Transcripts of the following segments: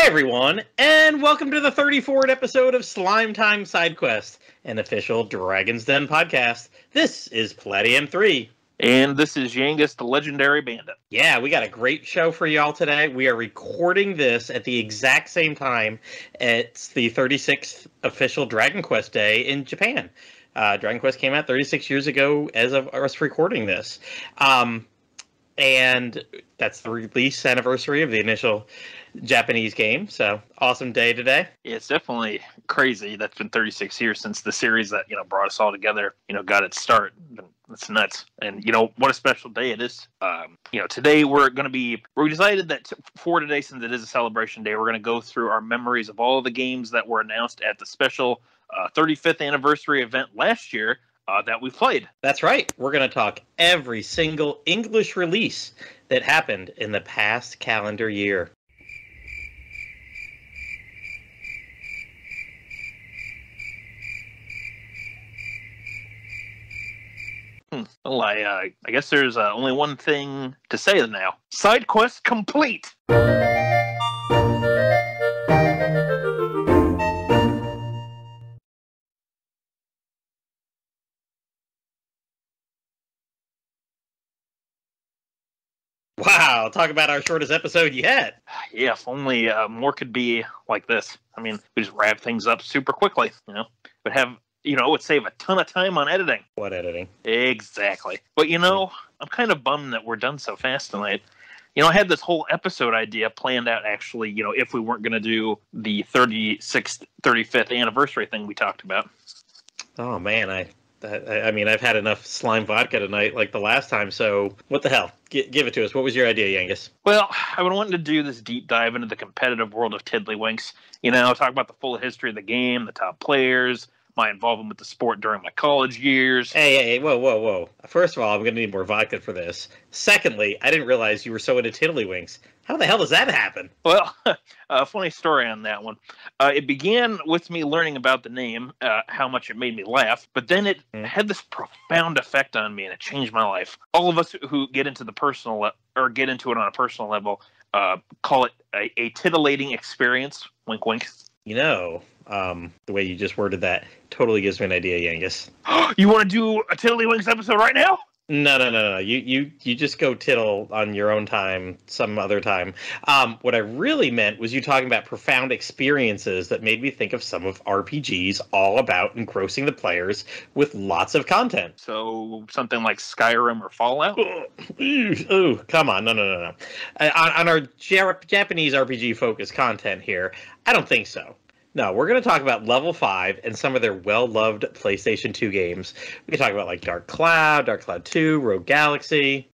everyone, and welcome to the 34th episode of Slime Time Sidequest, an official Dragon's Den podcast. This is Plattym3. And this is Yangus the Legendary Bandit. Yeah, we got a great show for y'all today. We are recording this at the exact same time. It's the 36th official Dragon Quest Day in Japan. Dragon Quest came out 36 years ago as of us recording this. And that's the release anniversary of the initial Japanese game. So awesome day today. Yeah, it's definitely crazy. That's been 36 years since the series that, brought us all together, got its start. It's nuts. And, what a special day it is. Today we decided that for today, since it is a celebration day, we're going to go through our memories of all the games that were announced at the special 35th anniversary event last year that we played. That's right. We're going to talk every single English release that happened in the past calendar year. Well, I guess there's only one thing to say now. Sidequest complete! Wow, talk about our shortest episode yet. Yeah, if only more could be like this. I mean, we just wrap things up super quickly, But it would save a ton of time on editing. What editing? Exactly. But, I'm kind of bummed that we're done so fast tonight. I had this whole episode idea planned out, actually, if we weren't going to do the 36th, 35th anniversary thing we talked about. Oh, man, I mean, I've had enough slime vodka tonight like the last time, so what the hell? Give it to us. What was your idea, Yangus? Well, I've been wanting to do this deep dive into the competitive world of Tiddlywinks. Talk about the full history of the game, the top players, my involvement with the sport during my college years. Hey, whoa. First of all, I'm going to need more vodka for this. Secondly, I didn't realize you were so into Tiddlywinks. How the hell does that happen? Well, a funny story on that one. It began with me learning about the name, how much it made me laugh, but then it had this profound effect on me, and it changed my life. All of us who get into get into it on a personal level call it a titillating experience. Wink, wink. The way you just worded that totally gives me an idea, Yangus. You want to do a Tiddlywinks episode right now? No. You just go tittle on your own time, some other time. What I really meant was you talking about profound experiences that made me think of some of RPGs all about engrossing the players with lots of content. So something like Skyrim or Fallout? Ooh, come on. No. On our Japanese RPG-focused content here, I don't think so. No, we're going to talk about Level-5 and some of their well-loved PlayStation 2 games. We can talk about like Dark Cloud 2, Rogue Galaxy.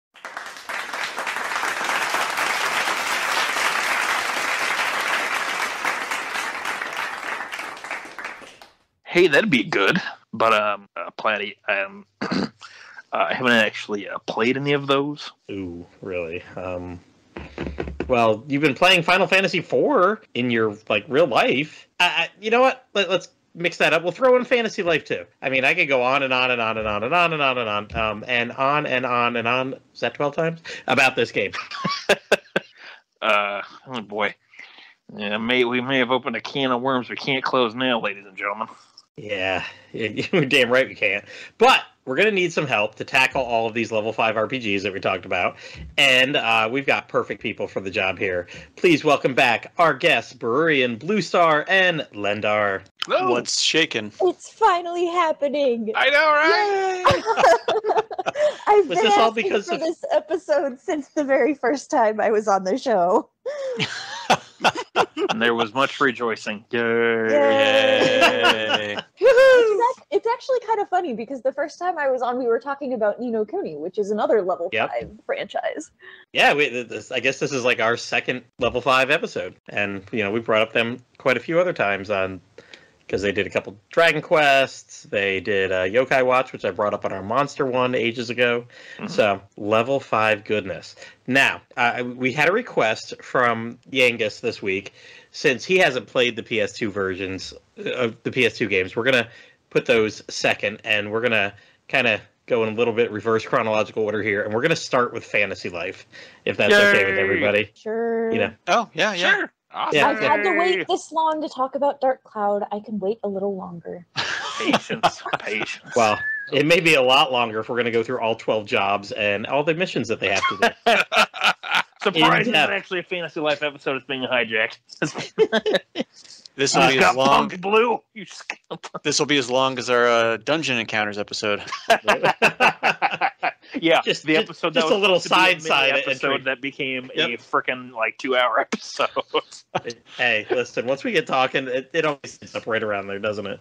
Hey, that'd be good. But, Platty, I haven't actually played any of those. Ooh, really? Well, you've been playing Final Fantasy IV in your, real life. You know what? Let's mix that up. We'll throw in Fantasy Life, too. I mean, I could go on and on and on and on and on and on and on, and on and on and on. Is that 12 times? About this game. Oh, boy. Yeah, we may have opened a can of worms we can't close now, ladies and gentlemen. Yeah, you're damn right we can't. But we're going to need some help to tackle all of these level 5 RPGs that we talked about. And we've got perfect people for the job here. Please welcome back our guests, Bururian, Bluestar, and Llendar. Oh. What's shaking? It's finally happening. I know, right? I've been asking for this episode since the very first time I was on the show. And there was much rejoicing. Yay! It's actually kind of funny because the first time I was on, we were talking about Ni no Kuni, which is another level 5 franchise. Yeah, I guess this is like our second level 5 episode, and we brought up them quite a few other times on because they did a couple Dragon Quests. They did Yokai Watch, which I brought up on our Monster one ages ago. Mm-hmm. So level 5 goodness. Now we had a request from Yangus this week. Since he hasn't played the PS2 versions of the PS2 games, we're going to put those second, and we're going to kind of go in a little bit reverse chronological order here, and we're going to start with Fantasy Life, if that's okay with everybody. Sure. Oh, yeah. Sure. Awesome. Yeah, I've had to wait this long to talk about Dark Cloud. I can wait a little longer. Patience. Well, it may be a lot longer if we're going to go through all 12 jobs and all the missions that they have to do. Surprise! It's In-depth. actually a Fantasy Life episode. It's being hijacked. This will be as long. Punk Blue. You This will be as long as our Dungeon Encounters episode. Yeah, Just- the just- episode just that a was little supposed to be a mini side episode entry. that became Yep. a freaking like 2-hour episode. Hey, listen, once we get talking, it always ends up right around there, doesn't it?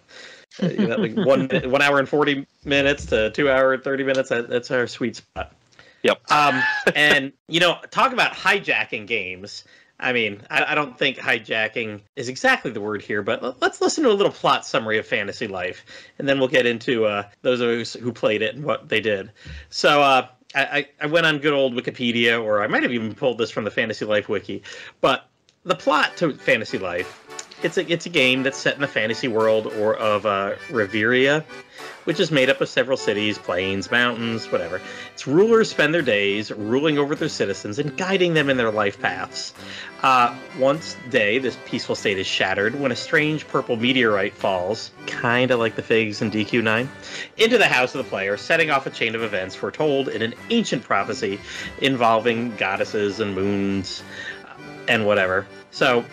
Like 1 hour and 40 minutes to 2 hour and 30 minutes, that's our sweet spot. Yep. And, talk about hijacking games. I mean, I don't think hijacking is exactly the word here, but let's listen to a little plot summary of Fantasy Life, and then we'll get into those of us who played it and what they did. So I went on good old Wikipedia, or I might have even pulled this from the Fantasy Life wiki, but the plot to Fantasy Life, it's a game that's set in the fantasy world or of Reveria, which is made up of several cities, plains, mountains, whatever. Its rulers spend their days ruling over their citizens and guiding them in their life paths. One day, this peaceful state is shattered when a strange purple meteorite falls, kind of like the figs in DQ9, into the house of the player, setting off a chain of events foretold in an ancient prophecy involving goddesses and moons and whatever. So,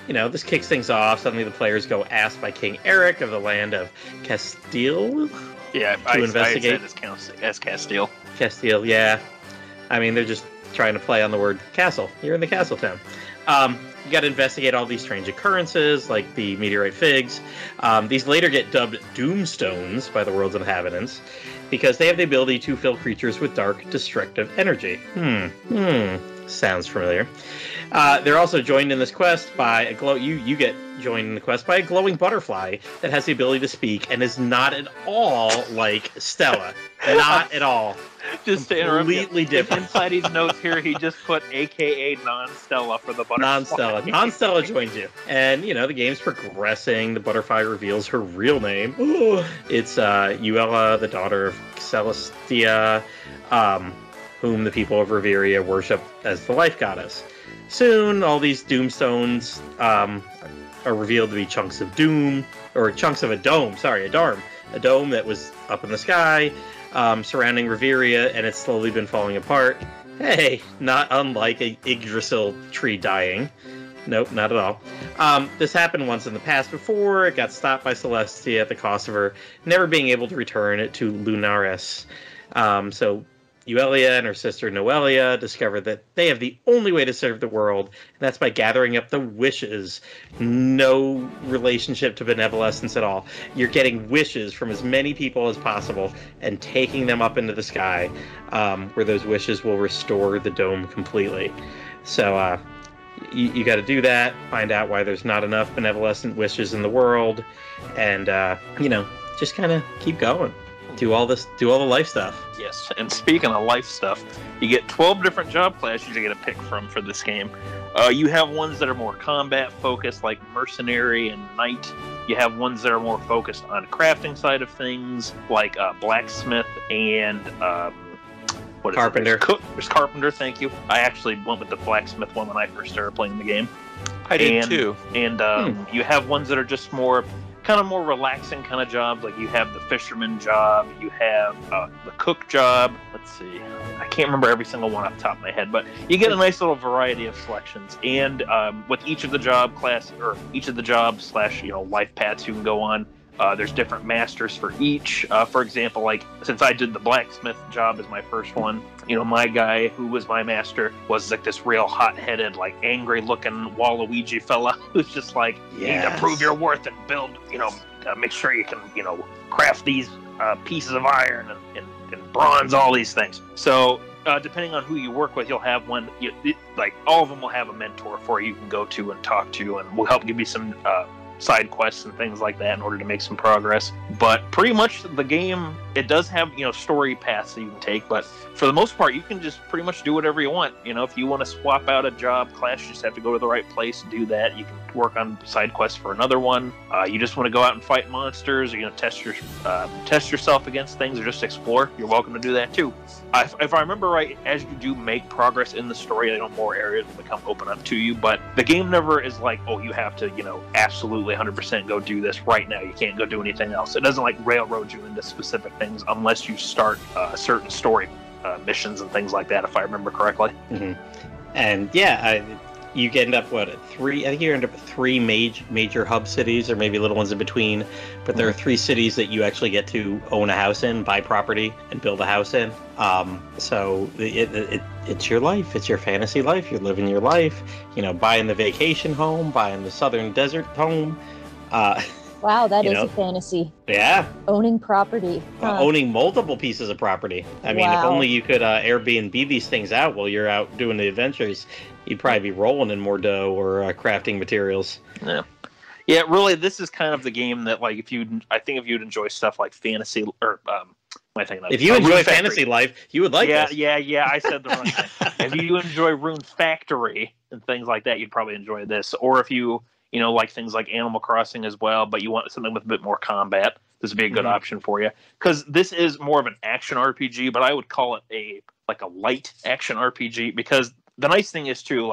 this kicks things off. Suddenly the players go asked by King Eric of the land of Castile Yeah, to investigate. I said it as Castile. Castile, yeah. I mean, they're just trying to play on the word castle. You're in the castle town. You got to investigate all these strange occurrences, like the meteorite figs. These later get dubbed doomstones by the world's inhabitants, because they have the ability to fill creatures with dark, destructive energy. Sounds familiar. They're also joined in this quest by a You get joined in the quest by a glowing butterfly that has the ability to speak and is not at all like Stella. Not at all. Just to interrupt you, Completely different. Inside his notes here, he just put AKA non-Stella for the butterfly. Non-Stella. Non-Stella joins you. And, the game's progressing. The butterfly reveals her real name. It's Uella, the daughter of Celestia, whom the people of Reveria worship as the life goddess. Soon, all these doomstones are revealed to be chunks of doom, or chunks of a dome, a dome that was up in the sky, surrounding Reveria, and it's slowly been falling apart. Hey, not unlike a Yggdrasil tree dying. Nope, not at all. This happened once in the past before. It got stopped by Celestia at the cost of her never being able to return it to Lunaris. So Uella and her sister Noelia discover that they have the only way to serve the world, and that's by gathering up the wishes. No relationship to benevolence at all. You're getting wishes from as many people as possible and taking them up into the sky, where those wishes will restore the dome completely. So you got to do that, find out why there's not enough benevolent wishes in the world, and just kind of keep going. Do all the life stuff. Yes, and speaking of life stuff, you get 12 different job classes you get to pick from for this game. You have ones that are more combat focused, like mercenary and knight. You have ones that are more focused on crafting side of things, like blacksmith and Carpenter. There's carpenter. Thank you. I actually went with the blacksmith one when I first started playing the game. I did too. And you have ones that are just more relaxing kind of jobs. Like you have the fisherman job, you have the cook job. Let's see, I can't remember every single one off the top of my head, but you get a nice little variety of selections. And with each of the job class, or each of the jobs / life paths you can go on, there's different masters for each. For example, like since I did the blacksmith job as my first one, my guy who was my master was like this real hot-headed, like angry-looking Waluigi fella who's just like, you need to prove your worth and build, make sure you can, craft these pieces of iron and bronze, all these things. So depending on who you work with, you'll have one, like all of them will have a mentor for you can go to and talk to, and will help give you some side quests and things like that in order to make some progress. But pretty much the game, it does have, story paths that you can take, but for the most part, you can just pretty much do whatever you want. If you want to swap out a job class, you just have to go to the right place and do that. You can work on side quests for another one. You just want to go out and fight monsters, or test yourself against things, or just explore. You're welcome to do that too. If I remember right, as you do make progress in the story, more areas will become open up to you. But the game never is like, oh, you have to, absolutely 100% go do this right now. You can't go do anything else. It doesn't railroad you into specific things unless you start certain story missions and things like that, if I remember correctly. Mm-hmm. And you end up at 3. I think you end up at 3 major hub cities, or maybe little ones in between. But there are 3 cities that you actually get to own a house in, buy property, and build a house in. So it's your life. It's your fantasy life. You're living your life. Buying the vacation home, buying the southern desert home. Wow, that is a fantasy. Yeah. Owning property. Owning multiple pieces of property. I mean, if only you could Airbnb these things out while you're out doing the adventures, you'd probably be rolling in more dough or crafting materials. Yeah. Yeah, really, this is kind of the game that, if you'd enjoy stuff like fantasy, or, if you enjoy fantasy life, you would like this. Yeah, I said the wrong thing. If you enjoy Rune Factory and things like that, you'd probably enjoy this. Or if you, like things like Animal Crossing as well, but you want something with a bit more combat, this would be a good option for you. Because this is more of an action RPG, but I would call it a light action RPG, because the nice thing is, too,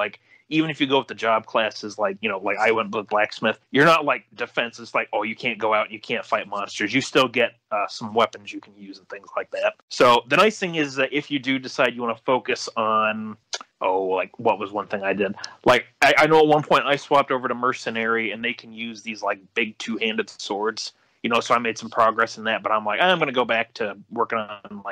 even if you go with the job classes, like I went with blacksmith, you're not defense. It's oh, you can't go out and you can't fight monsters. You still get some weapons you can use and things like that. So the nice thing is that if you do decide you want to focus on, what was one thing I did? I know at one point I swapped over to mercenary, and they can use these big 2-handed swords. So I made some progress in that, but I'm I'm going to go back to working on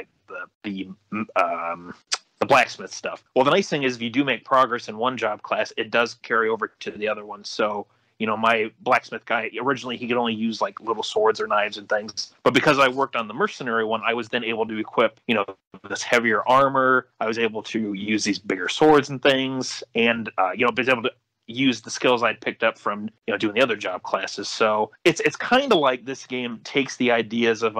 the blacksmith stuff. Well, the nice thing is if you do make progress in one job class, it does carry over to the other one. So, my blacksmith guy, originally he could only use little swords or knives and things. But because I worked on the mercenary one, I was then able to equip, this heavier armor. I was able to use these bigger swords and things, and, was able to use the skills I'd picked up from, doing the other job classes. So it's kind of like this game takes the ideas of,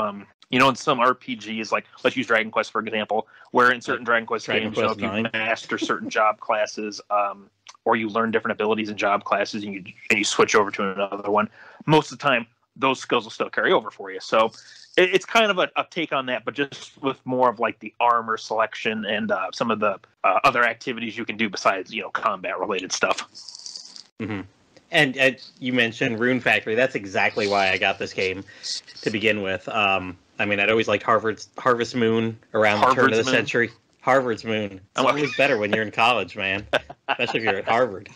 in some RPGs, let's use Dragon Quest, for example, where in certain Dragon Quest games, if you master certain job classes, or you learn different abilities in job classes and you switch over to another one, most of the time, those skills will still carry over for you. So it's kind of a take on that, but just with more of the armor selection and some of the other activities you can do besides, combat-related stuff. Mm-hmm. And you mentioned Rune Factory. That's exactly why I got this game to begin with. I'd always liked Harvest Moon around the turn of the century. Harvard's Moon. It's always better when you're in college, man. Especially if you're at Harvard.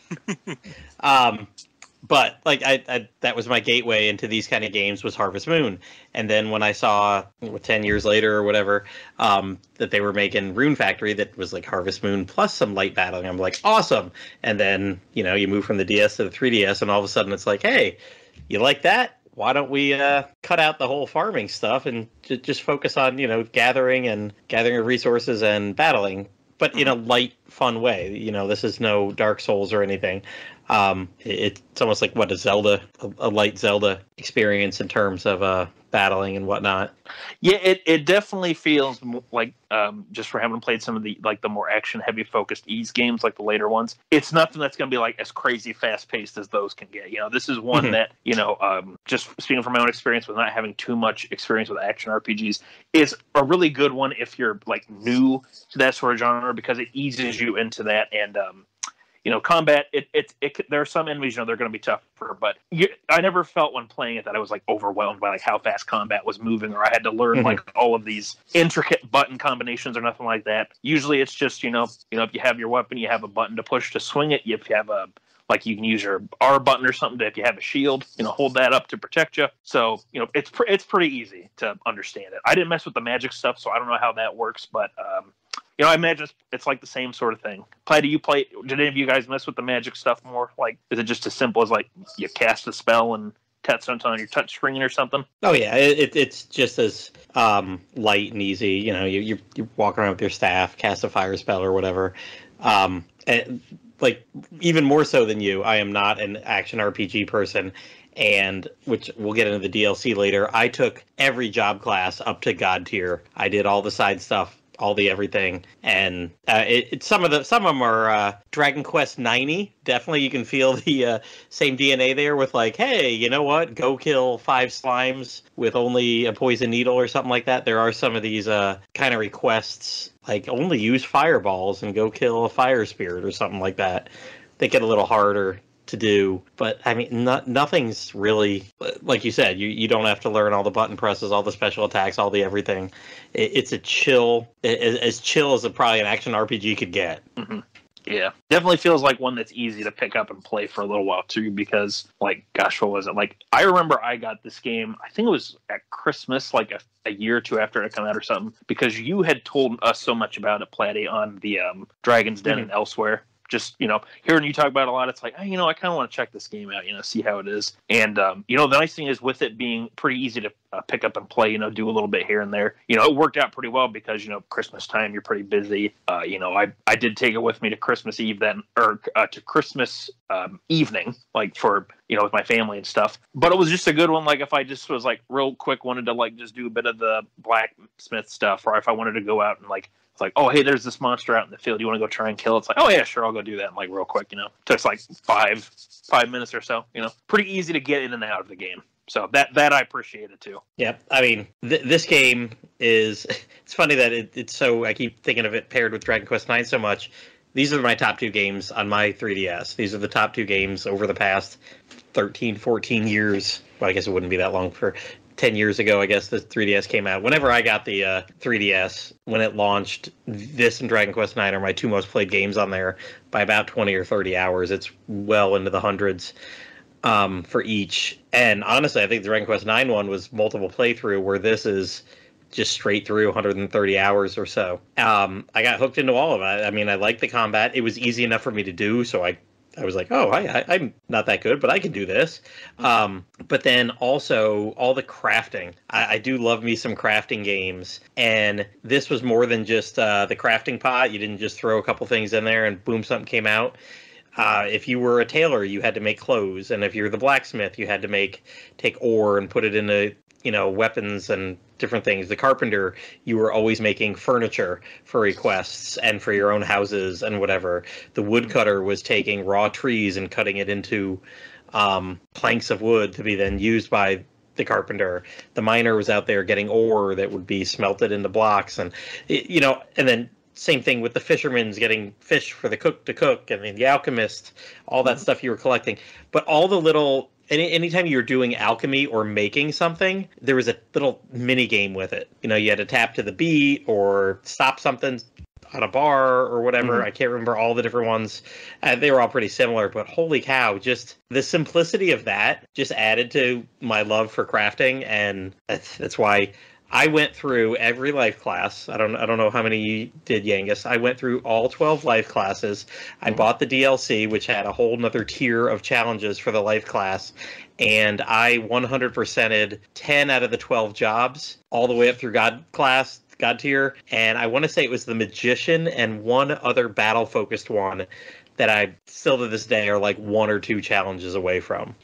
But that was my gateway into these kind of games, was Harvest Moon. And then when I saw 10 years later or whatever that they were making Rune Factory that was Harvest Moon plus some light battling, I'm awesome. And then you move from the DS to the 3DS, and all of a sudden it's hey, you like that? Why don't we cut out the whole farming stuff and just focus on gathering resources and battling, but in a light, fun way. This is no Dark Souls or anything. It's almost like a light Zelda experience in terms of battling and whatnot. Yeah, it definitely feels like, just for having played some of the the more action heavy focused ease games, the later ones, it's nothing that's going to be as crazy fast paced as those can get. This is one that just speaking from my own experience with not having too much experience with action RPGs, is a really good one if you're new to that sort of genre, because it eases you into that. And combat, there are some enemies, they're going to be tougher, but I never felt when playing it that I was overwhelmed by how fast combat was moving, or I had to learn all of these intricate button combinations or nothing like that. Usually it's just, if you have your weapon, you have a button to push to swing it. If you have you can use your R button or something if you have a shield, hold that up to protect you. So, it's pretty easy to understand it. I didn't mess with the magic stuff, so I don't know how that works, but, I imagine it's the same sort of thing. Did any of you guys mess with the magic stuff more? Is it just as simple as you cast a spell and tap something on your touch screen or something? Oh yeah, it's just as light and easy. You walk around with your staff, cast a fire spell or whatever. And like even more so than you, I am not an action RPG person. And which we'll get into the DLC later. I took every job class up to God tier. I did all the side stuff, all the everything, and some of them are Dragon Quest 90. Definitely, you can feel the same DNA there with like, hey, you know what? Go kill 5 slimes with only a poison needle or something like that. There are some of these kind of requests, like only use fireballs and go kill a fire spirit or something like that. They get a little harder to do, but I mean, nothing's really, like you said, you don't have to learn all the button presses, all the special attacks, all the everything. It's a chill, as chill as probably an action RPG could get. Mm-hmm. Yeah, definitely feels like one that's easy to pick up and play for a little while too, because like, gosh, what was it? Like, I remember I got this game, I think it was at Christmas, like a year or two after it came out or something, because you had told us so much about it, Platy, on the Dragon's Den and elsewhere. Just, hearing you talk about it a lot, it's like, hey, I kind of want to check this game out, see how it is. And, the nice thing is with it being pretty easy to pick up and play, do a little bit here and there. It worked out pretty well because, Christmas time, you're pretty busy. I did take it with me to Christmas Eve then, or to Christmas evening, like for, with my family and stuff. But it was just a good one. Like if I just was like real quick, wanted to like just do a bit of the blacksmith stuff, or if I wanted to go out and like, it's like, oh, hey, there's this monster out in the field. You want to go try and kill it? It's like, oh, yeah, sure, I'll go do that. Like, real quick, Takes like five minutes or so, Pretty easy to get in and out of the game. So that I appreciate it, too. Yep. I mean, this game is... It's funny that it's so... I keep thinking of it paired with Dragon Quest IX so much. These are my top 2 games on my 3DS. These are the top 2 games over the past 13, 14 years. Well, I guess it wouldn't be that long for... 10 years ago, I guess the 3DS came out. Whenever I got the 3DS, when it launched, this and Dragon Quest IX are my 2 most played games on there by about 20 or 30 hours. It's well into the hundreds for each. And honestly, I think the Dragon Quest IX one was multiple playthrough, where this is just straight through 130 hours or so. I got hooked into all of it. I mean, I liked the combat. It was easy enough for me to do, so I was like, oh, I'm not that good, but I can do this. But then also all the crafting. I do love me some crafting games. And this was more than just the crafting pot. You didn't just throw a couple things in there and boom, something came out. If you were a tailor, you had to make clothes. And if you're the blacksmith, you had to take ore and put it into, weapons and different things. The carpenter, you were always making furniture for requests and for your own houses and whatever. The woodcutter was taking raw trees and cutting it into planks of wood to be then used by the carpenter. The miner was out there getting ore that would be smelted into blocks, and and then same thing with the fisherman's getting fish for the cook to cook, and then the alchemist, all that stuff you were collecting. But all the little... Anytime you were doing alchemy or making something, there was a little mini game with it. You had to tap to the beat or stop something on a bar or whatever. I can't remember all the different ones. They were all pretty similar, but holy cow, just the simplicity of that just added to my love for crafting, and that's why I went through every life class. I don't know how many you did, Yangus. I went through all 12 life classes. I bought the DLC, which had a whole nother tier of challenges for the life class. And I 100%ed 10 out of the 12 jobs all the way up through God tier. And I want to say it was the Magician and one other battle-focused one that I still to this day are like 1 or 2 challenges away from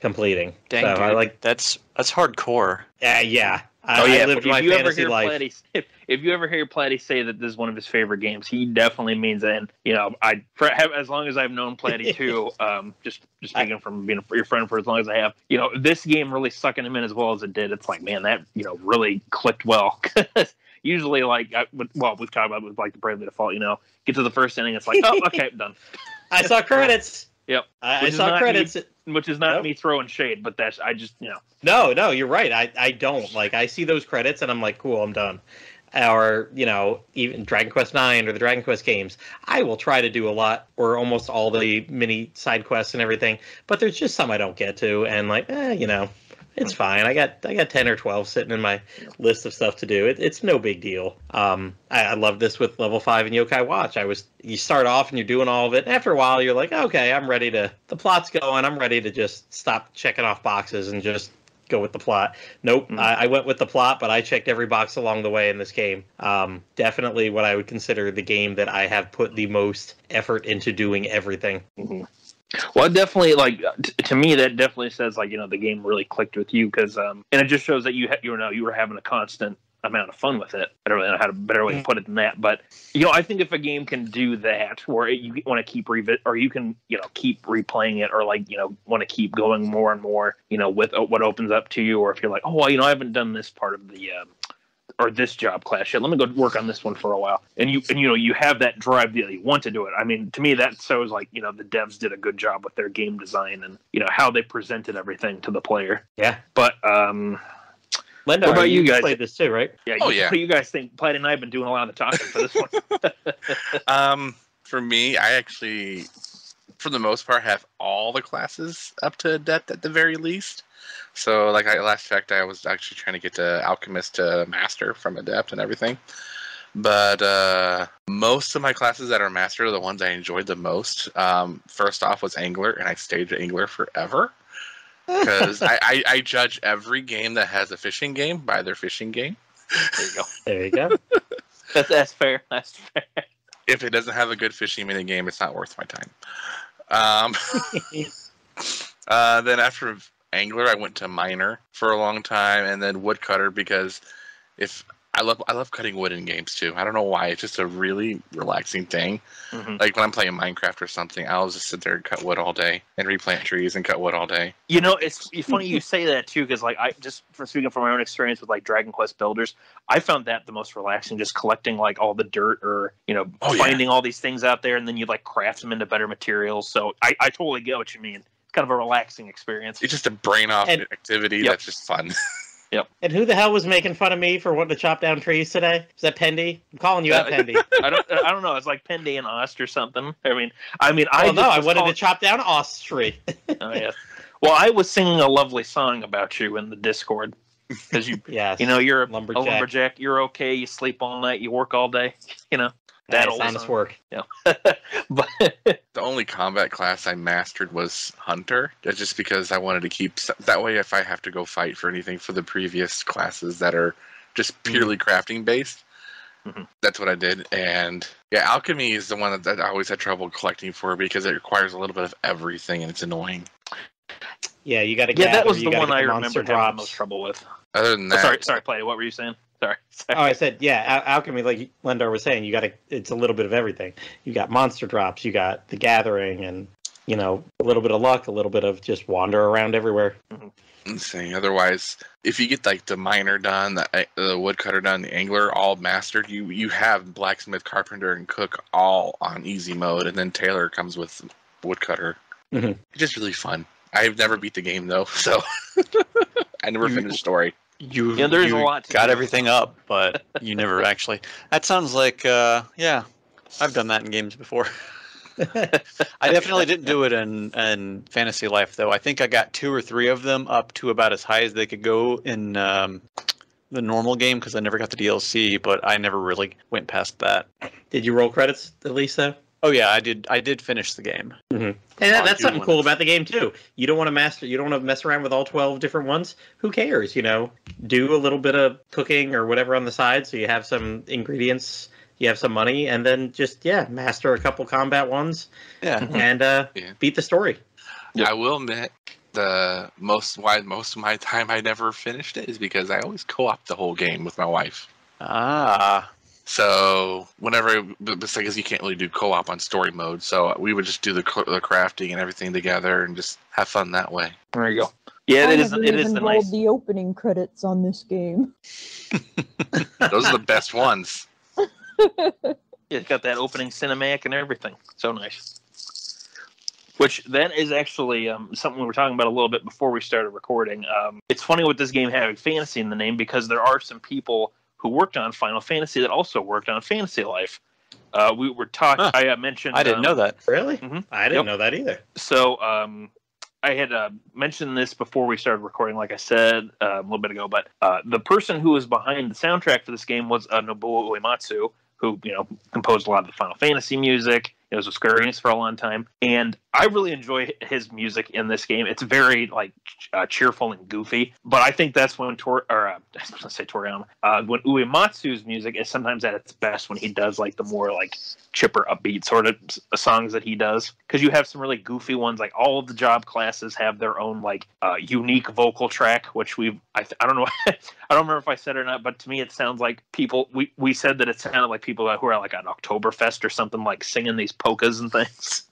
completing. Dang, so dude, I like that's hardcore. Yeah. I lived my fantasy life. If you ever hear Platy say that this is one of his favorite games, he definitely means it. And as long as I've known Platy too, just speaking from being your friend for as long as I have, this game really sucking him in as well as it did. It's like, man, that really clicked well. Usually, like, we've talked about it with like the Bravely Default. Get to the first inning, it's like, oh, okay, done. I saw credits. Yep. I saw credits. Which is not me throwing shade, but that's, I just, No, you're right. I don't. Like, I see those credits and I'm like, cool, I'm done. Or, even Dragon Quest IX or the Dragon Quest games, I will try to do a lot or almost all the mini side quests and everything, but there's just some I don't get to, and like, it's fine. I got 10 or 12 sitting in my list of stuff to do. It's no big deal. I love this with Level 5 and Yokai Watch. You start off and you're doing all of it. And after a while, you're like, okay, the plot's going. I'm ready to just stop checking off boxes and just go with the plot. Nope, I went with the plot, but I checked every box along the way in this game. Definitely what I would consider the game that I have put the most effort into doing everything. Mm-hmm. Well, definitely, like to me, that definitely says like the game really clicked with you because and it just shows that you were having a constant amount of fun with it. I don't really know how to better way to put it than that, but I think if a game can do that, where you want to keep or you can keep replaying it, or like want to keep going more and more, with what opens up to you, or if you're like, oh well, I haven't done this part of the or this job class yet. Let me go work on this one for a while. And you have that drive that you want to do it. I mean, to me, that shows like, the devs did a good job with their game design and, how they presented everything to the player. Yeah. But, Llendar, what about you guys? Played this too, right? Yeah. What do you guys think? Plattym and I have been doing a lot of the talking for this one. For me, I actually, for the most part, have all the classes up to Adept at the very least. So, like I last checked, I was actually trying to get to Alchemist to Master from Adept and everything. But most of my classes that are Master are the ones I enjoyed the most. First off was Angler, and I stayed Angler forever. Because I judge every game that has a fishing game by their fishing game. There you go. There you go. That's fair. That's fair. If it doesn't have a good fishing mini game, it's not worth my time. Then after Angler, I went to Miner for a long time, and then Woodcutter because I love cutting wood in games too. I don't know why. It's just a really relaxing thing. Mm-hmm. Like when I'm playing Minecraft or something, I'll just sit there and cut wood all day and replant trees and cut wood all day. It's funny you say that too, because like I just speaking from my own experience with like Dragon Quest Builders, I found that the most relaxing, just collecting like all the dirt or finding all these things out there, and then you like craft them into better materials. So I totally get what you mean. It's kind of a relaxing experience. It's just a brain off activity that's just fun. Yep. And who the hell was making fun of me for wanting to chop down trees today? Was that Pendy? I'm calling you out, Pendy. I don't know. It's like Pendy and Ost or something. I wanted to chop down Ost's tree. Oh yeah. Well, I was singing a lovely song about you in the Discord because you're a lumberjack. You're okay. You sleep all night. You work all day. That nice, honest work. Yeah. But the only combat class I mastered was Hunter. That's just because I wanted to keep that way. If I have to go fight for anything for the previous classes that are just purely crafting based, that's what I did. And yeah, Alchemy is the one that I always had trouble collecting for because it requires a little bit of everything and it's annoying. Yeah, you got to gather. Yeah, that was the one I remember having the most trouble with. Other than that, sorry, Plattym. What were you saying? Sorry. Oh, I said, Alchemy, like Llendar was saying, it's a little bit of everything. You got monster drops, you got the gathering, and, a little bit of luck, a little bit of just wander around everywhere. Insane. Otherwise, if you get like the miner done, the woodcutter done, the angler all mastered, you have blacksmith, carpenter, and cook all on easy mode, and then Taylor comes with woodcutter. It's just really fun. I've never beat the game, though, so I never finished the story. There's a lot to got everything up, but you never actually. That sounds like, I've done that in games before. I definitely didn't do it in Fantasy Life, though. I think I got 2 or 3 of them up to about as high as they could go in the normal game because I never got the DLC, but I never really went past that. Did you roll credits at least, though? Oh yeah, I did. I did finish the game. And that's something cool about the game too. You don't want to master. You don't want to mess around with all 12 different ones. Who cares? Do a little bit of cooking or whatever on the side, so you have some ingredients, you have some money, and then just master a couple combat ones. Yeah, and beat the story. I will admit most of my time I never finished it is because I always co-op the whole game with my wife. So whenever, because you can't really do co-op on story mode, so we would just do the crafting and everything together and just have fun that way. There you go. Yeah, it is the nice. The opening credits on this game. Those are the best ones. It's got that opening cinematic and everything. So nice. Which then is actually something we were talking about a little bit before we started recording. It's funny with this game having fantasy in the name because there are some people who worked on Final Fantasy that also worked on Fantasy Life. We were talking. I mentioned. I didn't know that. Really? Mm-hmm. I didn't know that either. So I had mentioned this before we started recording, like I said a little bit ago. But the person who was behind the soundtrack for this game was Nobuo Uematsu, who composed a lot of the Final Fantasy music. It was with Square Enix for a long time, and I really enjoy his music in this game. It's very like cheerful and goofy, but I think that's when I was gonna say Toriyama, when Uematsu's music is sometimes at its best when he does like the more like chipper, upbeat sort of songs that he does. Because you have some really goofy ones, like all of the job classes have their own like unique vocal track, which I don't know, I don't remember if I said it or not, but to me it sounds like people. We said that it sounded like people who are like at Oktoberfest or something, like singing these polkas and things.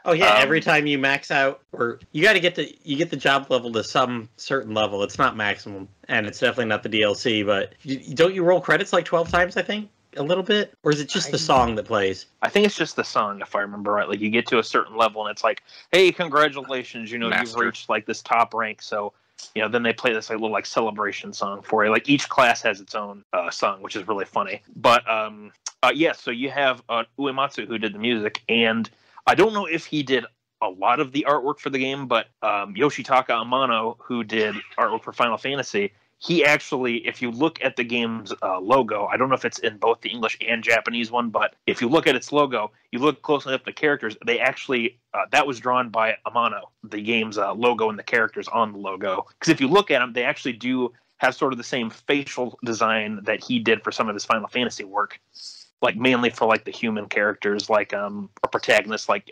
Oh yeah, every time you max out, or you get the job level to some certain level. It's not maximum, and it's definitely not the DLC. But don't you roll credits like 12 times? I think a little bit, or is it just the song that plays? I think it's just the song, if I remember right. Like you get to a certain level, and it's like, hey, congratulations, you know, Master. you've reached like this top rank. So, you know, then they play this like little like celebration song for you. Like each class has its own song, which is really funny. But yeah, so you have Uematsu who did the music, and I don't know if he did a lot of the artwork for the game, but Yoshitaka Amano, who did artwork for Final Fantasy, he actually, if you look at the game's logo, I don't know if it's in both the English and Japanese one, but if you look at its logo, you look closely at the characters, they actually, that was drawn by Amano, the game's logo and the characters on the logo. Because if you look at them, they actually do have sort of the same facial design that he did for some of his Final Fantasy work. Like mainly for like the human characters, like a protagonist like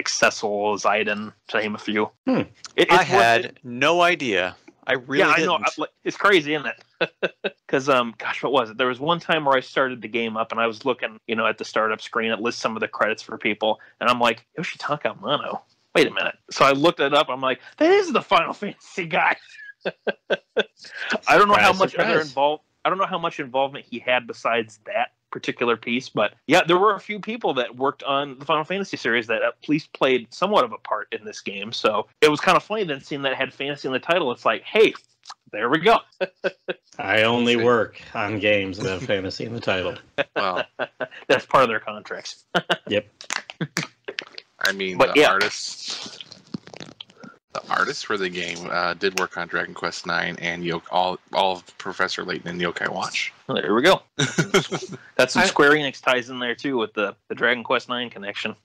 Cecil, Zidane, to name a few. I had no idea. I really didn't. I know. It's crazy, isn't it? Because gosh, what was it? There was one time where I started the game up and I was looking, you know, at the startup screen. It lists some of the credits for people, and I'm like, Yoshitaka Amano. Wait a minute. So I looked it up. I'm like, that is the Final Fantasy guy. I don't know how much I don't know how much involvement he had besides that particular piece, but yeah, there were a few people that worked on the Final Fantasy series that at least played somewhat of a part in this game. So it was kind of funny then seeing that it had fantasy in the title. It's like, hey, there we go. I only work on games that have fantasy in the title. Well, that's part of their contracts. Yep. I mean, But the artists for the game did work on Dragon Quest IX and all of Professor Layton and Yokai Watch. Well, there we go. That's some Square Enix ties in there too with the Dragon Quest IX connection.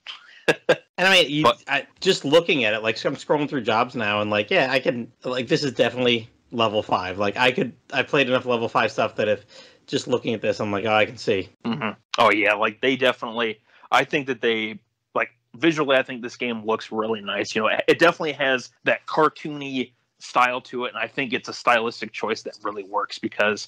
And I mean, just looking at it, like, so I'm scrolling through jobs now, and like, yeah, I can, like, this is definitely level 5. Like, I played enough level 5 stuff that if just looking at this, I'm like, oh, I can see. Mm-hmm. Oh yeah, like they definitely. I think that they like visually. I think this game looks really nice. You know, it definitely has that cartoony style to it, and I think it's a stylistic choice that really works because,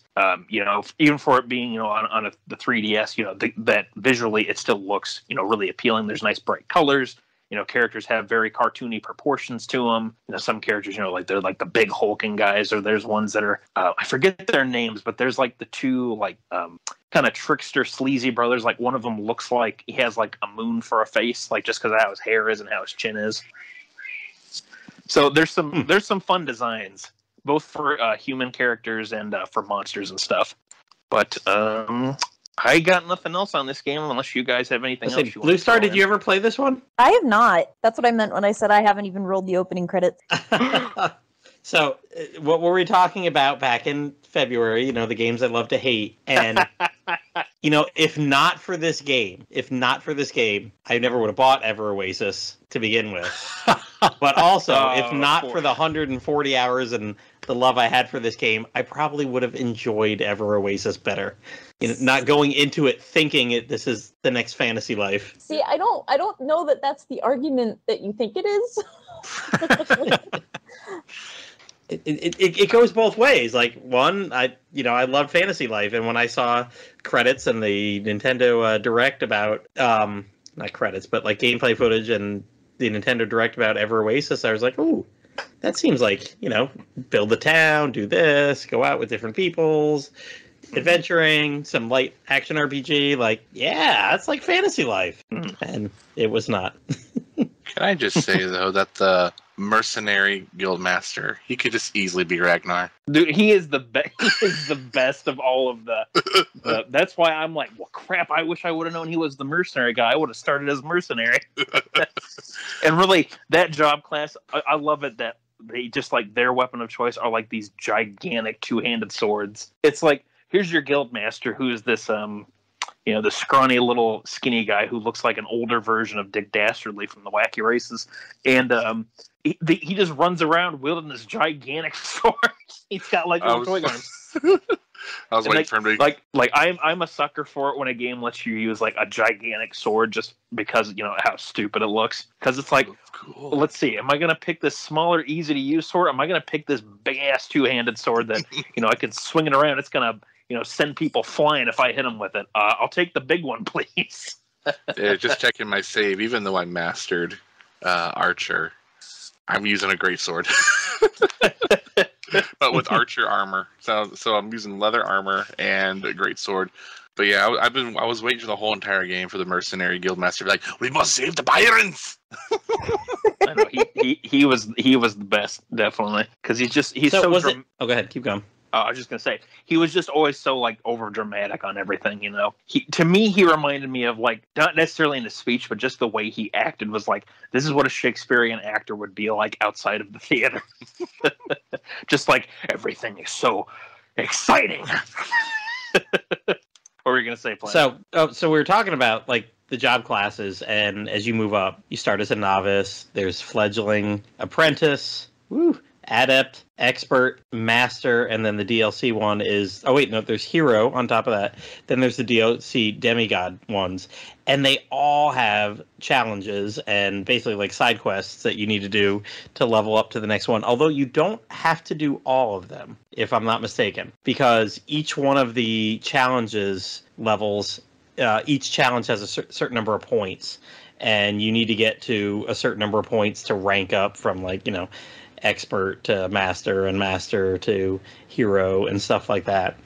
you know, even for it being, you know, on the 3DS, you know, that visually it still looks, you know, really appealing. There's nice bright colors. You know, characters have very cartoony proportions to them. You know, some characters, you know, like they're like the big hulking guys, or there's ones that are, I forget their names, but there's like the two like kind of trickster sleazy brothers. Like one of them looks like he has like a moon for a face, like just because of how his hair is and how his chin is. So there's some fun designs, both for human characters and for monsters and stuff. But I got nothing else on this game unless you guys have anything else you want to Bluestar, did you ever play this one? I have not. That's what I meant when I said I haven't even rolled the opening credits. So, what were we talking about back in February? You know, the games I love to hate. And, you know, if not for this game, I never would have bought Ever Oasis to begin with. But also, if not for the 140 hours and the love I had for this game, I probably would have enjoyed Ever Oasis better. You know, not going into it thinking this is the next Fantasy Life. See, I don't know that that's the argument that you think it is. It goes both ways. Like, one, I loved Fantasy Life, and when I saw credits and the Nintendo Direct about not credits, but like gameplay footage and the Nintendo Direct about Ever Oasis, I was like, ooh, that seems like, you know, build a town, do this, go out with different peoples, adventuring, some light action RPG. Like, yeah, that's like Fantasy Life, and it was not. Can I just say though that the mercenary guildmaster, he could just easily be Ragnar. Dude, he is the best. He is the best of all of the. That's why I'm like, well, crap. I wish I would have known he was the mercenary guy. I would have started as mercenary. And really, that job class, I love it that they just like their weapon of choice are like these gigantic 2-handed swords. It's like, here's your guildmaster, who is this the scrawny little skinny guy who looks like an older version of Dick Dastardly from the Wacky Races, and he just runs around wielding this gigantic sword. He's got like little toy guns. I was waiting for him to like I'm a sucker for it when a game lets you use like a gigantic sword just because how stupid it looks. Because it's like, cool. Let's see, am I gonna pick this smaller, easy to use sword? Am I gonna pick this big ass two-handed sword that I can swing it around? It's gonna send people flying if I hit them with it. I'll take the big one, please. Yeah, just checking my save. Even though I mastered Archer, I'm using a great sword. But with Archer armor, so I'm using leather armor and a great sword. But yeah, I was waiting for the whole entire game for the mercenary guildmaster to be like, we must save the Byrons. I know he was the best, definitely, because he's so. Oh, go ahead, keep going. I was just gonna say he was just always so like over dramatic on everything. To me he reminded me of like not necessarily in the speech, but just the way he acted was like this is what a Shakespearean actor would be like outside of the theater. Just like everything is so exciting. What were you gonna say, Platt? So we were talking about like the job classes, and as you move up, you start as a novice. There's fledgling, apprentice, adept, expert, master, and then the DLC one is... Oh, wait, no, there's hero on top of that. Then there's the DLC demigod ones. And they all have challenges and basically like side quests that you need to do to level up to the next one. Although you don't have to do all of them, if I'm not mistaken. Because each one of the challenges levels, each challenge has a certain number of points. And you need to get to a certain number of points to rank up from like, expert to master and master to hero and stuff like that.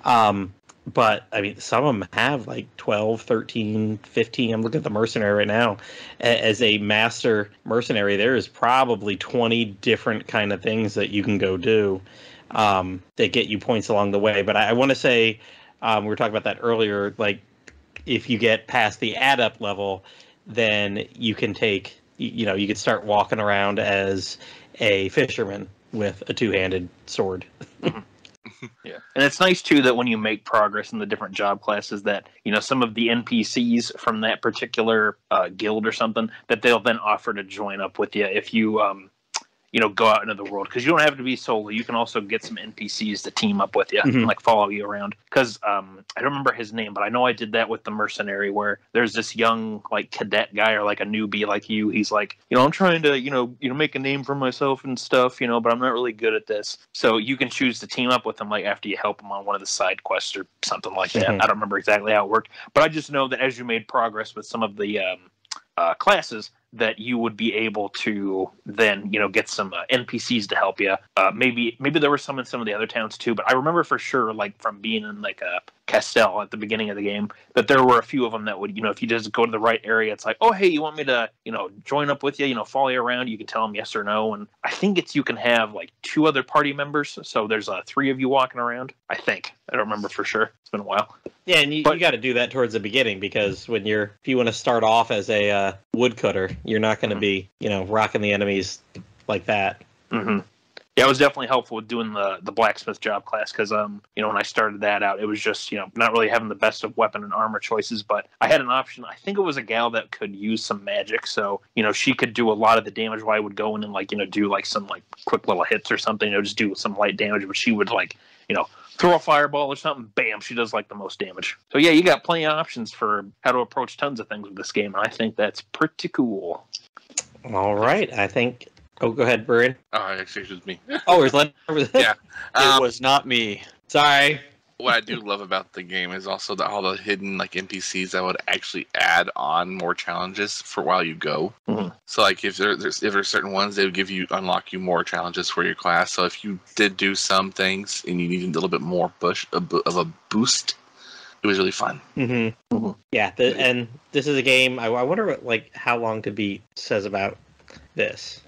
But I mean, some of them have like 12, 13, 15. I'm looking at the mercenary right now. As a master mercenary, there is probably 20 different kind of things that you can go do that get you points along the way. But I want to say, we were talking about that earlier, like if you get past the adept level, then you can take, you can start walking around as a fisherman with a two-handed sword. Yeah, and it's nice too that when you make progress in the different job classes, that some of the NPCs from that particular guild or something, that they'll then offer to join up with you if you go out into the world, because you don't have to be solo. You can also get some NPCs to team up with you and like follow you around. Because I don't remember his name, but I know I did that with the mercenary, where there's this young like cadet guy or like a newbie like you. He's like, I'm trying to make a name for myself and stuff, but I'm not really good at this. So you can choose to team up with him like after you help him on one of the side quests or something like that. I don't remember exactly how it worked, but I just know that as you made progress with some of the classes, that you would be able to then, get some NPCs to help you. Maybe there were some in some of the other towns too, but I remember for sure, like from being in like a Castell at the beginning of the game, that there were a few of them that would, if you just go to the right area, it's like, oh, hey, you want me to, join up with you, follow you around, you can tell them yes or no. And I think you can have like 2 other party members. So there's 3 of you walking around, I think. I don't remember for sure. It's been a while. Yeah, and you got to do that towards the beginning, because if you want to start off as a woodcutter, you're not going to be, rocking the enemies like that. Mm-hmm. Yeah, it was definitely helpful with doing the blacksmith job class, because when I started that out, it was just not really having the best of weapon and armor choices, but I had an option. I think it was a gal that could use some magic, so she could do a lot of the damage while I would go in and like do like some like quick little hits or something, just do some light damage, but she would like throw a fireball or something, bam, she does like the most damage. So yeah, you got plenty of options for how to approach tons of things with this game, and I think that's pretty cool. All right, I think. Oh, go ahead, Bururian. Oh, actually, it was me. Oh, it was Llendar. Yeah. It was not me. Sorry. What I do love about the game is also all the hidden like NPCs that would actually add on more challenges for while you go. Mm-hmm. So like if there's certain ones, they would unlock you more challenges for your class. So if you did do some things and you needed a little bit more of a boost, it was really fun. Mm-hmm. Mm-hmm. Yeah, and this is a game. I wonder what how long to beat says about this.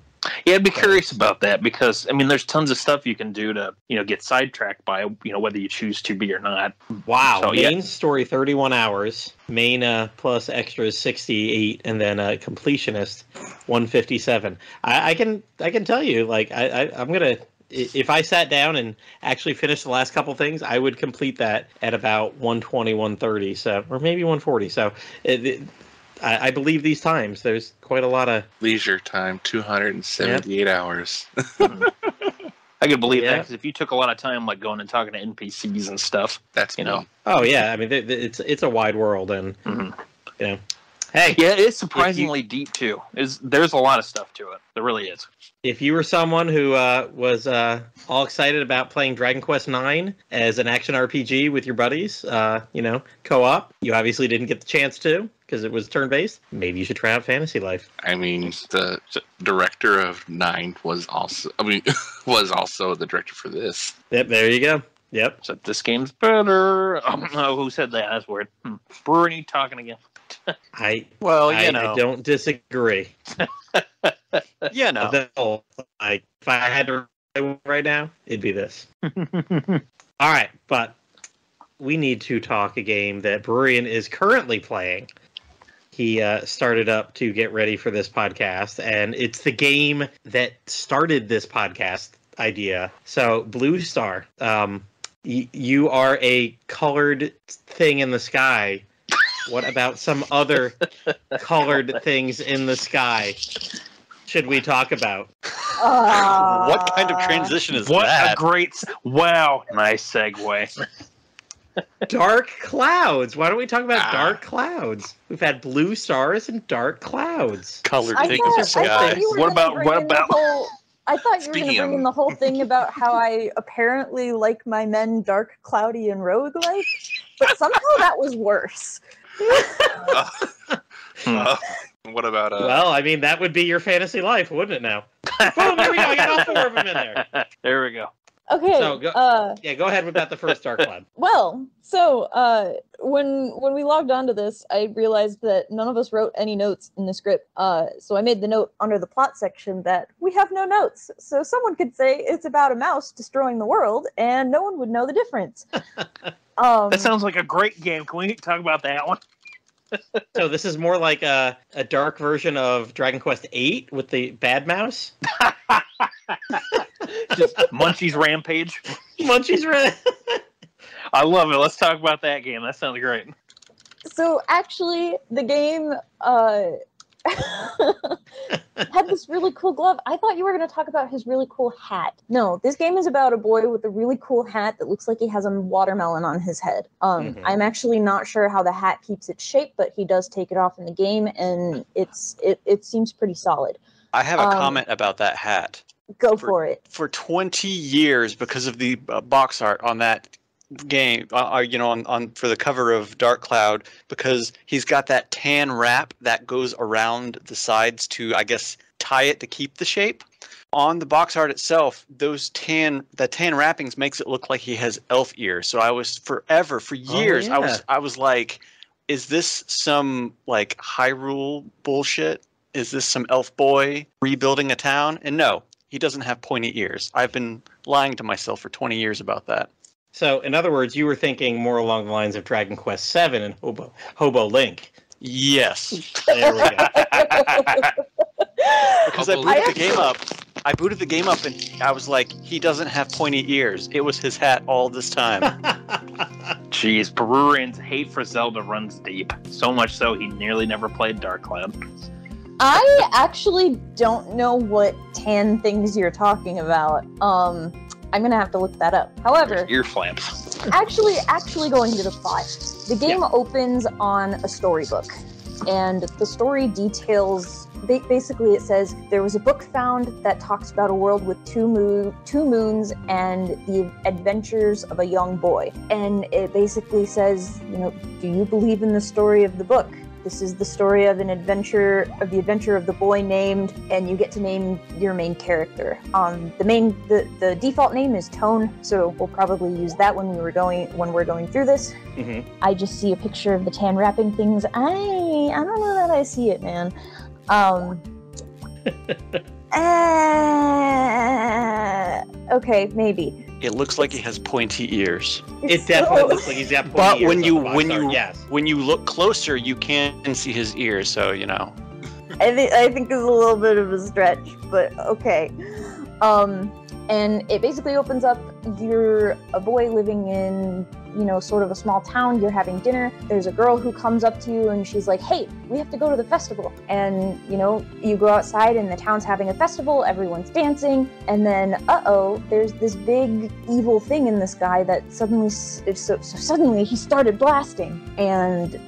Yeah, I'd be curious about that, because there's tons of stuff you can do to get sidetracked by whether you choose to be or not. Wow. So, main story 31 hours, main plus extras 68, and then completionist 157. I can tell you, I'm gonna if I sat down and actually finished the last couple things, I would complete that at about 120, 130, so, or maybe 140. So I believe these times. There's quite a lot of leisure time, 278 hours. I could believe that, because if you took a lot of time, like going and talking to NPCs and stuff, that's Oh yeah, I mean it's a wide world, and hey, yeah, it's surprisingly deep too. There's a lot of stuff to it. There really is. If you were someone who was all excited about playing Dragon Quest IX as an action RPG with your buddies, co-op, you obviously didn't get the chance to because it was turn-based. Maybe you should try out Fantasy Life. I mean, the director of 9 was also the director for this. Yep, there you go. Yep. So this game's better. Oh, who said that? That's weird. Bururian talking again. I don't disagree. Like, if I had to write one right now, it'd be this. All right, but we need to talk a game that Bururian is currently playing. He started up to get ready for this podcast, and it's the game that started this podcast idea. So, Bluestar, you are a colored thing in the sky. What about some other colored things in the sky should we talk about? What kind of transition is that? What a great... Wow, nice segue. Dark clouds. Why don't we talk about dark clouds? We've had blue stars and dark clouds. Colored things in the sky. What about... I thought you were going to bring in the whole thing about how I apparently like my men dark, cloudy, and roguelike, but somehow that was worse. What about Well, I mean, that would be your fantasy life, wouldn't it now? Oh, there we go. I got all 4 of them in there. There we go. Okay. So go ahead with that. The first dark cloud. Well, so when we logged onto this, I realized that none of us wrote any notes in the script. So I made the note under the plot section that we have no notes. So someone could say it's about a mouse destroying the world, and no one would know the difference. That sounds like a great game. Can we talk about that one? So this is more like a dark version of Dragon Quest VIII with the bad mouse? Just Munchie's Rampage. Munchie's Rampage. I love it. Let's talk about that game. That sounds great. So actually, the game had this really cool glove. I thought you were going to talk about his really cool hat. No, this game is about a boy with a really cool hat that looks like he has a watermelon on his head. I'm actually not sure how the hat keeps its shape, but he does take it off in the game, and it seems pretty solid. I have a comment about that hat. Go for it. For 20 years, because of the box art on that game, on for the cover of Dark Cloud, because he's got that tan wrap that goes around the sides to, I guess, tie it to keep the shape. On the box art itself, the tan wrappings makes it look like he has elf ears. So I was for years, I was like, is this some like Hyrule bullshit? Is this some elf boy rebuilding a town? And no, he doesn't have pointy ears. I've been lying to myself for 20 years about that. So, in other words, you were thinking more along the lines of Dragon Quest VII and Hobo Link. Yes. There we go. Because I booted the game up and I was like, he doesn't have pointy ears. It was his hat all this time. Jeez, Bururian's hate for Zelda runs deep. So much so he nearly never played Dark Cloud. I actually don't know what tan things you're talking about. I'm gonna have to look that up. However, ear flaps. Actually going to the plot. The game opens on a storybook, and the story details. Basically, it says there was a book found that talks about a world with two moons and the adventures of a young boy. And it basically says, do you believe in the story of the book? This is the story of the adventure of the boy named, and you get to name your main character. The default name is Tone, so we'll probably use that when we're going through this. Mm-hmm. I just see a picture of the tan wrapping things. I don't know that I see it, man. Okay, maybe. It looks like he has pointy ears. It definitely looks like he's got pointy ears. But when you look closer, you can see his ears. So I think it's a little bit of a stretch, but okay. And it basically opens up, you're a boy living in, sort of a small town, you're having dinner, there's a girl who comes up to you and she's like, hey, we have to go to the festival. And, you go outside and the town's having a festival, everyone's dancing, and then, there's this big evil thing in the sky that suddenly he started blasting, and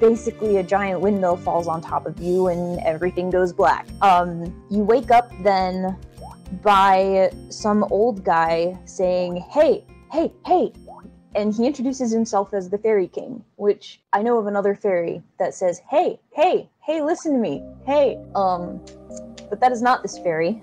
basically a giant windmill falls on top of you and everything goes black. You wake up then by some old guy saying, hey, and he introduces himself as the Fairy King, which I know of another fairy that says, hey, listen to me, hey, but that is not this fairy.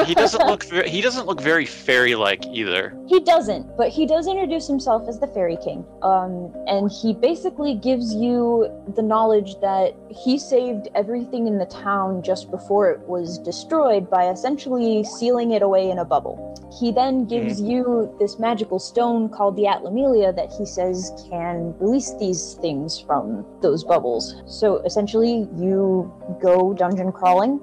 He doesn't look very fairy-like either. He doesn't, but he does introduce himself as the Fairy King. And he basically gives you the knowledge that he saved everything in the town just before it was destroyed by essentially sealing it away in a bubble. He then gives you this magical stone called the Atlamelia that he says can release these things from those bubbles. So essentially, you go dungeon crawling,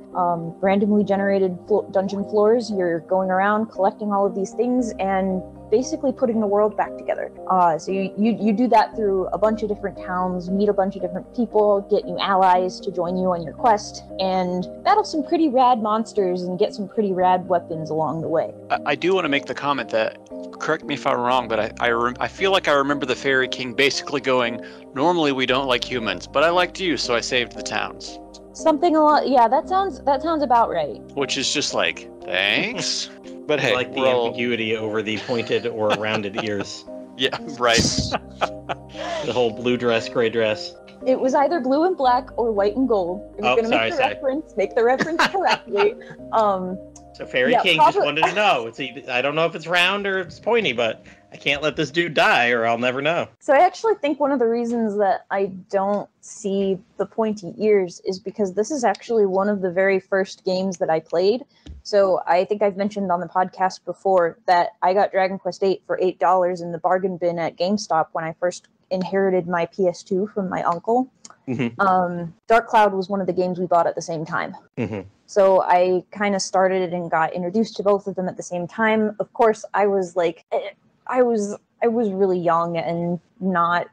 randomly generated dungeon floors. You're going around collecting all of these things and basically putting the world back together. So you do that through a bunch of different towns, meet a bunch of different people, get new allies to join you on your quest, and battle some pretty rad monsters and get some pretty rad weapons along the way. I do want to make the comment that, correct me if I'm wrong, but I feel like I remember the Fairy King basically going, normally we don't like humans, but I liked you, so I saved the towns. Something a lot, yeah, that sounds about right. Which is just like, thanks. But hey, I like the ambiguity over the pointed or rounded ears. Yeah, right. The whole blue dress, gray dress. It was either blue and black or white and gold. If you're gonna make the reference correctly. So Fairy King just wanted to know. I don't know if it's round or it's pointy, but I can't let this dude die or I'll never know. So I actually think one of the reasons that I don't see the pointy ears is because this is actually one of the very first games that I played. So I think I've mentioned on the podcast before that I got Dragon Quest VIII for $8 in the bargain bin at GameStop when I first inherited my PS2 from my uncle. Mm-hmm. Dark Cloud was one of the games we bought at the same time. Mm-hmm. So I kind of started and got introduced to both of them at the same time. Of course, I was really young and not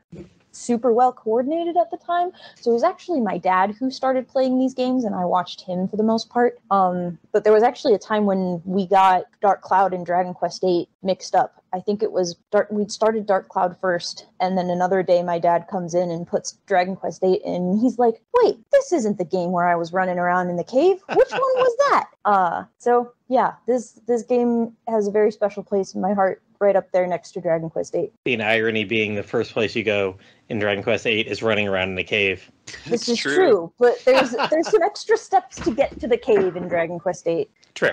super well coordinated at the time. So it was actually my dad who started playing these games and I watched him for the most part. But there was actually a time when we got Dark Cloud and Dragon Quest VIII mixed up. I think it was we'd started Dark Cloud first, and then another day my dad comes in and puts Dragon Quest VIII in, and he's like, wait, this isn't the game where I was running around in the cave. Which one was that? So yeah, this game has a very special place in my heart, right up there next to Dragon Quest VIII. The irony being the first place you go in Dragon Quest VIII is running around in a cave. This is true, but there's some extra steps to get to the cave in Dragon Quest VIII. True.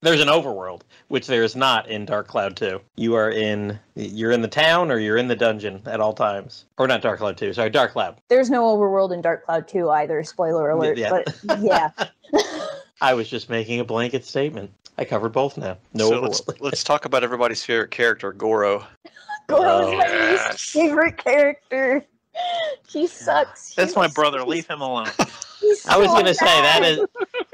There's an overworld, which there is not in Dark Cloud 2. You're in the town or you're in the dungeon at all times. Or not Dark Cloud 2, sorry, Dark Cloud. There's no overworld in Dark Cloud 2 either, spoiler alert, but yeah. I was just making a blanket statement. I covered both now. No overworld. Let's talk about everybody's favorite character, Goro. Goro is my least favorite character. He sucks. That's my brother. Leave him alone. I was going to say, that is...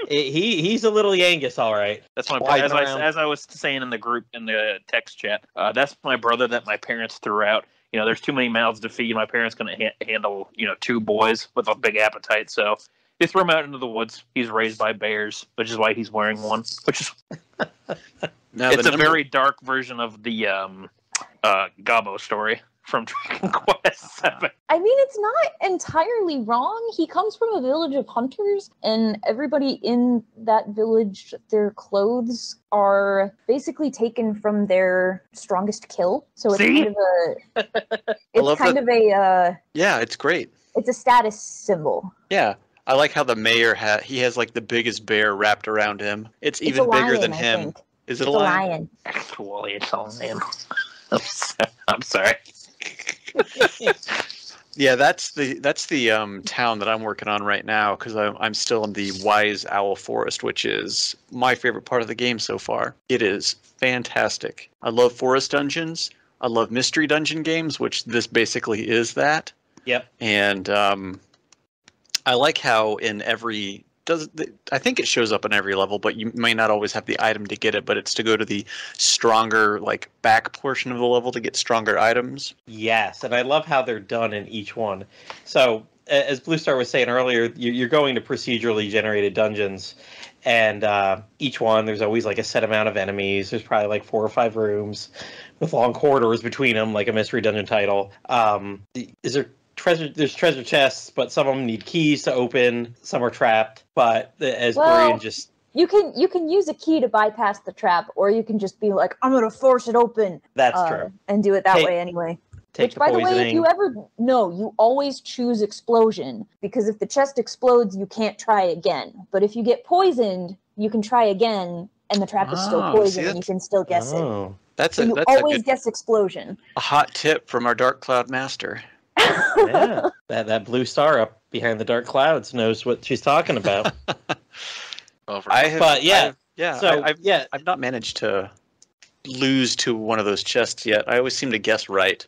He's a little Yangus, all right. That's my brother. As I was saying in the group, in the text chat, that's my brother that my parents threw out. There's too many mouths to feed. My parents going to handle, 2 boys with a big appetite. So they threw him out into the woods. He's raised by bears, which is why he's wearing one. Which is it's a very dark version of the Gabo story from Dragon Quest VII. I mean, it's not entirely wrong. He comes from a village of hunters, and everybody in that village, their clothes are basically taken from their strongest kill. So it's kind of a yeah, it's great. It's a status symbol. Yeah. I like how the mayor has like the biggest bear wrapped around him. It's even bigger than him. Is it a lion? Actually, it's a lion. I'm sorry. Yeah, that's the town that I'm working on right now because I'm still in the Wise Owl Forest, which is my favorite part of the game so far. It is fantastic. I love forest dungeons. I love mystery dungeon games, which this basically is that. Yep. And I like how in every I think it shows up in every level, but you may not always have the item to get it. But it's to go to the stronger, like back portion of the level to get stronger items. Yes, and I love how they're done in each one. So, as Bluestar was saying earlier, you're going to procedurally generated dungeons, and each one there's always like a set amount of enemies. There's probably like 4 or 5 rooms with long corridors between them, like a mystery dungeon title. Is there treasure? There's treasure chests, but some of them need keys to open. Some are trapped. But as Bururian just you can use a key to bypass the trap, or you can just be like, I'm gonna force it open. That's true, and do it that way anyway. Which, by the way, if you ever know, you always choose explosion, because if the chest explodes, you can't try again. But if you get poisoned, you can try again, and the trap is still poisoned, and you can still guess it. You always guess explosion. A hot tip from our Dark Cloud master. Yeah, that Bluestar up behind the dark clouds knows what she's talking about. I've not managed to lose to one of those chests yet. I always seem to guess right.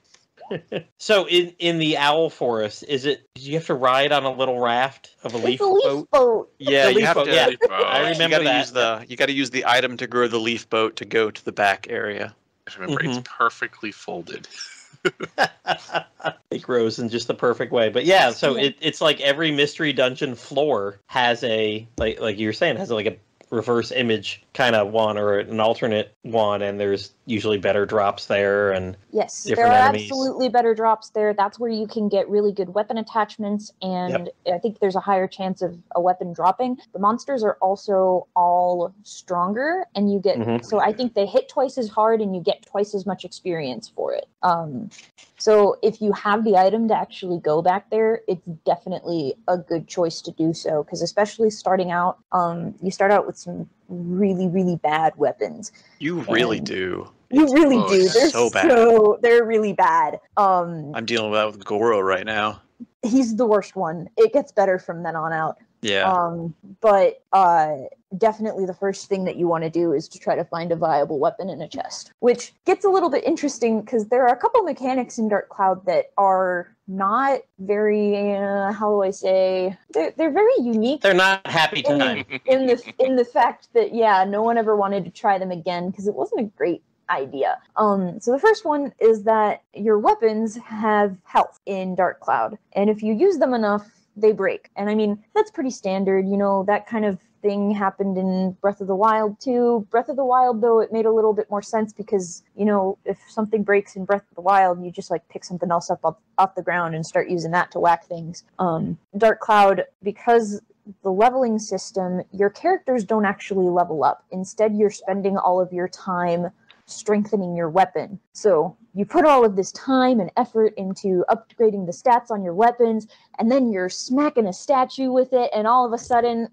So in the Owl Forest, do you have to ride on a little raft of a leaf boat? Yeah, you have to. Yeah. I remember that. You got to use the item to grow the leaf boat to go to the back area. I remember it's perfectly folded. It grows in just the perfect way. But yeah, so it's like every mystery dungeon floor has a like you were saying, has like a reverse image kind of one or an alternate one, and there's usually better drops there, and yes, there are enemies. Absolutely better drops there. That's where you can get really good weapon attachments, and I think there's a higher chance of a weapon dropping. The monsters are also all stronger, and you get so I think they hit twice as hard, and you get twice as much experience for it. So if you have the item to actually go back there, it's definitely a good choice to do so, because especially starting out, you start out with some really, really bad weapons. You really do. You really do. They're so bad. They're really bad. I'm dealing with that with Goro right now. He's the worst one. It gets better from then on out. Yeah. But definitely the first thing that you want to do is to try to find a viable weapon in a chest, which gets a little bit interesting because there are a couple mechanics in Dark Cloud that are not very, how do I say, they're very unique. They're not happy time. in the fact that, no one ever wanted to try them again because it wasn't a great idea. So the first one is that your weapons have health in Dark Cloud, and if you use them enough, they break. And I mean, that's pretty standard, that kind of thing happened in Breath of the Wild too. Breath of the Wild, though, it made a little bit more sense because, if something breaks in Breath of the Wild, you just pick something else up off the ground and start using that to whack things. Dark Cloud, because the leveling system, your characters don't actually level up. Instead, you're spending all of your time strengthening your weapon. So you put all of this time and effort into upgrading the stats on your weapons, and then you're smacking a statue with it, and all of a sudden,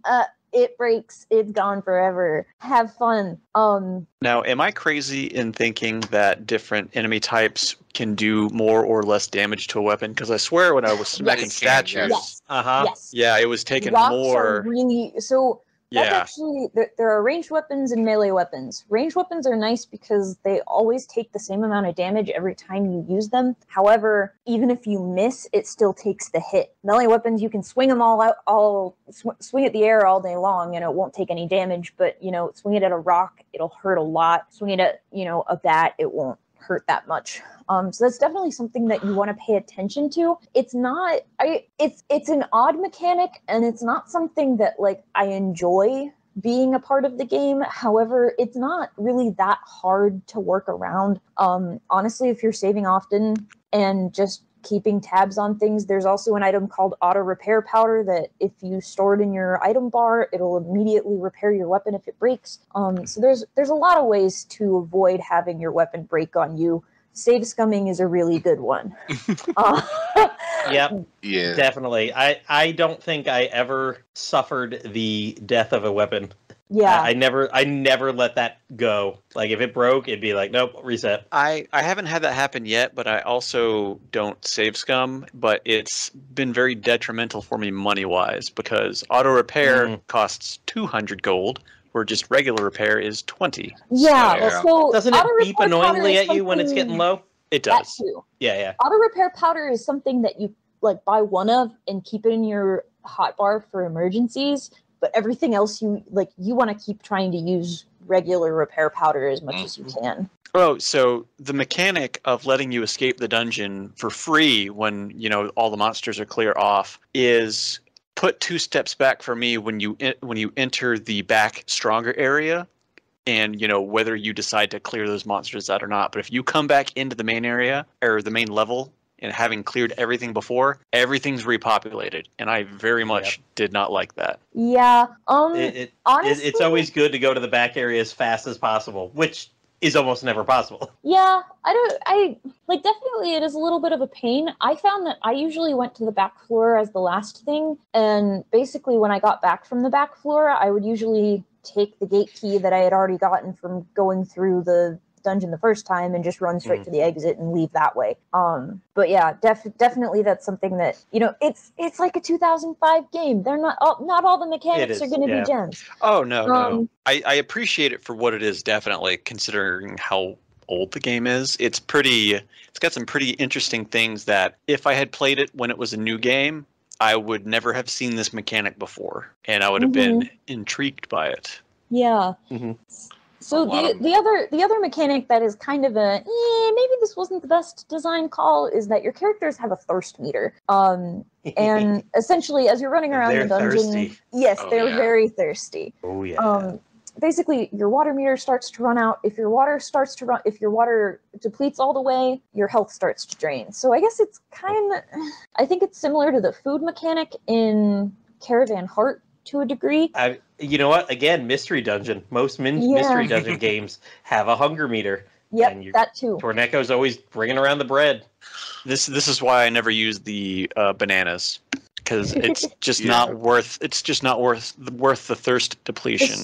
it breaks. It's gone forever. Have fun. Now, am I crazy in thinking that different enemy types can do more or less damage to a weapon? Because I swear when I was smacking statues, yes. Yeah, it was taking Rocks more. Are really so. That's actually, there are ranged weapons and melee weapons. Ranged weapons are nice because they always take the same amount of damage every time you use them. However, even if you miss, it still takes the hit. Melee weapons, you can swing them swing at the air all day long, and it won't take any damage. But, swing it at a rock, it'll hurt a lot. Swing it at, a bat, it won't hurt that much. So that's definitely something that you want to pay attention to. It's not, it's an odd mechanic, and it's not something that I enjoy being a part of the game. However, it's not really that hard to work around. Honestly, if you're saving often and just keeping tabs on things, there's also an item called auto repair powder that if you store it in your item bar, it'll immediately repair your weapon if it breaks. So there's a lot of ways to avoid having your weapon break on you. Save scumming is a really good one. Yep. Yeah. Definitely. I don't think I ever suffered the death of a weapon. Yeah. I never let that go. If it broke, it'd be nope, reset. I haven't had that happen yet, but I also don't save scum, but it's been very detrimental for me money-wise because auto repair costs 200 gold, where just regular repair is 20. Yeah. So doesn't it beep annoyingly at you when it's getting low? It does. That too. Yeah. Auto repair powder is something that you buy one of and keep it in your hotbar for emergencies. but everything else you want to keep trying to use regular repair powder as much as you can. Oh, so the mechanic of letting you escape the dungeon for free when, all the monsters are clear off is put 2 steps back for me when you enter the back stronger area, and whether you decide to clear those monsters out or not. But if you come back into the main area or the main level and having cleared everything before, everything's repopulated, and I very much did not like that. Yeah. Honestly, it's always good to go to the back area as fast as possible, which is almost never possible. Yeah, definitely it is a little bit of a pain. I found that I usually went to the back floor as the last thing, and basically when I got back from the back floor, I would usually take the gate key that I had already gotten from going through the dungeon the first time and just run straight to the exit and leave that way. But yeah, definitely that's something that, it's like a 2005 game. They're not all the mechanics are going to be gems. Oh, no. I appreciate it for what it is, definitely, considering how old the game is. It's got some pretty interesting things that if I had played it when it was a new game, I would never have seen this mechanic before, and I would have been intrigued by it. Yeah. Mm-hmm. So the other mechanic that is kind of maybe this wasn't the best design call is that your characters have a thirst meter. And essentially as you're running around the dungeon, thirsty. Yes, they're very thirsty. Oh yeah. Basically your water meter starts to run out. If your water depletes all the way, your health starts to drain. So I guess I think it's similar to the food mechanic in Caravan Heart to a degree. You know what? Again, Mystery Dungeon. Most Mystery Dungeon games have a hunger meter. Yep, that too. Torneco's always bringing around the bread. This is why I never use the bananas, because it's just not worth. It's just not worth the thirst depletion.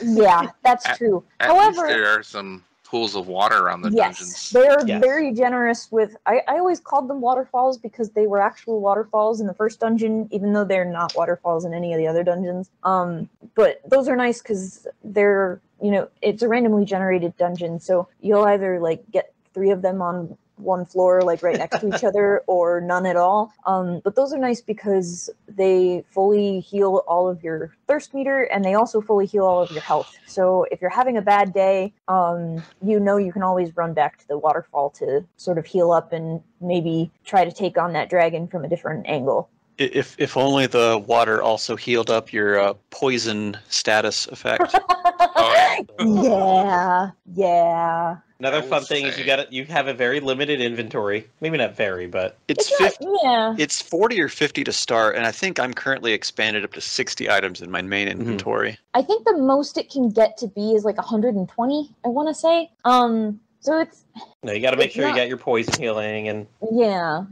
Yeah, that's true. However, least there are some pools of water around the dungeons. They are very generous with. I always called them waterfalls because they were actual waterfalls in the first dungeon, even though they're not waterfalls in any of the other dungeons. But those are nice because they're, it's a randomly generated dungeon, so you'll either get 3 of them on one floor, right next to each other, or none at all. But those are nice because they fully heal all of your thirst meter, and they also fully heal all of your health. So if you're having a bad day, you can always run back to the waterfall to sort of heal up and maybe try to take on that dragon from a different angle. If only the water also healed up your poison status effect. Yeah. Another fun thing is you have a very limited inventory. Maybe not very, but it's 40 or 50 to start, and I think I'm currently expanded up to 60 items in my main inventory. I think the most it can get to be is 120, I want to say. So it's... No, you got to make sure you got your poison healing and... Yeah.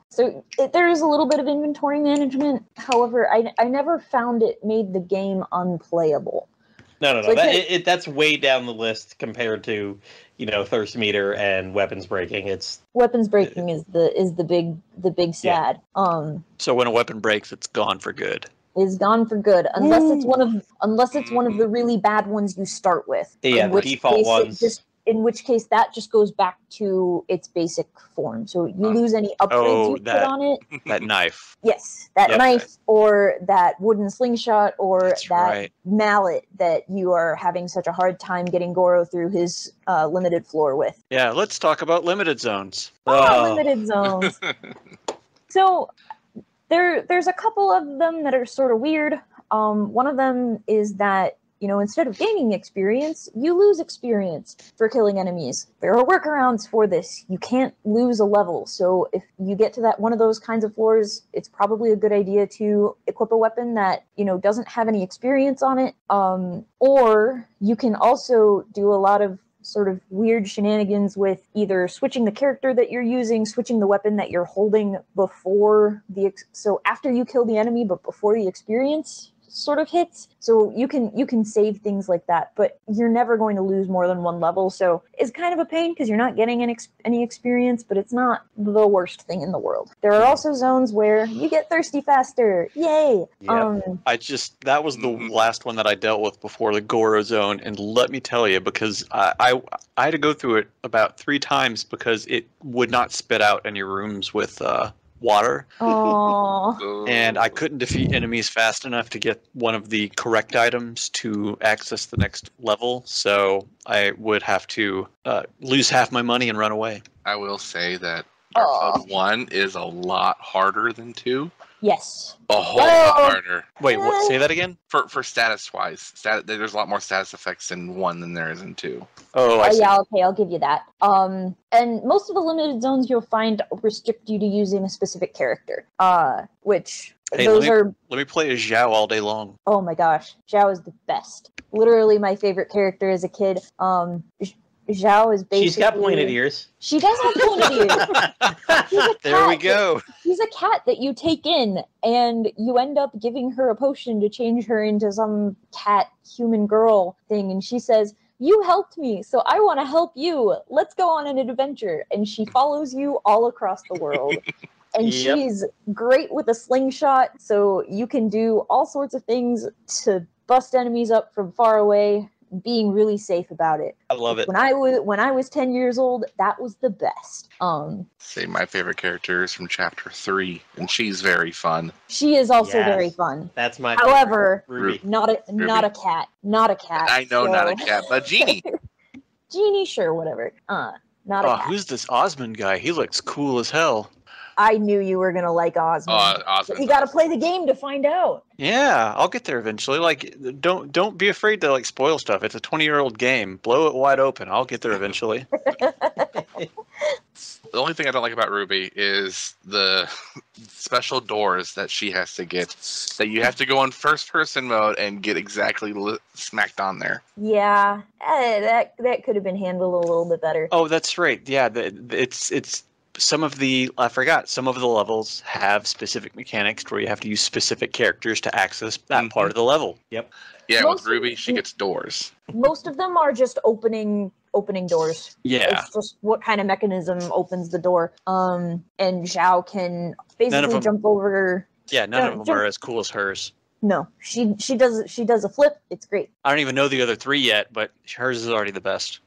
So there is a little bit of inventory management. However, I never found it made the game unplayable. No. That's way down the list compared to, thirst meter and weapons breaking. Weapons breaking is the big sad. Yeah. So when a weapon breaks, it's gone for good. Is gone for good unless it's one of the really bad ones you start with. Yeah, the default ones. In which case that just goes back to its basic form. So you lose any upgrades put on it. That knife. Yes, that knife or that wooden slingshot or mallet that you are having such a hard time getting Goro through his limited floor with. Yeah, let's talk about limited zones. Limited zones. So there's a couple of them that are sort of weird. One of them is that instead of gaining experience, you lose experience for killing enemies. There are workarounds for this. You can't lose a level. So if you get to one of those kinds of floors, it's probably a good idea to equip a weapon that, doesn't have any experience on it. Or you can also do a lot of sort of weird shenanigans with either switching the character that you're using, switching the weapon that you're holding so after you kill the enemy, but before the experience sort of hits. So you can save things like that, but you're never going to lose more than one level. So it's kind of a pain because you're not getting any experience, but it's not the worst thing in the world. There are also zones where you get thirsty faster. Yay! Yep. That was the last one that I dealt with before the Goro zone, and let me tell you, because I had to go through it about 3 times because it would not spit out any rooms with water, Oh, and I couldn't defeat enemies fast enough to get one of the correct items to access the next level, so I would have to lose half my money and run away. I will say that Dark Cloud 1 is a lot harder than 2. yes. A whole lot harder. Wait, what? Say that again? For status-wise. There's a lot more status effects in 1 than there is in 2. Oh, I see. Yeah, okay, I'll give you that. And most of the limited zones you'll find restrict you to using a specific character. Which Hey, those let me play as Zhao all day long. oh my gosh, Zhao is the best. Literally my favorite character as a kid. Zhao is basically... She's got pointed ears. She does have pointed ears. There we go. She's a cat that you take in, and you end up giving her a potion to change her into some cat human girl thing, and she says, "You helped me, so I want to help you. Let's go on an adventure." And she follows you all across the world. And Yep. she's great with a slingshot, so you can do all sorts of things to bust enemies up from far away, being really safe about it. I love it. When I was 10 years old, that was the best. Say my favorite character is from Chapter 3, and she's very fun. She is also Yes. very fun. That's my However, favorite. Ruby. not a cat. Not a cat. I know, so- not a cat, but Genie. Genie, sure, whatever. Not a Oh, cat. who's this Osmond guy? He looks cool as hell. I knew you were gonna like Osmond. Awesome. But you gotta play the game to find out. Yeah, I'll get there eventually. Like, don't be afraid to like spoil stuff. It's a 20-year-old game. Blow it wide open. I'll get there eventually. The only thing I don't like about Ruby is the special doors that she has to get. That you have to go in first-person mode and get exactly smacked on there. Yeah, that could have been handled a little bit better. Oh, that's right. Yeah, it's some of the levels have specific mechanics where you have to use specific characters to access that part of the level. Yep. Yeah, Most with Ruby, she gets doors. Most of them are just opening doors. Yeah. It's just what kind of mechanism opens the door. And Zhao can basically them- jump over. Yeah, none of them are as cool as hers. No, she does a flip. It's great. I don't even know the other three yet, but hers is already the best.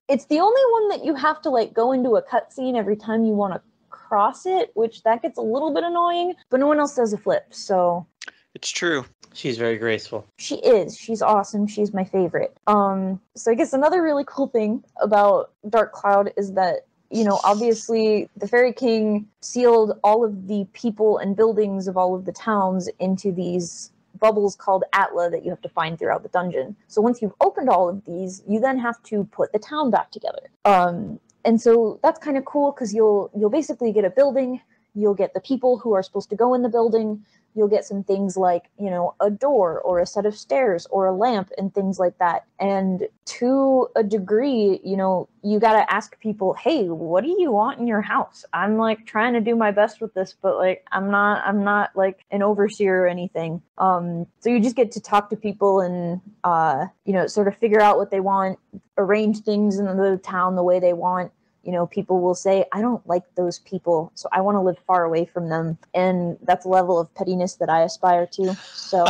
It's the only one that you have to like go into a cutscene every time you want to cross it, which that gets a little bit annoying. But no one else does a flip, so It's true. She's very graceful. she is. She's awesome. She's my favorite. So I guess another really cool thing about Dark Cloud is that, you know, obviously the Fairy King sealed all of the people and buildings of all of the towns into these bubbles called Atla that you have to find throughout the dungeon. So once you've opened all of these, you then have to put the town back together. And so that's kind of cool because you'll basically get a building, you'll get the people who are supposed to go in the building, you'll get some things like, you know, a door or a set of stairs or a lamp and things like that. And to a degree, you know, you got to ask people, hey, what do you want in your house? I'm like trying to do my best with this, but like, I'm not like an overseer or anything. So you just get to talk to people and, you know, sort of figure out what they want, arrange things in the town the way they want. You know, people will say, I don't like those people, so I want to live far away from them. And that's a level of pettiness that I aspire to. So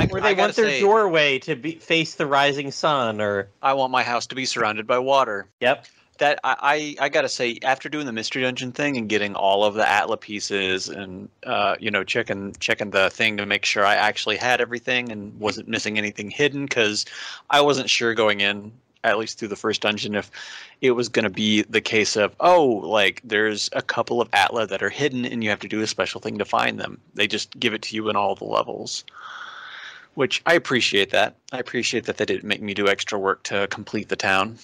Where they want their doorway to face the rising sun, or I want my house to be surrounded by water. yep. That I gotta say, after doing the mystery dungeon thing and getting all of the Atla pieces and you know, checking the thing to make sure I actually had everything and wasn't missing anything hidden, because I wasn't sure going in, at least through the first dungeon, if it was going to be the case of, oh, like there's a couple of Atla that are hidden and you have to do a special thing to find them. They just give it to you in all the levels, which I appreciate that. I appreciate that they didn't make me do extra work to complete the town.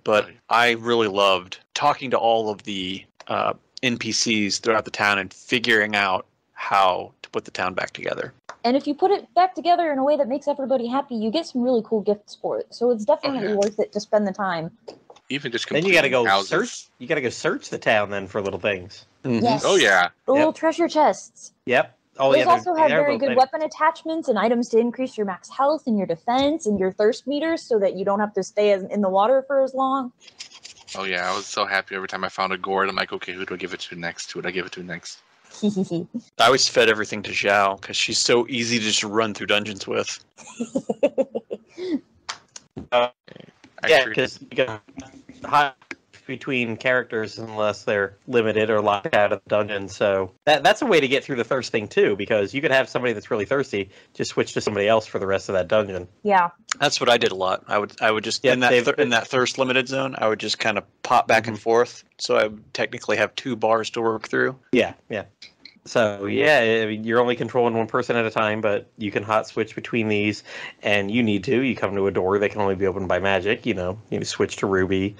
But I really loved talking to all of the NPCs throughout the town and figuring out how to put the town back together. and if you put it back together in a way that makes everybody happy, you get some really cool gifts for it. So it's definitely worth it to spend the time. Even just Then you got to go houses. search. You got to go search the town then for little things. Mhm. Yes. Oh yeah. The little Yep. treasure chests. Yep. Oh Those yeah. also have they're very little good things. weapon attachments and items to increase your max health and your defense and your thirst meters so that you don't have to stay in the water for as long. Oh yeah. I was so happy every time I found a gourd. I'm like, okay, who do I give it to next? Who do I give it to next? I always fed everything to Zhao because she's so easy to just run through dungeons with. Yeah, Actually, because you got high between characters unless they're limited or locked out of the dungeon. So that's a way to get through the thirst thing too, because you could have somebody that's really thirsty just switch to somebody else for the rest of that dungeon. Yeah. That's what I did a lot. I would just in that thirst limited zone, I would just kind of pop back and forth. So I would technically have 2 bars to work through. Yeah. So yeah, I mean, you're only controlling one person at a time, but you can hot switch between these, and you need to. You come to a door that can only be opened by magic. You switch to Ruby.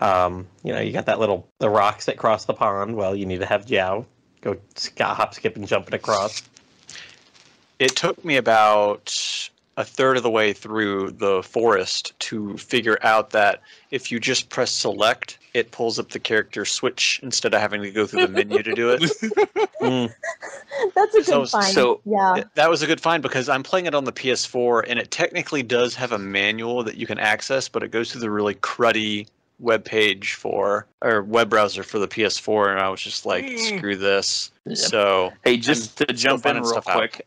You got the rocks that cross the pond. Well, you need to have Jiao go hop, skip, and jumping across. It took me about a third of the way through the forest to figure out that if you just press select, it pulls up the character switch instead of having to go through the menu to do it. That's a good find. Yeah. That was a good find because I'm playing it on the PS4 and it technically does have a manual that you can access, but it goes through the really cruddy web browser for the PS4, and I was just like, screw this. Yeah. So hey, just to jump in real quick,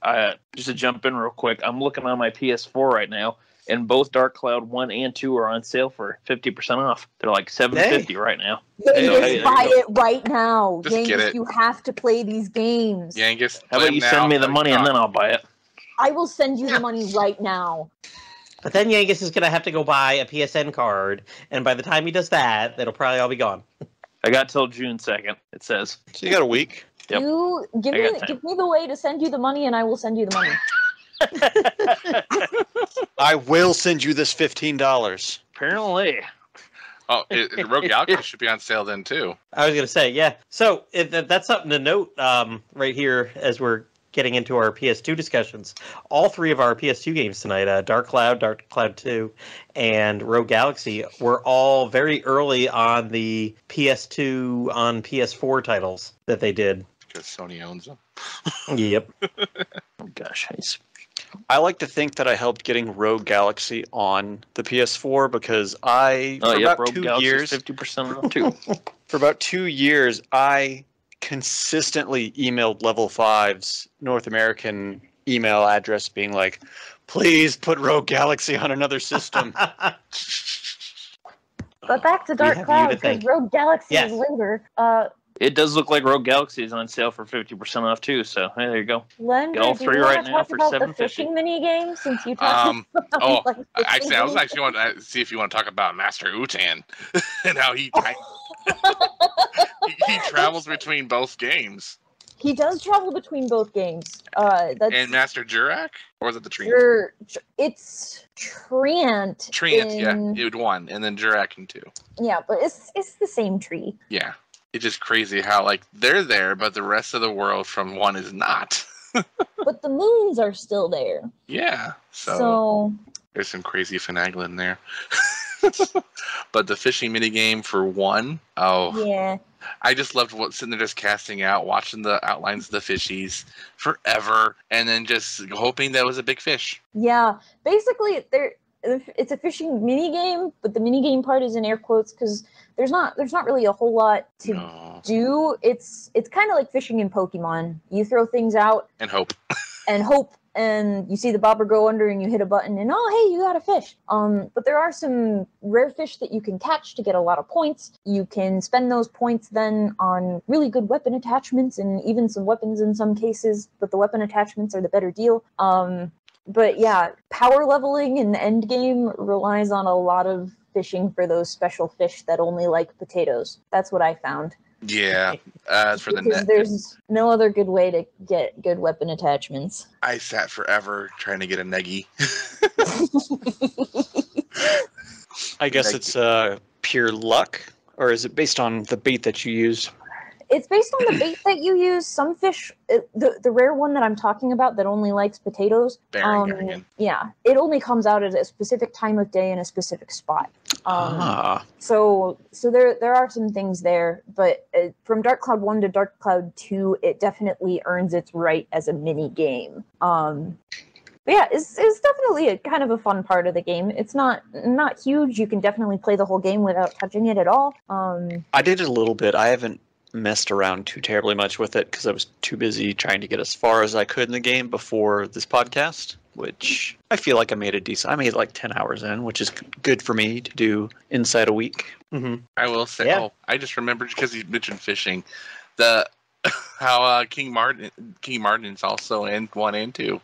I'm looking on my PS4 right now, and both Dark Cloud 1 and 2 are on sale for 50% off. They're like $7.50 right now. Yangus, buy it right now. Just Yangus, get it. You have to play these games. Yangus, how about you send me the money and then I'll buy it? I will send you the money right now. But then Yangus is going to have to go buy a PSN card, and by the time he does that, it'll probably all be gone. I got till June 2nd, it says. So you got a week. Yep. You give me the way to send you the money, and I will send you the money. I will send you this $15. Apparently. Oh, Rogue Galaxy should be on sale then too. I was going to say, yeah. So that's something to note right here as we're getting into our PS2 discussions. All 3 of our PS2 games tonight, Dark Cloud 2, and Rogue Galaxy, were all very early on the PS2 on PS4 titles that they did. Because Sony owns them. Yep. Oh gosh, I like to think that I helped getting Rogue Galaxy on the PS4 because about 2 years, 50% off too. For about 2 years, I consistently emailed Level 5's North American email address being like, please put Rogue Galaxy on another system. But back to Dark Cloud, because Rogue Galaxy is later. It does look like Rogue Galaxy is on sale for 50% off too, so hey, there you go. Llendar, get all 3 right now for $7.50. The fishing mini game, since you talked about I was actually want to see if you want to talk about Master Utan and how he travels between both games. He does travel between both games. And Master Jurak? Or was it the Treant? It's Treant. Treant, it would 1, and then Jurak in 2. Yeah, but it's the same tree. Yeah. It's just crazy how, they're there, but the rest of the world from 1 is not. But the moons are still there. Yeah. So there's some crazy finagling there. But the fishing minigame for 1, yeah. I just loved sitting there just casting out, watching the outlines of the fishies forever, and then just hoping that was a big fish. Yeah. Basically, it's a fishing mini game, but the mini game part is in air quotes because there's not really a whole lot to do. It's kind of like fishing in Pokemon. You throw things out and hope, and you see the bobber go under, and you hit a button, and hey, you got a fish. But there are some rare fish that you can catch to get a lot of points. You can spend those points then on really good weapon attachments, and even some weapons in some cases. But the weapon attachments are the better deal. But yeah, power leveling in the end game relies on a lot of fishing for those special fish that only like potatoes. That's what I found. Yeah, for the net. There's no other good way to get good weapon attachments. I sat forever trying to get a Negi. I guess it's pure luck, or is it based on the bait that you use? It's based on the bait that you use. Some fish, the rare one that I'm talking about that only likes potatoes, yeah, it only comes out at a specific time of day in a specific spot. So there are some things there, but from Dark Cloud 1 to Dark Cloud 2, it definitely earns its right as a mini game. But yeah, it's definitely a kind of a fun part of the game. It's not huge. You can definitely play the whole game without touching it at all. I did it a little bit. I haven't messed around too terribly much with it because I was too busy trying to get as far as I could in the game before this podcast. which I feel like I made like 10 hours in, which is good for me to do inside a week. Mm-hmm. I will say, Yeah. I just remembered because you mentioned fishing, the how King Martin's also in 1 and 2.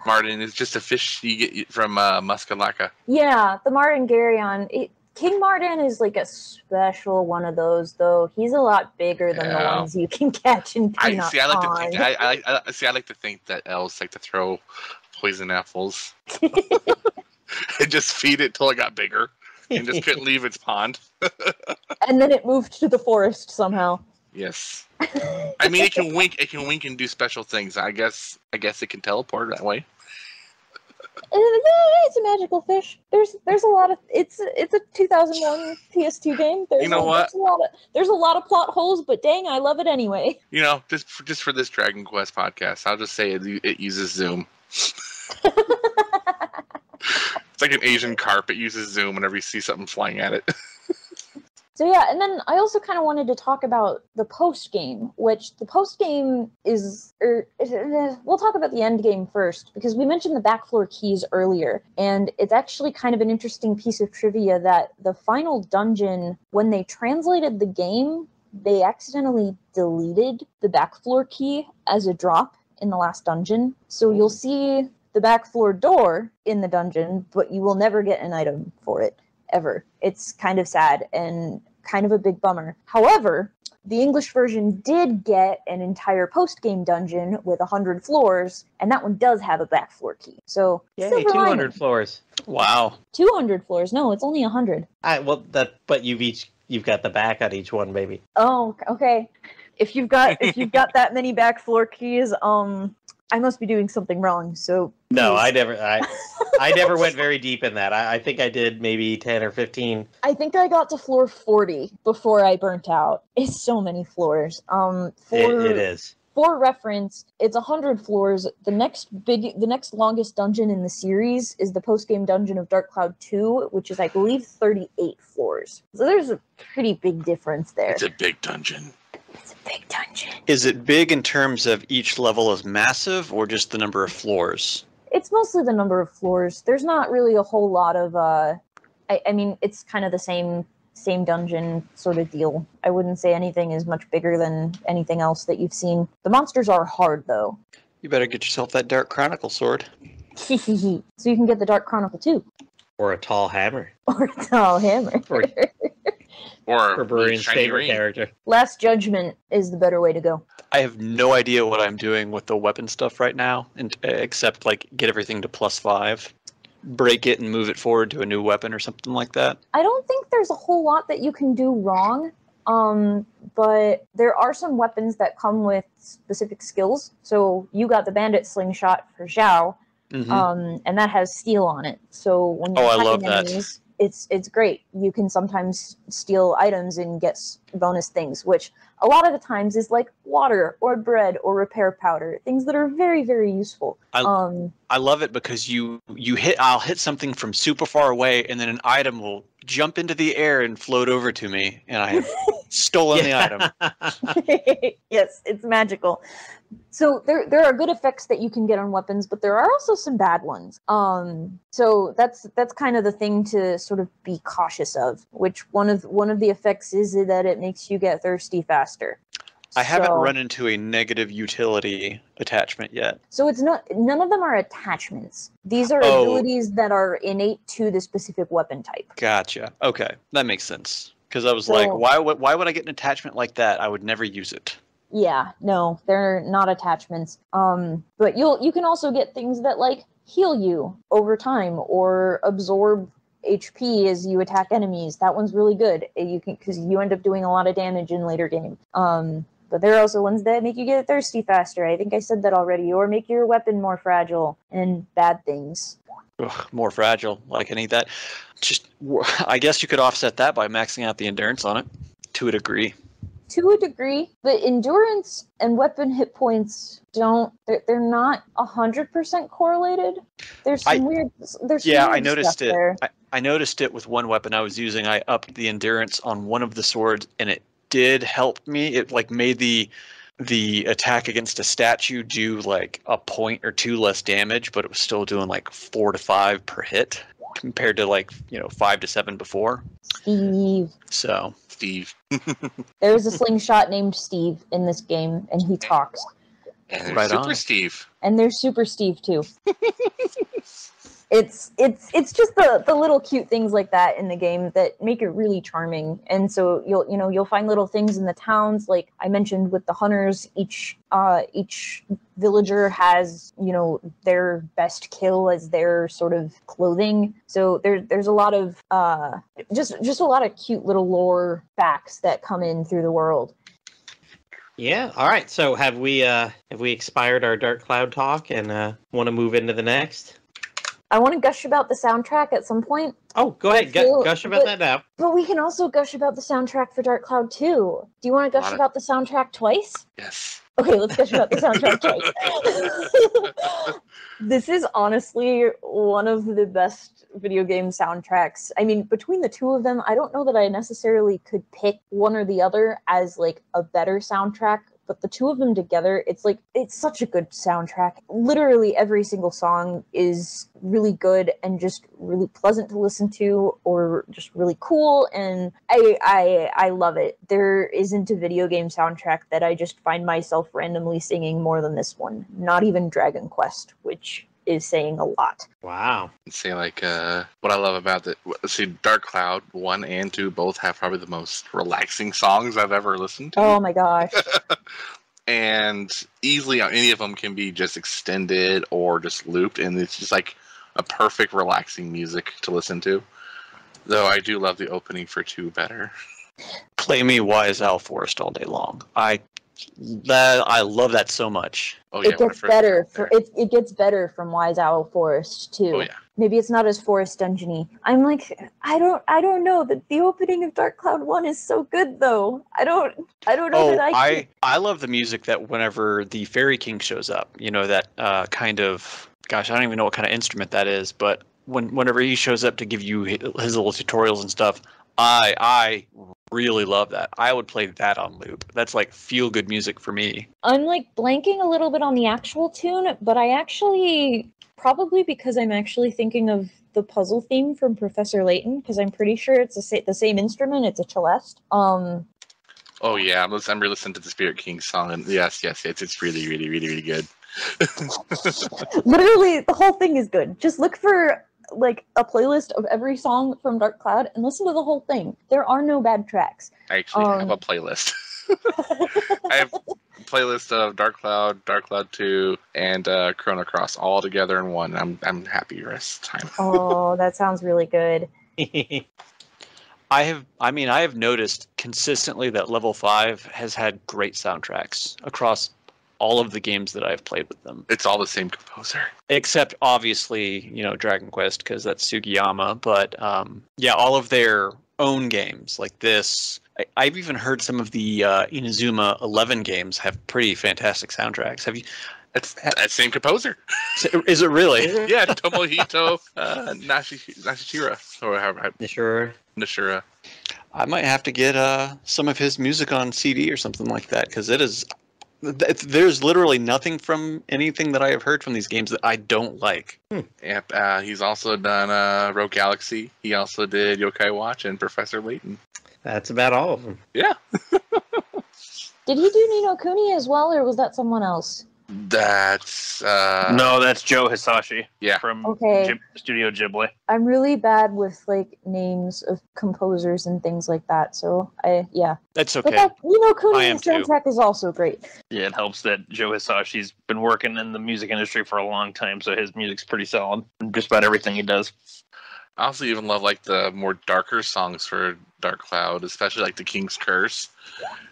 Martin is just a fish you get from Muscalaca. Yeah, the Martin Garyon. King Martin is like a special one of those, though. He's a lot bigger than the Yeah. ones you can catch in Peanut I like to Pond. think. I like to think that elves like to throw poison apples and just feed it till it got bigger and just couldn't leave its pond. And then it moved to the forest somehow. Yes. I mean, it can wink. It can wink and do special things. I guess it can teleport that way. It's a magical fish. There's a lot of it's a 2001 PS2 game. You know what? There's a lot of plot holes, but dang, I love it anyway. You know, just for this Dragon Quest podcast, I'll just say it uses Zoom. It's like an Asian carp. It uses Zoom whenever you see something flying at it. So yeah, and then I also kind of wanted to talk about the post game, which the post game is, we'll talk about the end game first, because we mentioned the backfloor keys earlier, and it's actually kind of an interesting piece of trivia that the final dungeon, when they translated the game, they accidentally deleted the backfloor key as a drop in the last dungeon. So you'll see the backfloor door in the dungeon, but you will never get an item for it, ever. It's kind of sad and kind of a big bummer. However, the English version did get an entire post-game dungeon with 100 floors, and that one does have a backfloor key. So, Yay, silver 200 lining. floors. Wow. 200 floors. No, it's only 100. But you've got the back on each one, baby. Oh, okay. If you've got that many backfloor keys, I must be doing something wrong. So No, please. I never went very deep in that. I think I did maybe 10 or 15. I think I got to floor 40 before I burnt out. It's so many floors. It is. For reference, it's 100 floors. The next longest dungeon in the series is the post-game dungeon of Dark Cloud 2, which is, I believe, 38 floors. So there's a pretty big difference there. It's a big dungeon. It's a big dungeon. Is it big in terms of each level is massive, or just the number of floors? It's mostly the number of floors. There's not really a whole lot of, I mean, it's kind of the same dungeon sort of deal. I wouldn't say anything is much bigger than anything else that you've seen. The monsters are hard, though. You better get yourself that Dark Chronicle sword. So you can get the Dark Chronicle too. Or a tall hammer. Or a tall hammer. Or Or Bururian's shiny favorite ring. character. Last Judgment is the better way to go. I have no idea what I'm doing with the weapon stuff right now, except like get everything to +5, break it and move it forward to a new weapon or something like that. I don't think there's a whole lot that you can do wrong, but there are some weapons that come with specific skills. So you got the bandit slingshot for Zhao, and that has steel on it. So when you're I attacking love that. enemies, it's great. You can sometimes steal items and get bonus things, which a lot of the times is like water or bread or repair powder, things that are very, very useful. I love it because I'll hit something from super far away, and then an item will jump into the air and float over to me, and I have stolen the item. Yes, it's magical. So there are good effects that you can get on weapons, but there are also some bad ones. So that's kind of the thing to sort of be cautious of. Which one of the effects is that it makes you get thirsty faster. I haven't run into a negative utility attachment yet. So none of them are attachments. These are abilities that are innate to the specific weapon type. Gotcha. Okay, that makes sense. Because I was like, why would I get an attachment like that? I would never use it. Yeah, no, they're not attachments. But you can also get things that like heal you over time or absorb HP as you attack enemies. That one's really good. Because you end up doing a lot of damage in later game. But there are also ones that make you get thirsty faster. I think I said that already. Or make your weapon more fragile and bad things. Ugh, more fragile. Like any of that. I guess you could offset that by maxing out the endurance on it to a degree. To a degree, but endurance and weapon hit points they're not 100% correlated. There's some weird I noticed stuff it. there. I noticed it with one weapon I was using. I upped the endurance on one of the swords, and it did help me. It like made the the attack against a statue do like a point or two less damage, but it was still doing like 4 to 5 per hit compared to like 5 to 7 before. Steve. So Steve. There's a slingshot named Steve in this game, and he talks. And there's Right Super on. Steve. And there's Super Steve too. It's just the little cute things like that in the game that make it really charming. And so you'll find little things in the towns, like I mentioned with the hunters. Each villager has their best kill as their sort of clothing. So there's a lot of just a lot of cute little lore facts that come in through the world. Yeah. All right. So have we expired our Dark Cloud talk and want to move into the next? I want to gush about the soundtrack at some point. Oh, go ahead. Gush about that now. But we can also gush about the soundtrack for Dark Cloud 2. Do you want to gush about the soundtrack twice? Yes. Okay, let's gush about the soundtrack twice. This is honestly one of the best video game soundtracks. I mean, between the two of them, I don't know that I necessarily could pick one or the other as like a better soundtrack. But the two of them together, it's such a good soundtrack. Literally every single song is really good and just really pleasant to listen to, or just really cool. And I love it. There isn't a video game soundtrack that I just find myself randomly singing more than this one. Not even Dragon Quest, which is saying a lot. Wow. Say what I love about Dark Cloud 1 and 2 both have probably the most relaxing songs I've ever listened to. Oh my gosh. And easily any of them can be just extended or just looped, and it's just like a perfect relaxing music to listen to. Though I do love the opening for 2 better. Play me Wise Owl Forest all day long. I love that so much. Oh, yeah, it gets better it gets better from Wise Owl Forest too. Oh, yeah. Maybe it's not as forest dungeony. I'm like, I don't know that the opening of Dark Cloud 1 is so good though. I don't know that I love the music that whenever the Fairy King shows up, that kind of, gosh, I don't even know what kind of instrument that is, but whenever he shows up to give you his little tutorials and stuff, I really love that. I would play that on loop. That's like feel good music for me. I'm like blanking a little bit on the actual tune, but I actually, probably because I'm actually thinking of the puzzle theme from Professor Layton, because I'm pretty sure it's the same instrument. It's a celeste. Oh yeah, I'm re-listening to the Spirit King song, and yes, it's really, really, really, really good. Literally, the whole thing is good. Just look for like a playlist of every song from Dark Cloud and listen to the whole thing. There are no bad tracks. Actually, I have a playlist. I have a playlist of Dark Cloud 2, and Chrono Cross all together in one. I'm happy rest time. Oh, that sounds really good. I have noticed consistently that Level 5 has had great soundtracks across all of the games that I've played with them. It's all the same composer. Except, obviously, Dragon Quest, because that's Sugiyama. But, all of their own games, like this. I've even heard some of the Inazuma 11 games have pretty fantastic soundtracks. Have you... It's that same composer. Is it really? Yeah, Tomohito Nishishira. Or however. Nishira. I might have to get some of his music on CD or something like that, because it is... There's literally nothing from anything that I have heard from these games that I don't like. Yep, he's also done Rogue Galaxy. He also did Yokai Watch and Professor Layton. That's about all of them. Yeah. Did he do Ni no Kuni as well, or was that someone else? That's no, that's Joe Hisashi. Yeah, from okay. Studio Ghibli. I'm really bad with like names of composers and things like that, so that's okay. But Ni no Kuni's soundtrack is also great. Yeah, it helps that Joe Hisashi's been working in the music industry for a long time, so his music's pretty solid. Just about everything he does. I also even love like the more darker songs for Dark Cloud, especially like the King's Curse.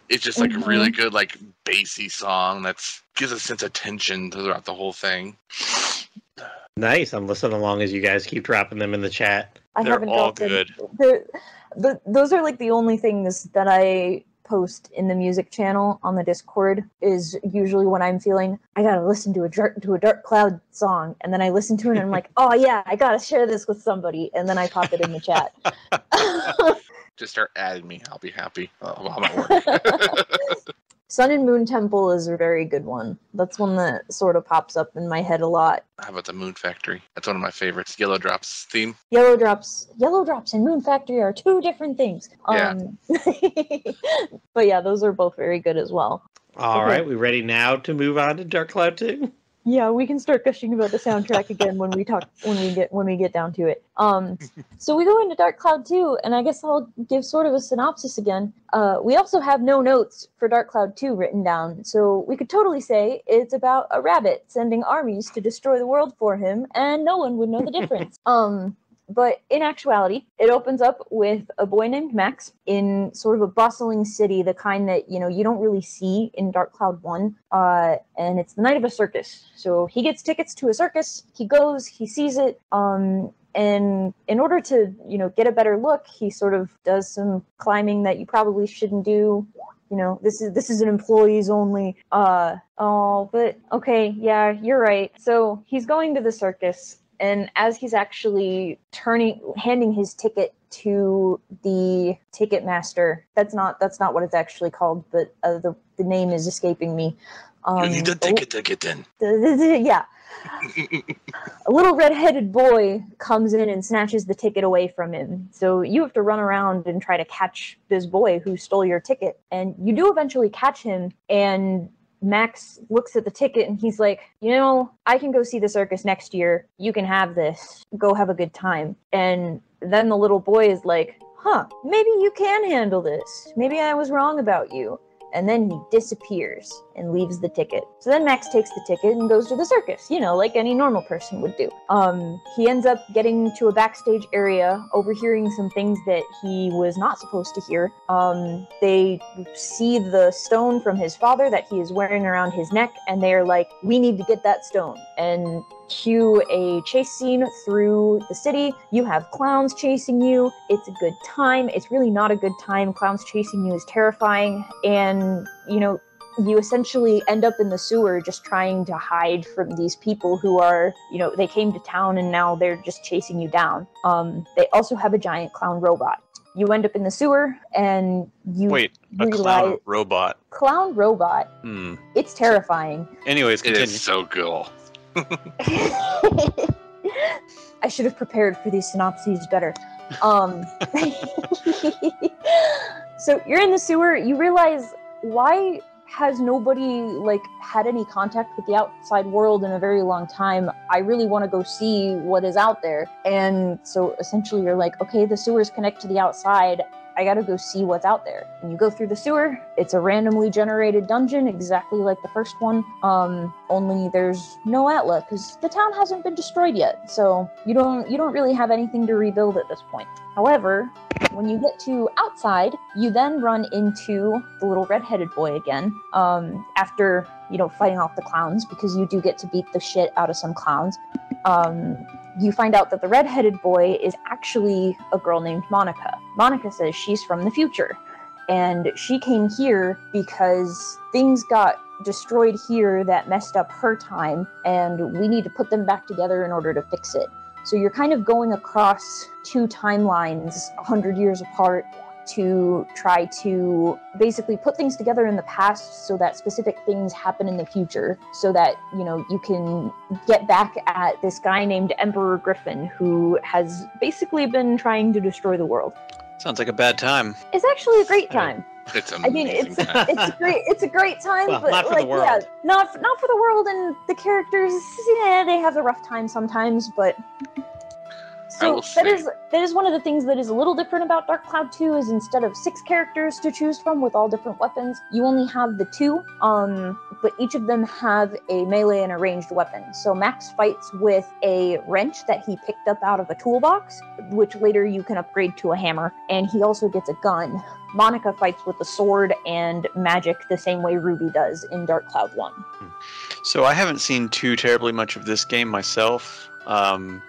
It's just like a really good like bassy song that gives a sense of tension throughout the whole thing. Nice. I'm listening along as you guys keep dropping them in the chat. They're all good. Those are like the only things that I post in the music channel on the Discord, is usually when I'm feeling I gotta listen to a Dark Cloud song, and then I listen to it and I'm like, oh yeah, I gotta share this with somebody, and then I pop it in the chat. Just start adding me. I'll be happy while I'm at work. Sun and Moon Temple is a very good one. That's one that sort of pops up in my head a lot. How about the Moon Factory? That's one of my favorites. Yellow Drop's theme. Yellow Drops and Moon Factory are two different things. Yeah. But yeah, those are both very good as well. All right, we ready now to move on to Dark Cloud 2? Yeah, we can start gushing about the soundtrack again when we get down to it. So we go into Dark Cloud 2, and I guess I'll give sort of a synopsis again. We also have no notes for Dark Cloud 2 written down, so we could totally say it's about a rabbit sending armies to destroy the world for him, and no one would know the difference. But in actuality, it opens up with a boy named Max in sort of a bustling city, the kind that, you don't really see in Dark Cloud 1. And it's the night of a circus. So he gets tickets to a circus, he goes, he sees it, and in order to, get a better look, he sort of does some climbing that you probably shouldn't do. This is an employees only. But okay, yeah, you're right. So he's going to the circus. And as he's actually handing his ticket to the ticket master, that's not what it's actually called, but the name is escaping me. You need a ticket to get in. Yeah. A little red-headed boy comes in and snatches the ticket away from him. So you have to run around and try to catch this boy who stole your ticket. And you do eventually catch him, and Max looks at the ticket and he's like, I can go see the circus next year. You can have this. Go have a good time. And then the little boy is like, maybe you can handle this. Maybe I was wrong about you. And then he disappears and leaves the ticket. So then Max takes the ticket and goes to the circus, like any normal person would do. He ends up getting to a backstage area, overhearing some things that he was not supposed to hear. They see the stone from his father that he is wearing around his neck, and they're like, we need to get that stone. And cue a chase scene through the city. You have clowns chasing you. It's a good time. It's really not a good time. Clowns chasing you is terrifying. And, you essentially end up in the sewer just trying to hide from these people who are, they came to town and now they're just chasing you down. They also have a giant clown robot. You end up in the sewer and you clown robot. Clown robot. It's terrifying. Anyways, continue. It is so cool. I should have prepared for these synopses better. So you're in the sewer, you realize, why has nobody had any contact with the outside world in a very long time? I really want to go see what is out there. And so essentially you're like, okay, the sewers connect to the outside. I gotta go see what's out there. And you go through the sewer. It's a randomly generated dungeon, exactly like the first one. Only there's no Atla, because the town hasn't been destroyed yet. So you don't really have anything to rebuild at this point. However, when you get to outside, you then run into the little red-headed boy again. After, fighting off the clowns, because you do get to beat the shit out of some clowns. You find out that the red-headed boy is actually a girl named Monica. Monica says she's from the future, and she came here because things got destroyed here that messed up her time, and we need to put them back together in order to fix it. So you're kind of going across two timelines 100 years apart to try to basically put things together in the past so that specific things happen in the future, so that, you can get back at this guy named Emperor Griffin, who has basically been trying to destroy the world. Sounds like a bad time. It's actually a great time. It's amazing. It's a great time, well, but not for the world. Not for the world, and the characters, they have a rough time sometimes, but so that is one of the things that is a little different about Dark Cloud 2, is instead of 6 characters to choose from with all different weapons, you only have the 2, but each of them have a melee and a ranged weapon. So Max fights with a wrench that he picked up out of a toolbox, which later you can upgrade to a hammer, and he also gets a gun. Monica fights with a sword and magic the same way Ruby does in Dark Cloud 1. So I haven't seen too terribly much of this game myself.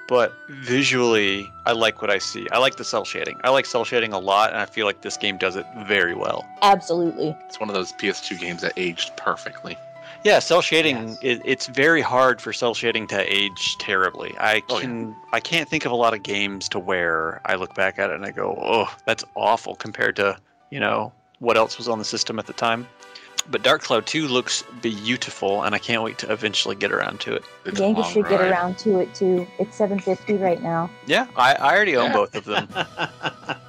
But visually, I like what I see. I like the cell shading. I like cell shading a lot, and I feel like this game does it very well. Absolutely. It's one of those PS2 games that aged perfectly. Yeah, cell shading, yes. It's very hard for cell shading to age terribly. I can't think of a lot of games to where I look back at it and I go, oh, that's awful compared to, what else was on the system at the time. But Dark Cloud 2 looks beautiful, and I can't wait to eventually get around to it. It's a Yangus long should get ride. around to it too. It's $7.50 right now. Yeah, I already own Yeah. both of them.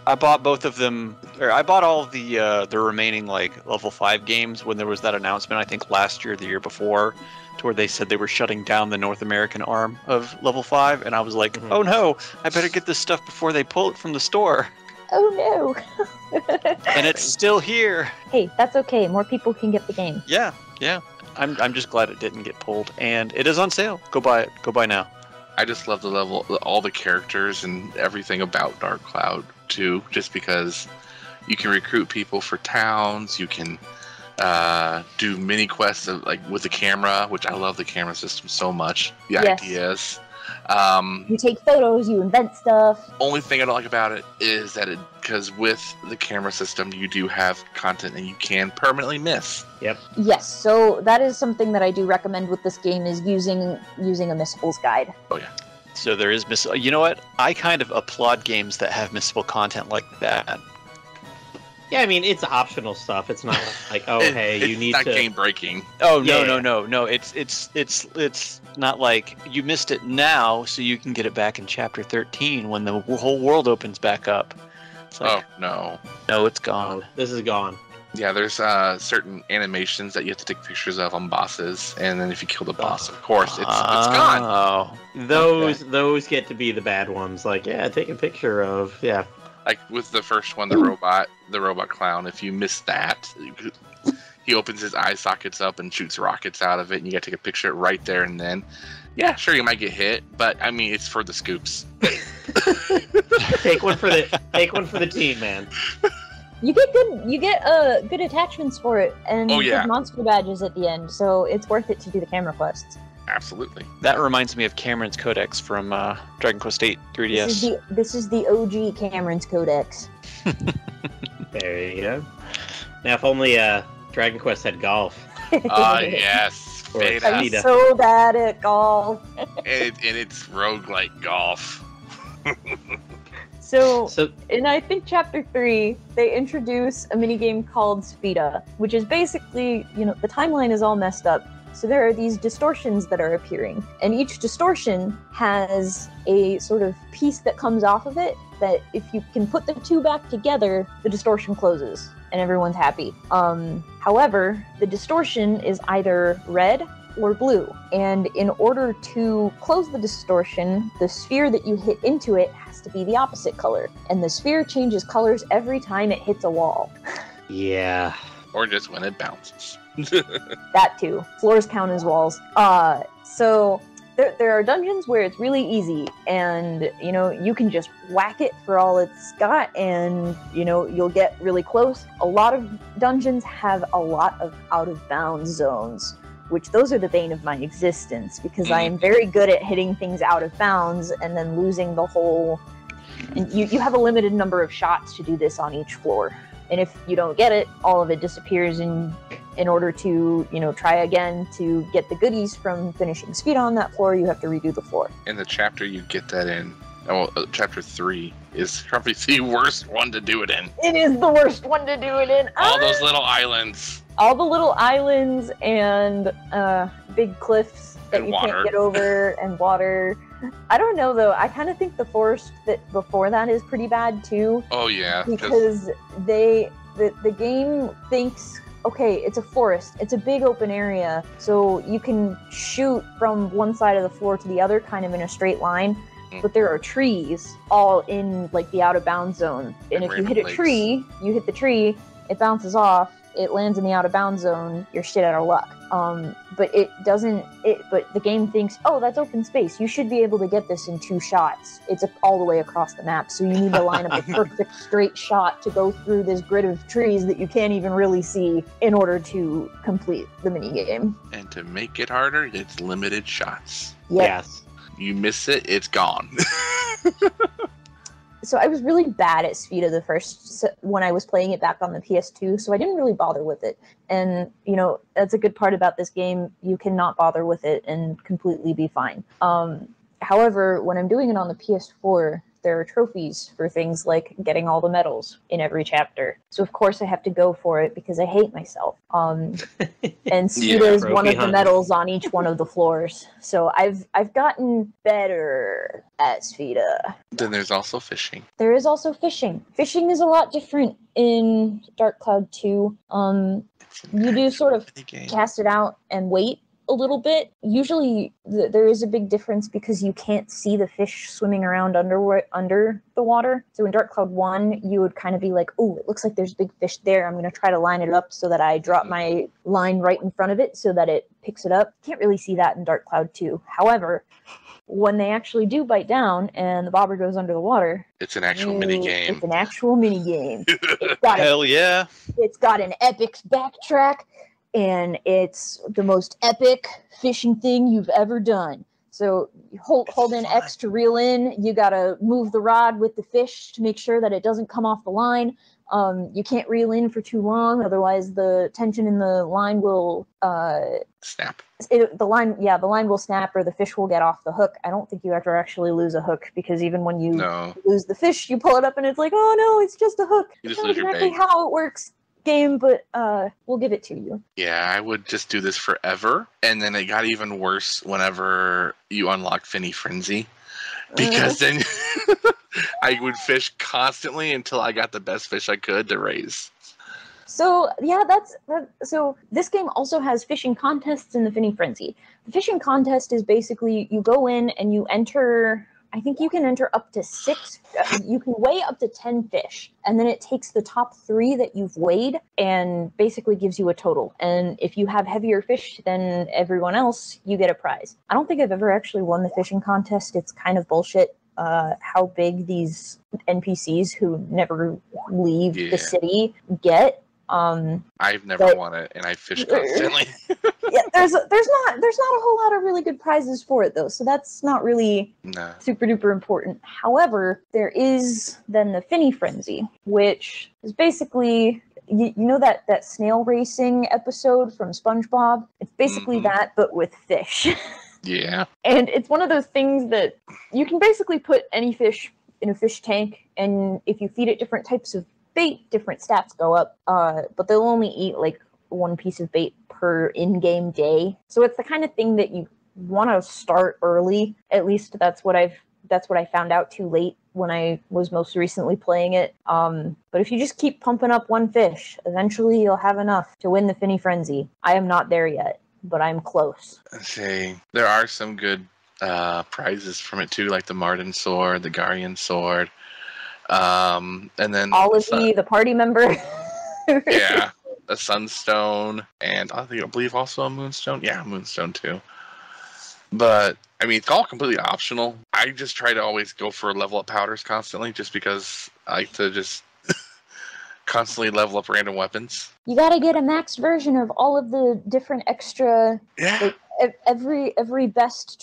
I bought both of them, or I bought all of the remaining like level 5 games when there was that announcement. I think last year, or the year before, to where they said they were shutting down the North American arm of level 5, and I was like, oh no, I better get this stuff before they pull it from the store. Oh no! And it's still here. Hey, that's okay. More people can get the game. Yeah. I'm just glad it didn't get pulled, and it is on sale. Go buy it. Go buy now. I just love the level, all the characters and everything about Dark Cloud too. Just because you can recruit people for towns, you can do mini quests of, like with the camera, which I love the camera system so much. The Yes. ideas. You take photos, you invent stuff. Only thing I don't like about it is that because with the camera system, you do have content that you can permanently miss. Yes, so that is something that I do recommend with this game is using a missables guide. Oh yeah. So there is You know what? I kind of applaud games that have missable content like that. Yeah, I mean, it's optional stuff. It's not like, oh, hey, you need not to. game breaking. Oh Yeah. no! It's not like you missed it now, so you can get it back in chapter 13 when the whole world opens back up. It's like, Oh no. no, it's gone. This is gone. Yeah, there's certain animations that you have to take pictures of on bosses, and then if you kill the boss, of course, it's gone. Oh, Those get to be the bad ones. Like, yeah, take a picture of, yeah. Like with the first one, the robot clown. If you miss that, he opens his eye sockets up and shoots rockets out of it, and you got to take a picture right there and then. Yeah, sure, you might get hit, but I mean, it's for the scoops. Take one for the team, man. You get good attachments for it, and Oh, yeah. good monster badges at the end, so it's worth it to do the camera quests. Absolutely. that reminds me of Cameron's Codex from Dragon Quest VIII 3DS. This is the OG Cameron's Codex. There you go. Now, if only Dragon Quest had golf. Yes. Or Fade I'm out. I'm so bad at golf. And it's roguelike golf. So, So, in I think chapter 3, they introduce a minigame called Speeda, which is basically, the timeline is all messed up. So there are these distortions that are appearing, and each distortion has a sort of piece that comes off of it that if you can put the two back together, the distortion closes and everyone's happy. However, the distortion is either red or blue, and in order to close the distortion, the sphere that you hit into it has to be the opposite color, and the sphere changes colors every time it hits a wall. yeah. Or just when it bounces. That too. Floors count as walls. So there are dungeons where it's really easy, and you can just whack it for all it's got, and you'll get really close. A lot of dungeons have a lot of out of bounds zones, which those are the bane of my existence, because I am very good at hitting things out of bounds and then losing the whole. And you have a limited number of shots to do this on each floor. And if you don't get it, all of it disappears in order to, try again to get the goodies from finishing speed on that floor, you have to redo the floor. And the chapter you get that in, chapter 3 is probably the worst one to do it in. It is the worst one to do it in. All those little islands. All the little islands and big cliffs that And you water. can't get over, and water. I don't know though. I kind of think the forest that before that is pretty bad too. Oh yeah. Because the game thinks, okay, it's a forest, it's a big open area, so you can shoot from one side of the floor to the other kind of in a straight line, but there are trees all in like the out of bounds zone, and if you hit a tree, you hit the tree, it bounces off, it lands in the out of bounds zone, you're shit out of luck. But but the game thinks, oh, that's open space, you should be able to get this in 2 shots. It's all the way across the map, so you need to line up a perfect straight shot to go through this grid of trees that you can't even really see in order to complete the minigame. And to make it harder, it's limited shots. Yep. Yes. You miss it, it's gone. So I was really bad at Speeda when I was playing it back on the PS2, so I didn't really bother with it. And, that's a good part about this game. You cannot bother with it and completely be fine. However, when I'm doing it on the PS4, there are trophies for things like getting all the medals in every chapter. So of course I have to go for it because I hate myself. And Sphida is one of the medals on each one of the floors. So I've gotten better at Sphida. Then there's also fishing. There is also fishing. Fishing is a lot different in Dark Cloud 2. You do sort of cast it out and wait a little bit. Usually there is a big difference because you can't see the fish swimming around under the water. So in Dark Cloud 1, you would kind of be like, oh, it looks like there's a big fish there. I'm going to try to line it up so that I drop my line right in front of it so that it picks it up. Can't really see that in Dark Cloud 2. However, when they actually do bite down and the bobber goes under the water, it's an actual mini game. It's an actual mini game. Hell yeah! It's got an epic backtrack, and it's the most epic fishing thing you've ever done. So you hold in X to reel in. You gotta move the rod with the fish to make sure that it doesn't come off the line. You can't reel in for too long, otherwise the tension in the line will snap. The line will snap, or the fish will get off the hook. I don't think you ever actually lose a hook, because even when you lose the fish, you pull it up and it's like, oh no, it's just a hook. You That's just not lose your exactly bait. how it works, game, but we'll give it to you. Yeah, I would just do this forever, and then it got even worse whenever you unlocked Finny Frenzy, because then I would fish constantly until I got the best fish I could to raise. So yeah, so this game also has fishing contests in the Finny Frenzy. The fishing contest is basically you go in and you enter. I think you can enter up to 6. You can weigh up to 10 fish, and then it takes the top 3 that you've weighed and basically gives you a total. And if you have heavier fish than everyone else, you get a prize. I don't think I've ever actually won the fishing contest. It's kind of bullshit how big these NPCs who never leave the city get. I've never won it, and I fish constantly. Yeah, there's not a whole lot of really good prizes for it though, so that's not really super duper important. However, there is then the Finny Frenzy, which is basically you know that snail racing episode from SpongeBob? It's basically that, but with fish. Yeah. And it's one of those things that you can basically put any fish in a fish tank, and if you feed it different types of bait, different stats go up, but they'll only eat like one piece of bait per in-game day. So it's the kind of thing that you want to start early. At least that's what I found out too late when I was most recently playing it. But if you just keep pumping up one fish, eventually you'll have enough to win the Finny Frenzy. I am not there yet, but I'm close. Okay, there are some good prizes from it too, like the Marden sword, the Guardian sword. And then all of the party member. Yeah, a sunstone, and I believe also a moonstone. Yeah, moonstone too. But I mean, it's all completely optional. I just try to always go for level up powders constantly, just because I like to just constantly level up random weapons. You gotta get a max version of all of the different extra. Yeah. Like, every best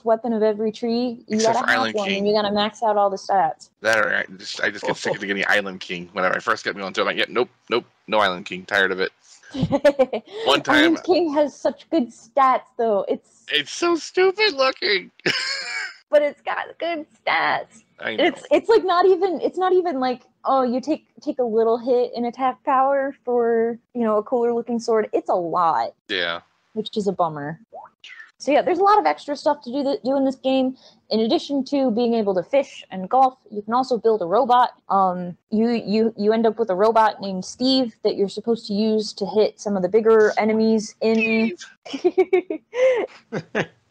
weapon of every tree, you Except gotta have Island one, King. and you gotta max out all the stats. That or I just get sick of getting Island King. Whenever I first get me onto it, I'm like, yeah, nope, no Island King. Tired of it. One time, Island King has such good stats, though. It's so stupid looking. But it's got good stats. I know. It's like not even like, oh, you take a little hit in attack power for, a cooler looking sword. It's a lot. Yeah. Which is a bummer. So yeah, there's a lot of extra stuff to do in this game. In addition to being able to fish and golf, you can also build a robot. You end up with a robot named Steve that you're supposed to use to hit some of the bigger enemies in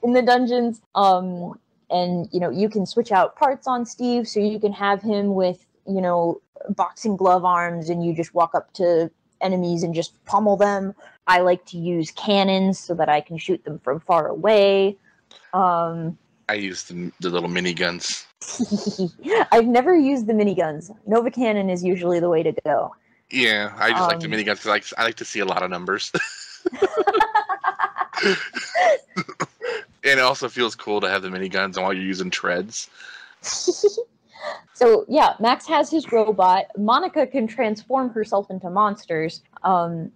in the dungeons. And you can switch out parts on Steve, so you can have him with boxing glove arms, and you just walk up to enemies and just pummel them. I like to use cannons so that I can shoot them from far away. I use the little miniguns. I've never used the miniguns. Nova Cannon is usually the way to go. Yeah, I just like the miniguns because I like to see a lot of numbers. And it also feels cool to have the miniguns while you're using treads. So yeah, Max has his robot. Monica can transform herself into monsters.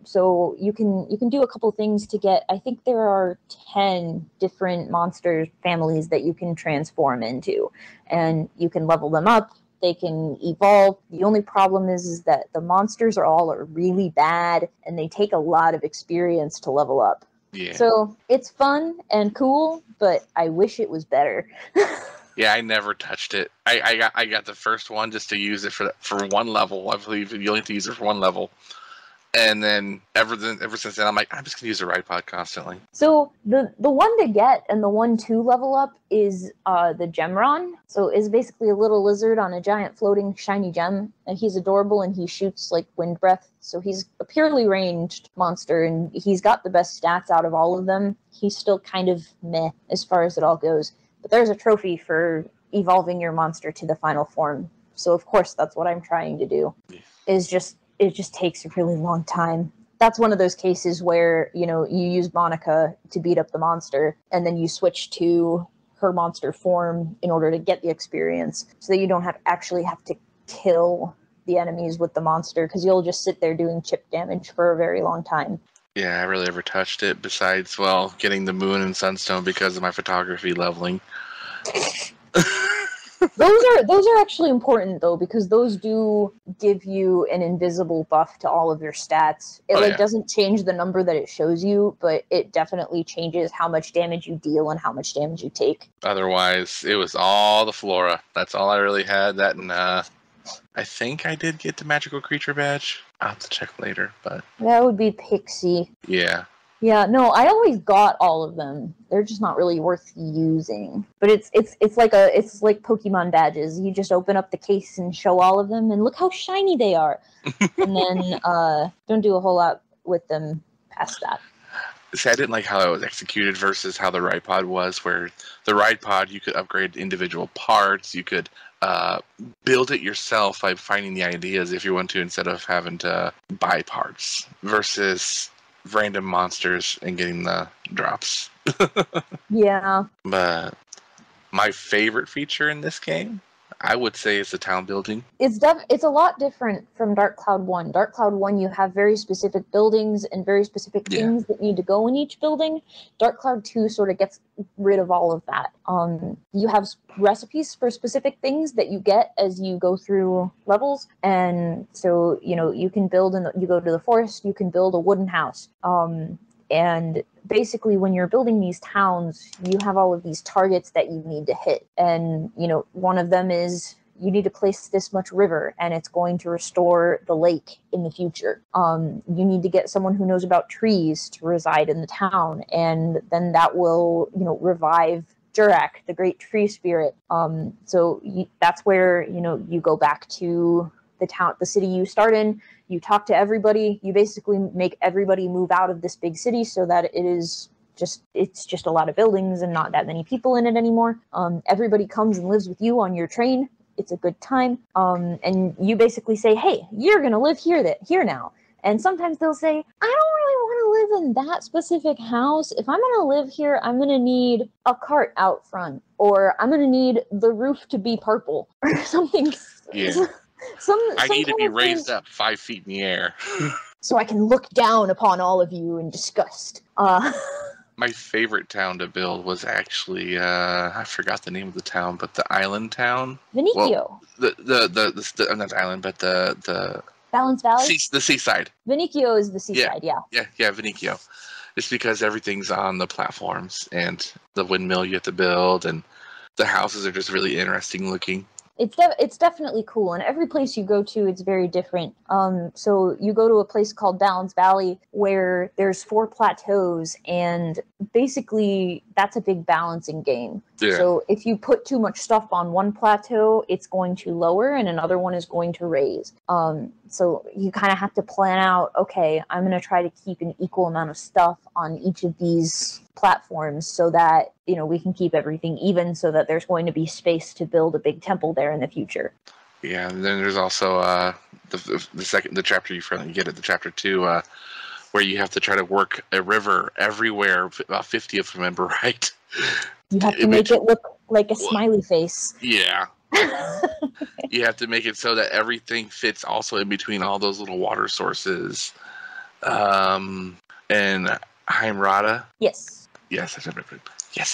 So you can do a couple things to get. I think there are 10 different monster families that you can transform into, and you can level them up. They can evolve. The only problem is that the monsters are really bad, and they take a lot of experience to level up. Yeah. So it's fun and cool, but I wish it was better. Yeah, I never touched it. I got the first one just to use it for one level. I believe you only have to use it for one level. And then ever since then, I'm like, I'm just gonna use the ride pod constantly. So the one to get and the one to level up is the Gemron. So it's basically a little lizard on a giant floating shiny gem, and he's adorable and he shoots like wind breath. So he's a purely ranged monster, and he's got the best stats out of all of them. He's still kind of meh as far as it all goes, but there's a trophy for evolving your monster to the final form. So of course that's what I'm trying to do. It just takes a really long time. That's one of those cases where, you use Monica to beat up the monster, and then you switch to her monster form in order to get the experience, so that you don't have to kill the enemies with the monster, because you'll just sit there doing chip damage for a very long time. Yeah, I rarely ever touched it besides, getting the moon and sunstone because of my photography leveling. Those are actually important though, because those do give you an invisible buff to all of your stats. It doesn't change the number that it shows you, but it definitely changes how much damage you deal and how much damage you take. Otherwise, it was all the flora. That's all I really had. That, and I think I did get the magical creature badge. I'll have to check later, but that would be Pixie. Yeah. Yeah, no, I always got all of them. They're just not really worth using. But it's like Pokemon badges. You just open up the case and show all of them, and look how shiny they are. And then don't do a whole lot with them past that. See, I didn't like how it was executed versus how the ride pod was, where the ride pod, you could upgrade individual parts, you could build it yourself by finding the ideas if you want to, instead of having to buy parts, versus random monsters and getting the drops. Yeah. But my favorite feature in this game, I would say, is the town building. It's a lot different from Dark Cloud 1. Dark Cloud 1, you have very specific buildings and very specific things that need to go in each building. Dark Cloud 2 sort of gets rid of all of that. You have recipes for specific things that you get as you go through levels, and so you can build you go to the forest, you can build a wooden house. And basically, when you're building these towns, you have all of these targets that you need to hit. And, one of them is you need to place this much river, and it's going to restore the lake in the future. You need to get someone who knows about trees to reside in the town, and then that will, revive Jurak, the great tree spirit. That's where, you go back to the city you start in. You talk to everybody. You basically make everybody move out of this big city so that it's just a lot of buildings and not that many people in it anymore. Everybody comes and lives with you on your train. It's a good time. And you basically say, hey, you're going to live here now. And sometimes they'll say, I don't really want to live in that specific house. If I'm going to live here, I'm going to need a cart out front, or I'm going to need the roof to be purple or something. Yeah. I need to be raised up 5 feet in the air. So I can look down upon all of you in disgust. My favorite town to build was actually, I forgot the name of the town, but the island town. Vinicchio. Well, the not the island, but the Balance Valley? The seaside. Vinicchio is the seaside, yeah. Yeah, Vinicchio. It's because everything's on the platforms, and the windmill you have to build, and the houses are just really interesting looking. It's definitely cool, and every place you go to, it's very different. So you go to a place called Balance Valley, where there's 4 plateaus, and basically that's a big balancing game. Yeah. So if you put too much stuff on one plateau, it's going to lower, and another one is going to raise. So you kind of have to plan out, okay, I'm going to try to keep an equal amount of stuff on each of these platforms so that, we can keep everything even, so that there's going to be space to build a big temple there in the future. Yeah, and then there's also the chapter you finally get at the chapter 2, where you have to try to work a river everywhere, about 50 if I remember right. You have to make it look like a smiley face. Yeah. You have to make it so that everything fits also in between all those little water sources. And Heimrada. Yes. Yes, I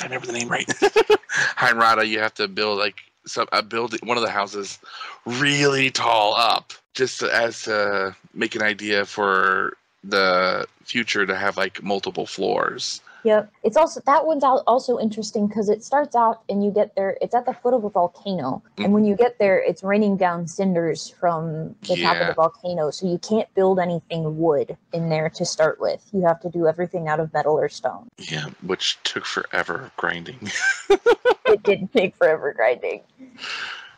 remember the name right. Heimrada, you have to build one of the houses really tall up, just as to make an idea for the future to have like multiple floors. Yep. It's also, that one's also interesting because it starts out and you get there, it's at the foot of a volcano. And when you get there, it's raining down cinders from the top of the volcano. So you can't build anything wood in there to start with. You have to do everything out of metal or stone. Yeah, which took forever grinding. It did take forever grinding.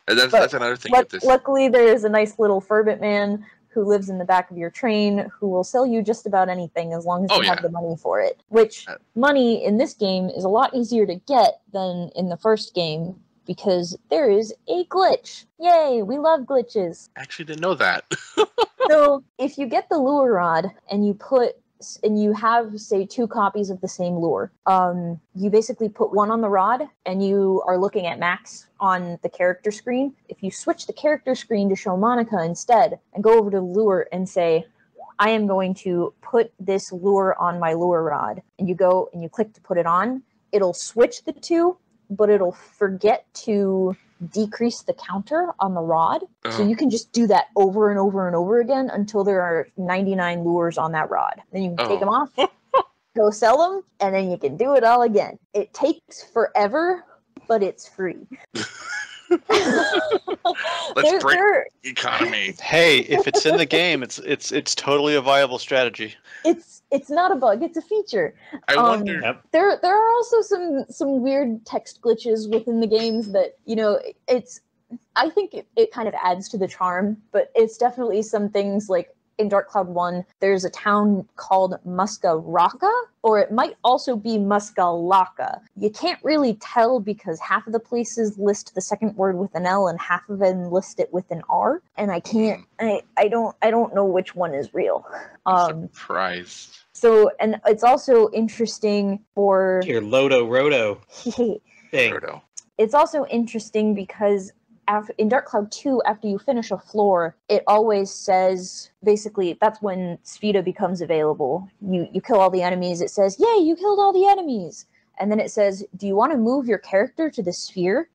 And that's another thing with this. Luckily, there's a nice little Furbit man who lives in the back of your train, who will sell you just about anything as long as you have the money for it. Which, money in this game is a lot easier to get than in the first game, because there is a glitch. Yay, we love glitches. I actually didn't know that. So, if you get the lure rod, and you have, say, 2 copies of the same lure, you basically put one on the rod, and you are looking at Max on the character screen. If you switch the character screen to show Monica instead, and go over to the lure and say, I am going to put this lure on my lure rod, and you go and you click to put it on, it'll switch the 2, but it'll forget to decrease the counter on the rod. So you can just do that over and over and over again until there are 99 lures on that rod. Then you can take them off, go sell them, and then you can do it all again. It takes forever, but it's free. Let's break the economy. Hey, if it's in the game, it's totally a viable strategy. It's not a bug, it's a feature. I wonder. There are also some weird text glitches within the games that, I think it kind of adds to the charm, but it's definitely some things like in Dark Cloud 1, there's a town called Muscaraka, or it might also be Muscalaka. You can't really tell because half of the places list the second word with an L and half of them list it with an R, and I don't know which one is real. I'm surprised. So, and it's also interesting for your Lodo Roto thing. Roto. It's also interesting because in Dark Cloud 2, after you finish a floor, it always says, basically, that's when Spheda becomes available. You kill all the enemies, it says, yay, you killed all the enemies! And then it says, do you want to move your character to the sphere?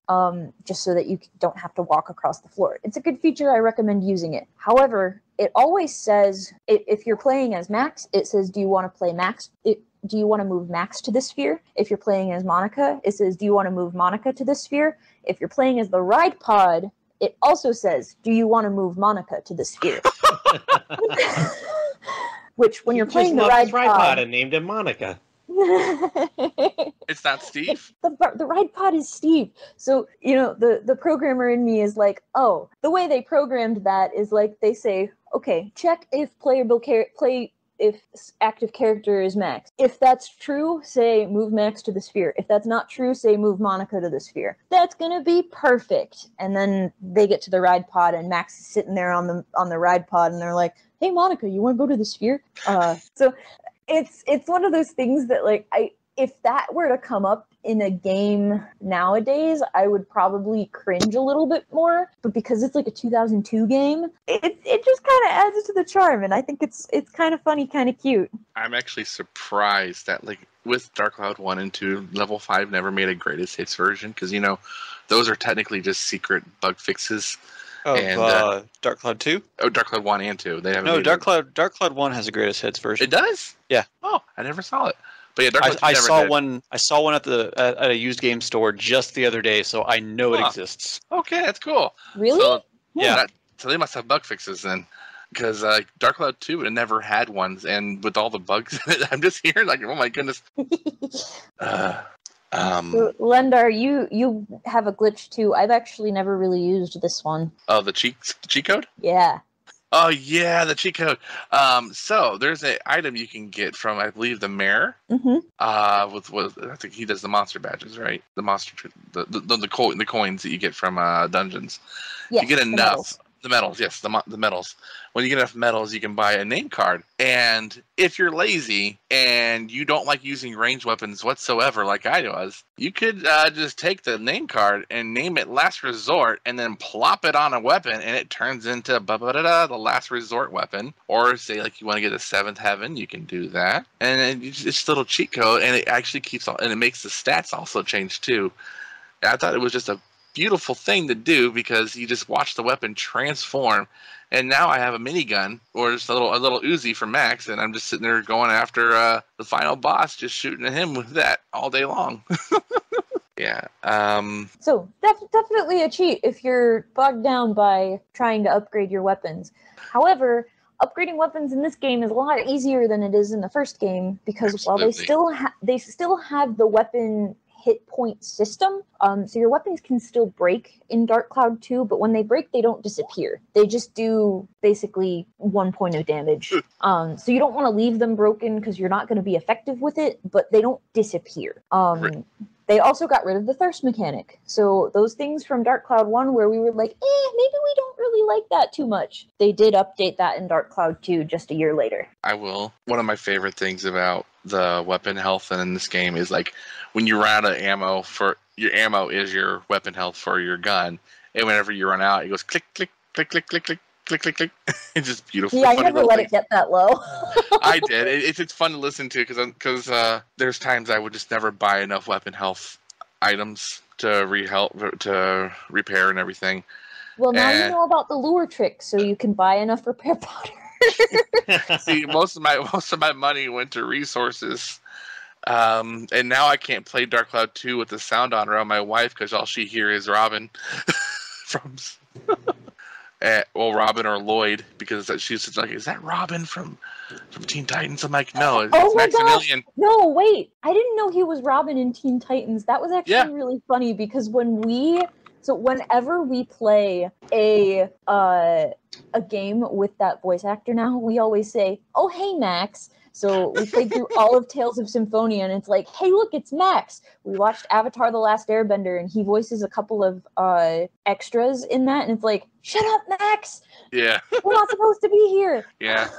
Just so that you don't have to walk across the floor. It's a good feature, I recommend using it. However, it always says, if you're playing as Max, it says, do you want to play Max? Do you want to move Max to the sphere? If you're playing as Monica, it says, do you want to move Monica to the sphere? If you're playing as the Ride Pod, it also says, do you want to move Monica to the sphere? Which, when you're playing the Ride Pod and named him Monica. It's not Steve? The Ride Pod is Steve. So, the programmer in me is like, oh, the way they programmed that is like, they say, okay, check if if active character is Max. If that's true, say move Max to the sphere. If that's not true, say move Monica to the sphere. That's gonna be perfect. And then they get to the Ride Pod and Max is sitting there on the Ride Pod and they're like, hey Monica, you wanna go to the sphere? So it's one of those things that like if that were to come up in a game nowadays, I would probably cringe a little bit more. But because it's like a 2002 game, it just kind of adds to the charm, and I think it's kind of funny, kind of cute. I'm actually surprised that like with Dark Cloud 1 and 2, Level 5 never made a greatest hits version because those are technically just secret bug fixes. Dark Cloud 2? Oh, Dark Cloud 1 and 2. They haven't. No, Dark Cloud 1 has a greatest hits version. It does? Yeah. Oh, I never saw it. But yeah, Dark Cloud 2 I never saw did. one. I saw one at a used game store just the other day, so I know it exists. Okay, that's cool. Really? So, yeah. So they must have bug fixes then, because Dark Cloud 2 it never had ones, and with all the bugs in it, I'm just hearing like, oh my goodness. So, Llendar, you have a glitch too. I've actually never really used this one. Oh, the cheat code? Yeah. Oh yeah, the cheat code. So there's an item you can get from, I believe, the mayor. Mm-hmm. With I think he does the monster badges, right? The monster, the coins that you get from dungeons. Yes, you get enough. The medals, yes, the medals. When you get enough medals, you can buy a name card. And if you're lazy and you don't like using ranged weapons whatsoever, like I was, you could just take the name card and name it Last Resort, and then plop it on a weapon, and it turns into the Last Resort weapon. Or say like you want to get a 7th Heaven, you can do that, and it's just a little cheat code, and it actually keeps and it makes the stats also change too. And I thought it was just a beautiful thing to do because you just watch the weapon transform, and now I have a minigun or just a little Uzi for Max, and I'm just sitting there going after the final boss, just shooting at him with that all day long. Yeah. So definitely a cheat if you're bogged down by trying to upgrade your weapons. However, upgrading weapons in this game is a lot easier than it is in the first game because Absolutely. while they still have the weapon hit point system, so your weapons can still break in Dark Cloud 2, but when they break, they don't disappear. They just do basically 1 point of damage. So you don't want to leave them broken because you're not going to be effective with it, but they don't disappear. Right. They also got rid of the thirst mechanic. So those things from Dark Cloud 1 where we were like, maybe we don't really like that too much. They did update that in Dark Cloud 2 just a year later. I will. One of my favorite things about the weapon health in this game is like when you run out of ammo, for your ammo is your weapon health for your gun, and whenever you run out, it goes click, click, click, click, click, click, click, click, click. It's just beautiful. Yeah, I never let it get that low. I did. It's fun to listen to because there's times I would just never buy enough weapon health items to repair and everything. Well, now you know about the lure trick, so you can buy enough repair powder. See, most of my money went to resources. And now I can't play Dark Cloud 2 with the sound on around my wife because all she hears is Robin from Robin or Lloyd, because she's like, is that Robin from Teen Titans? I'm like, no, it's Maximilian. Gosh. No, wait, I didn't know he was Robin in Teen Titans. That was actually really funny because whenever we play a game with that voice actor now, we always say, oh, hey, Max. So we played through all of Tales of Symphonia, and it's like, hey, look, it's Max. We watched Avatar The Last Airbender, and he voices a couple of extras in that, and it's like, shut up, Max! Yeah. We're not supposed to be here! Yeah.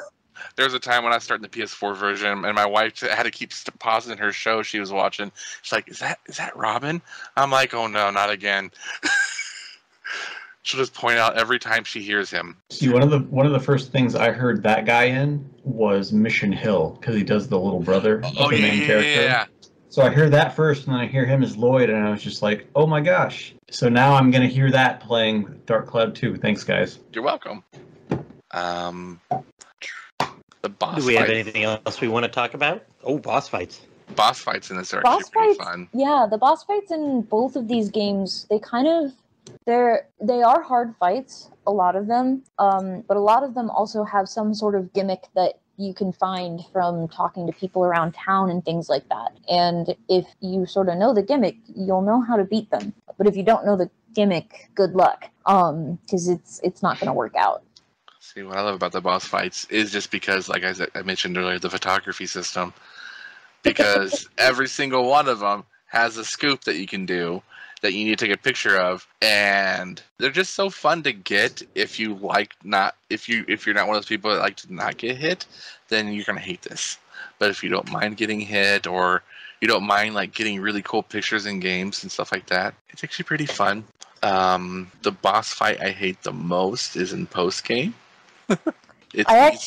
There was a time when I started the PS4 version, and my wife had to keep pausing her show she was watching. She's like, is that Robin? I'm like, oh, no, not again. She'll just point out every time she hears him. See, one of the first things I heard that guy in was Mission Hill, because he does the little brother of the main character. Yeah. So I hear that first, and then I hear him as Lloyd, and I was just like, oh my gosh. So now I'm going to hear that playing Dark Cloud 2. Thanks, guys. You're welcome. The boss Do we have anything else we want to talk about? Oh, boss fights. Boss fights in this are actually pretty fun. Yeah, the boss fights in both of these games, they are hard fights, a lot of them, but a lot of them also have some sort of gimmick that you can find from talking to people around town and things like that. And if you sort of know the gimmick, you'll know how to beat them. But if you don't know the gimmick, good luck, because it's not going to work out. See, what I love about the boss fights is just because, like I mentioned earlier, the photography system. Because every single one of them has a scoop that you can do that you need to take a picture of, and they're just so fun to get. If you're not one of those people that like to not get hit, then you're gonna hate this. But if you don't mind getting hit, or you don't mind like getting really cool pictures in games and stuff like that, it's actually pretty fun. The boss fight I hate the most is in post game. I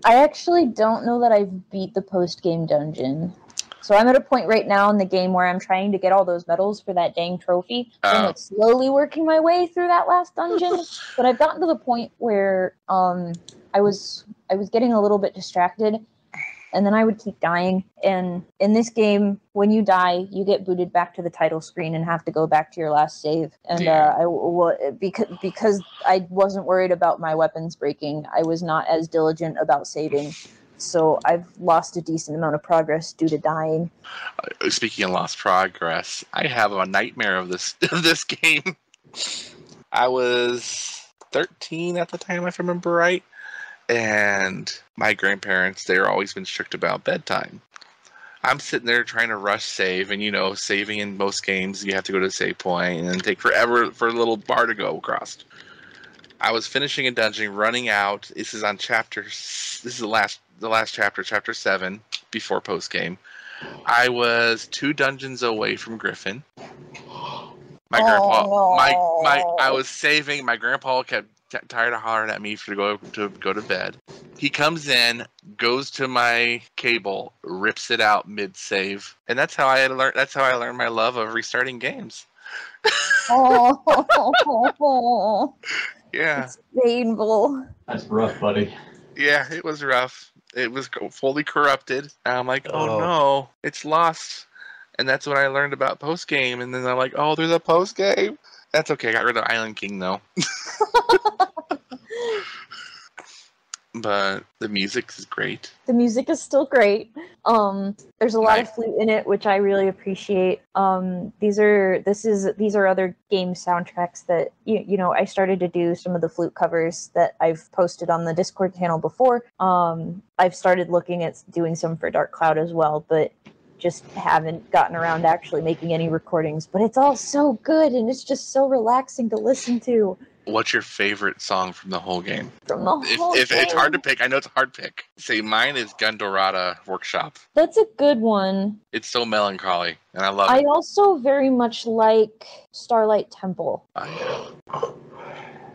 actually don't know that I've beat the post game dungeon. So I'm at a point right now in the game where I'm trying to get all those medals for that dang trophy. So I'm like slowly working my way through that last dungeon. But I've gotten to the point where I was getting a little bit distracted, and then I would keep dying. And in this game, when you die, you get booted back to the title screen and have to go back to your last save. And because I wasn't worried about my weapons breaking, I was not as diligent about saving. So I've lost a decent amount of progress due to dying. Speaking of lost progress, I have a nightmare of this game. I was 13 at the time, if I remember right. And my grandparents, they've always been strict about bedtime. I'm sitting there trying to rush save, and saving in most games, you have to go to the save point and then take forever for a little bar to go across. I was finishing a dungeon, running out. This is on chapter. This is the last chapter, chapter 7, before post game. I was 2 dungeons away from Griffin. My grandpa, no. I was saving. My grandpa kept tired of hollering at me to go to bed. He comes in, goes to my cable, rips it out mid save, and that's how I learned. That's how I learned my love of restarting games. Oh, Yeah, it's painful. That's rough, buddy. yeah, it was rough. It was fully corrupted. And I'm like, oh no, it's lost. And that's when I learned about post game. And then I'm like, oh, there's a post game. That's okay. I got rid of Island King though. But the music is great. The music is still great. There's a lot of flute in it, which I really appreciate. These are other game soundtracks that you know I started to do some of the flute covers that I've posted on the Discord channel before. I've started looking at doing some for Dark Cloud as well, but just haven't gotten around to actually making any recordings. But it's all so good, and it's just so relaxing to listen to. What's your favorite song from the whole game? From the whole If game. it's hard to pick, I know it's a hard pick. Say mine is Gundorada Workshop. That's a good one. It's so melancholy, and I love I it. also very much like Starlight Temple. But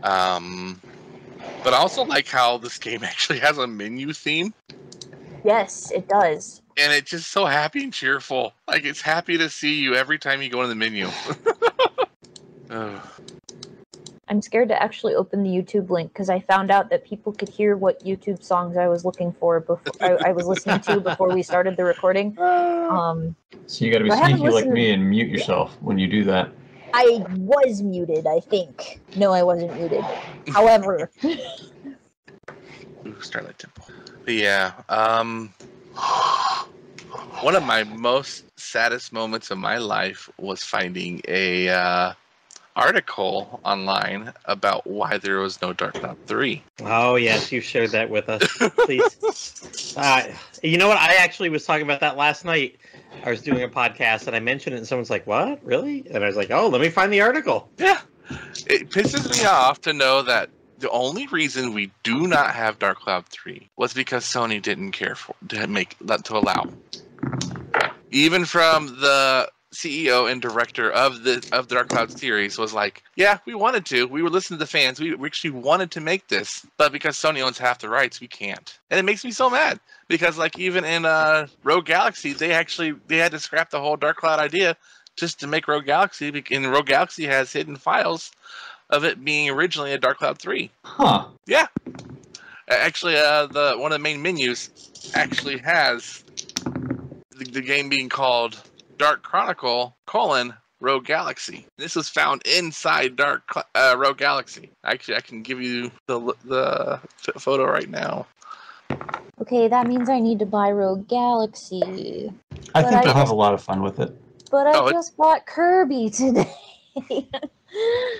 I also like how this game actually has a menu theme, Yes, it does. and it's just so happy and cheerful. Like, it's happy to see you every time you go in the menu. I'm scared to actually open the YouTube link because I found out that people could hear what YouTube songs I was looking for before I was listening to before we started the recording. So you got to be I haven't sneaky like listened- me and mute yourself when you do that. I was muted, I think. No, I wasn't muted. However, Ooh, Starlight Temple. But yeah, one of my most saddest moments of my life was finding a article online about why there was no Dark Cloud 3. Oh, yes, you shared that with us. Please. You know what? I actually was talking about that last night. I was doing a podcast, and I mentioned it, and someone's like, what? Really? And I was like, oh, let me find the article. Yeah. It pisses me off to know that the only reason we do not have Dark Cloud 3 was because Sony didn't care to allow. Even from the CEO and director of the Dark Cloud series was like, yeah, we wanted to. We were listening to the fans. We actually wanted to make this, but because Sony owns half the rights, we can't. And it makes me so mad because, like, even in Rogue Galaxy, they had to scrap the whole Dark Cloud idea just to make Rogue Galaxy. And Rogue Galaxy has hidden files of it being originally a Dark Cloud 3. Huh. Yeah. Actually, one of the main menus actually has the game being called Dark Chronicle, Rogue Galaxy. This was found inside Rogue Galaxy. Actually, I can give you the photo right now. okay, that means I need to buy Rogue Galaxy. I But think I they'll have just- a lot of fun with it. But I just bought Kirby today.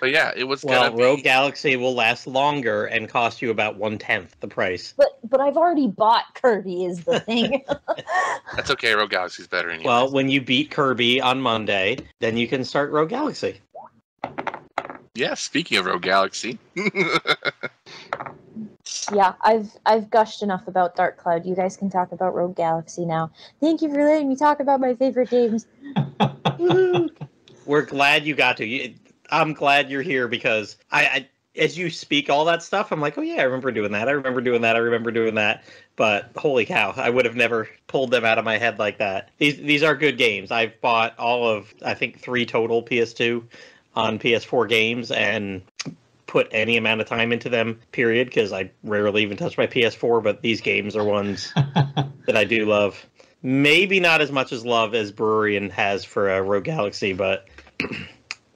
But yeah, it was Well, gonna be... Rogue Galaxy will last longer and cost you about 1/10 the price. But I've already bought Kirby is the thing. That's okay, Rogue Galaxy's better anyway. Well, when you beat Kirby on Monday, then you can start Rogue Galaxy. yeah, speaking of Rogue Galaxy. Yeah, I've gushed enough about Dark Cloud. You guys can talk about Rogue Galaxy now. Thank you for letting me talk about my favorite games. We're glad you got to. I'm glad you're here because I as you speak all that stuff, I'm like, oh yeah, I remember doing that. I remember doing that. But holy cow, I would have never pulled them out of my head like that. These are good games. I've bought all of, I think, 3 total PS2 on PS4 games and put any amount of time into them, period, because I rarely even touch my PS4, but these games are ones that I do love. Maybe not as much as love as Bururian has for Rogue Galaxy, but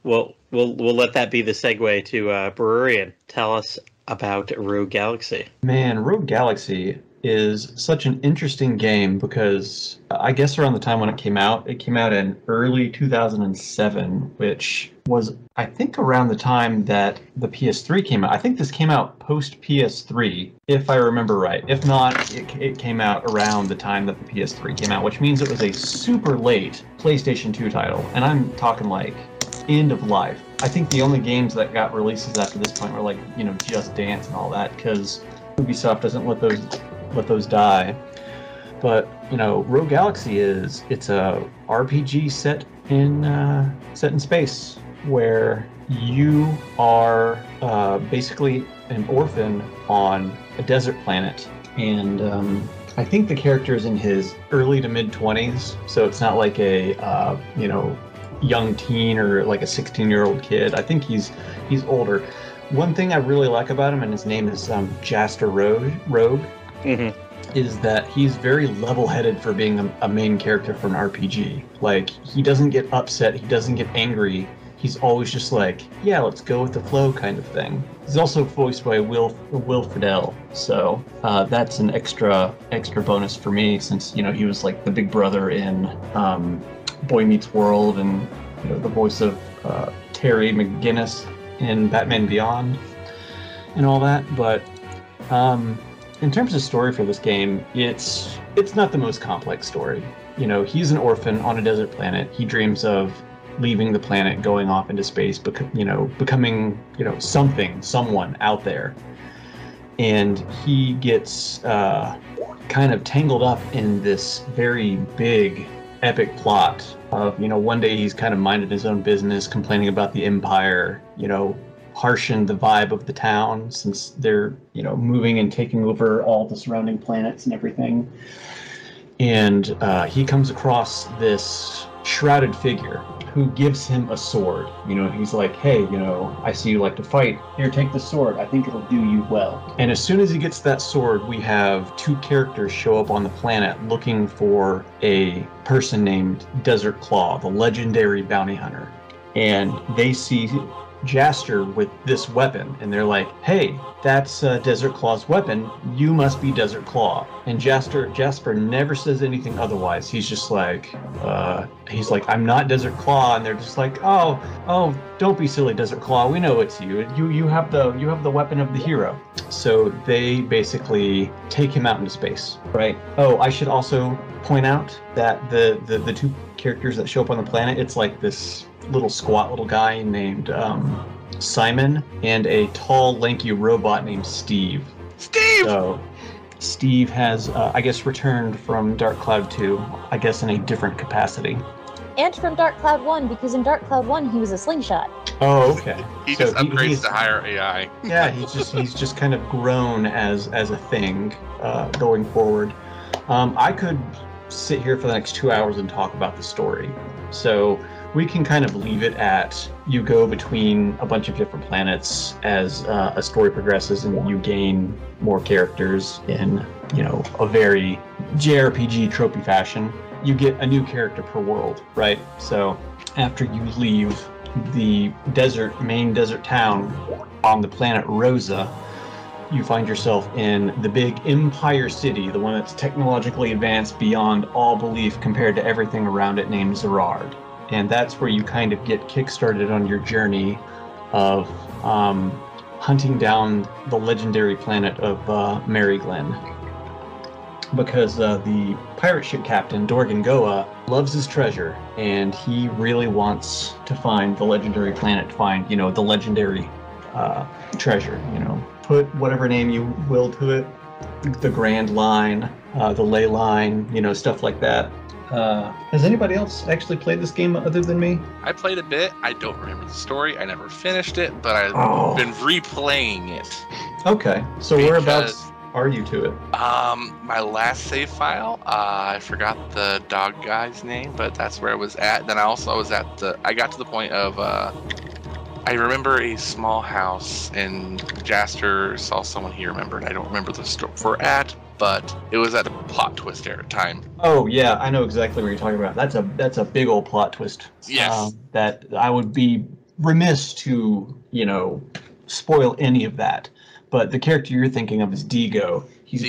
we'll let that be the segue to Bururian. Tell us about Rogue Galaxy. Man, Rogue Galaxy is such an interesting game because I guess around the time when it came out in early 2007, which was, I think, around the time that the PS3 came out. I think this came out post PS3, if I remember right. If not, it came out around the time that the PS3 came out, which means it was a super late PlayStation 2 title. And I'm talking like end of life. I think the only games that got releases after this point were like, you know, Just Dance and all that, because Ubisoft doesn't let those die. But you know, Rogue Galaxy it's a RPG set in space where you are basically an orphan on a desert planet, and I think the character is in his early to mid 20s, so it's not like a you know, young teen or like a 16-year-old kid. I think he's older. One thing I really like about him, and his name is Jaster Rogue, is that he's very level-headed for being a main character for an RPG. Like, he doesn't get upset, he doesn't get angry. He's always just like, yeah, let's go with the flow kind of thing. He's also voiced by Will Friedle, so that's an extra bonus for me, since, you know, he was like the big brother in Boy Meets World, and, you know, the voice of Terry McGinnis in Batman Beyond and all that. But in terms of story for this game, it's not the most complex story. You know, he's an orphan on a desert planet. He dreams of leaving the planet, going off into space, becoming, you know, someone out there. And he gets kind of tangled up in this very big, epic plot of, you know, one day he's kind of minding his own business, complaining about the Empire, you know, harshen the vibe of the town since they're, you know, moving and taking over all the surrounding planets and everything. And he comes across this shrouded figure who gives him a sword. You know, he's like, hey, you know, I see you like to fight. Here, take the sword. I think it'll do you well. And as soon as he gets that sword, we have two characters show up on the planet looking for a person named Desert Claw, the legendary bounty hunter. And they see Jaster with this weapon, and they're like, hey, that's Desert Claw's weapon, you must be Desert Claw. And Jasper never says anything otherwise. He's just like, I'm not Desert Claw. And they're just like, oh, don't be silly, Desert Claw, we know it's you. You have the weapon of the hero. So they basically take him out into space, right? Oh, I should also point out that the two characters that show up on the planet, it's like this squat little guy named Simon, and a tall, lanky robot named Steve. So Steve has, I guess, returned from Dark Cloud 2, I guess in a different capacity. And from Dark Cloud 1, because in Dark Cloud 1 he was a slingshot. Oh, okay. He just upgrades to higher AI. Yeah, he's just kind of grown as a thing going forward. I could sit here for the next 2 hours and talk about the story. So we can kind of leave it at, you go between a bunch of different planets as a story progresses, and you gain more characters in, you know, a very JRPG tropey fashion. You get a new character per world, right? So after you leave the main desert town on the planet Rosa, you find yourself in the big Empire City, the one that's technologically advanced beyond all belief compared to everything around it, named Zerard. And that's where you kind of get kickstarted on your journey of hunting down the legendary planet of Mariglen. Because the pirate ship captain, Dorgan Goa, loves his treasure, and he really wants to find the legendary planet, find, you know, the legendary treasure, you know. Put whatever name you will to it, the Grand Line, the Ley Line, you know, stuff like that. Has anybody else actually played this game other than me? I played a bit. I don't remember the story. I never finished it, but I've been replaying it. Okay, so whereabouts are you to it? My last save file, I forgot the dog guy's name, but that's where I was at. Then I got to the point of, I remember a small house, and Jaster saw someone he remembered. I don't remember the store we're at, but it was at a plot twist era time. Oh yeah, I know exactly what you're talking about. That's a big old plot twist. Yes. That I would be remiss to, you know, spoil any of that. But the character you're thinking of is Digo. He's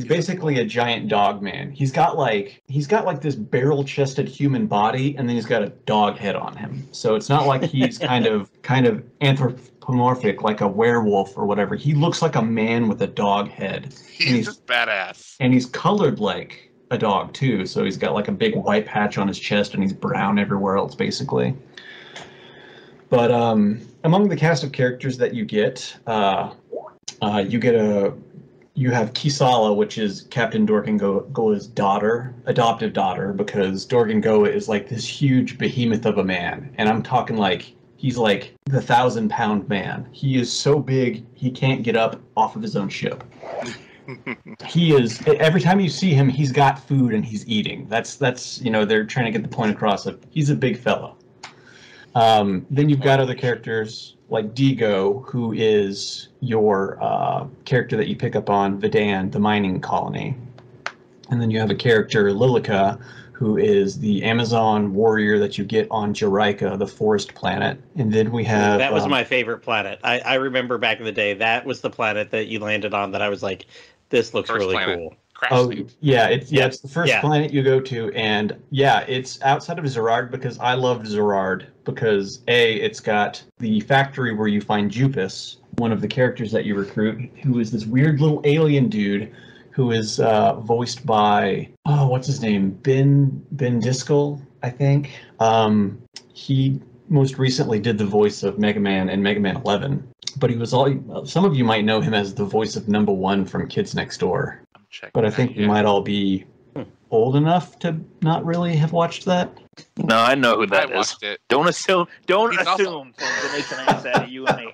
basically a giant dog man. He's got like this barrel-chested human body, and then he's got a dog head on him. So it's not like he's kind of anthropomorphic like a werewolf or whatever. He looks like a man with a dog head. He's just badass. And he's colored like a dog too. So he's got like a big white patch on his chest, and he's brown everywhere else basically. But among the cast of characters that you have Kisala, which is Captain Dorgangoa's adoptive daughter, because Dorgangoa is like this huge behemoth of a man, and I'm talking like he's like the 1,000-pound man. He is so big he can't get up off of his own ship. He is, every time you see him, he's got food and he's eating. That's they're trying to get the point across of he's a big fella. Then you've got other characters like Digo, who is your character that you pick up on Vidan, the mining colony. And then you have a character, Lilica, who is the Amazon warrior that you get on Jaraika, the forest planet. And then we have... That was my favorite planet. I remember back in the day, that was the planet that you landed on that I was like, this looks really planet. Cool. Oh, yeah, it's the first planet you go to, and yeah, it's outside of Zerard, because I loved Zerard, because it's got the factory where you find Jupus, one of the characters that you recruit, who is this weird little alien dude who is voiced by, what's his name? Ben Diskel, I think. He most recently did the voice of Mega Man in Mega Man 11, but he was some of you might know him as the voice of Number One from Kids Next Door. But I think we might all be old enough to not really have watched that. No, I know who that I is. watched it. Don't assume. He's From the nation ass out of you and me.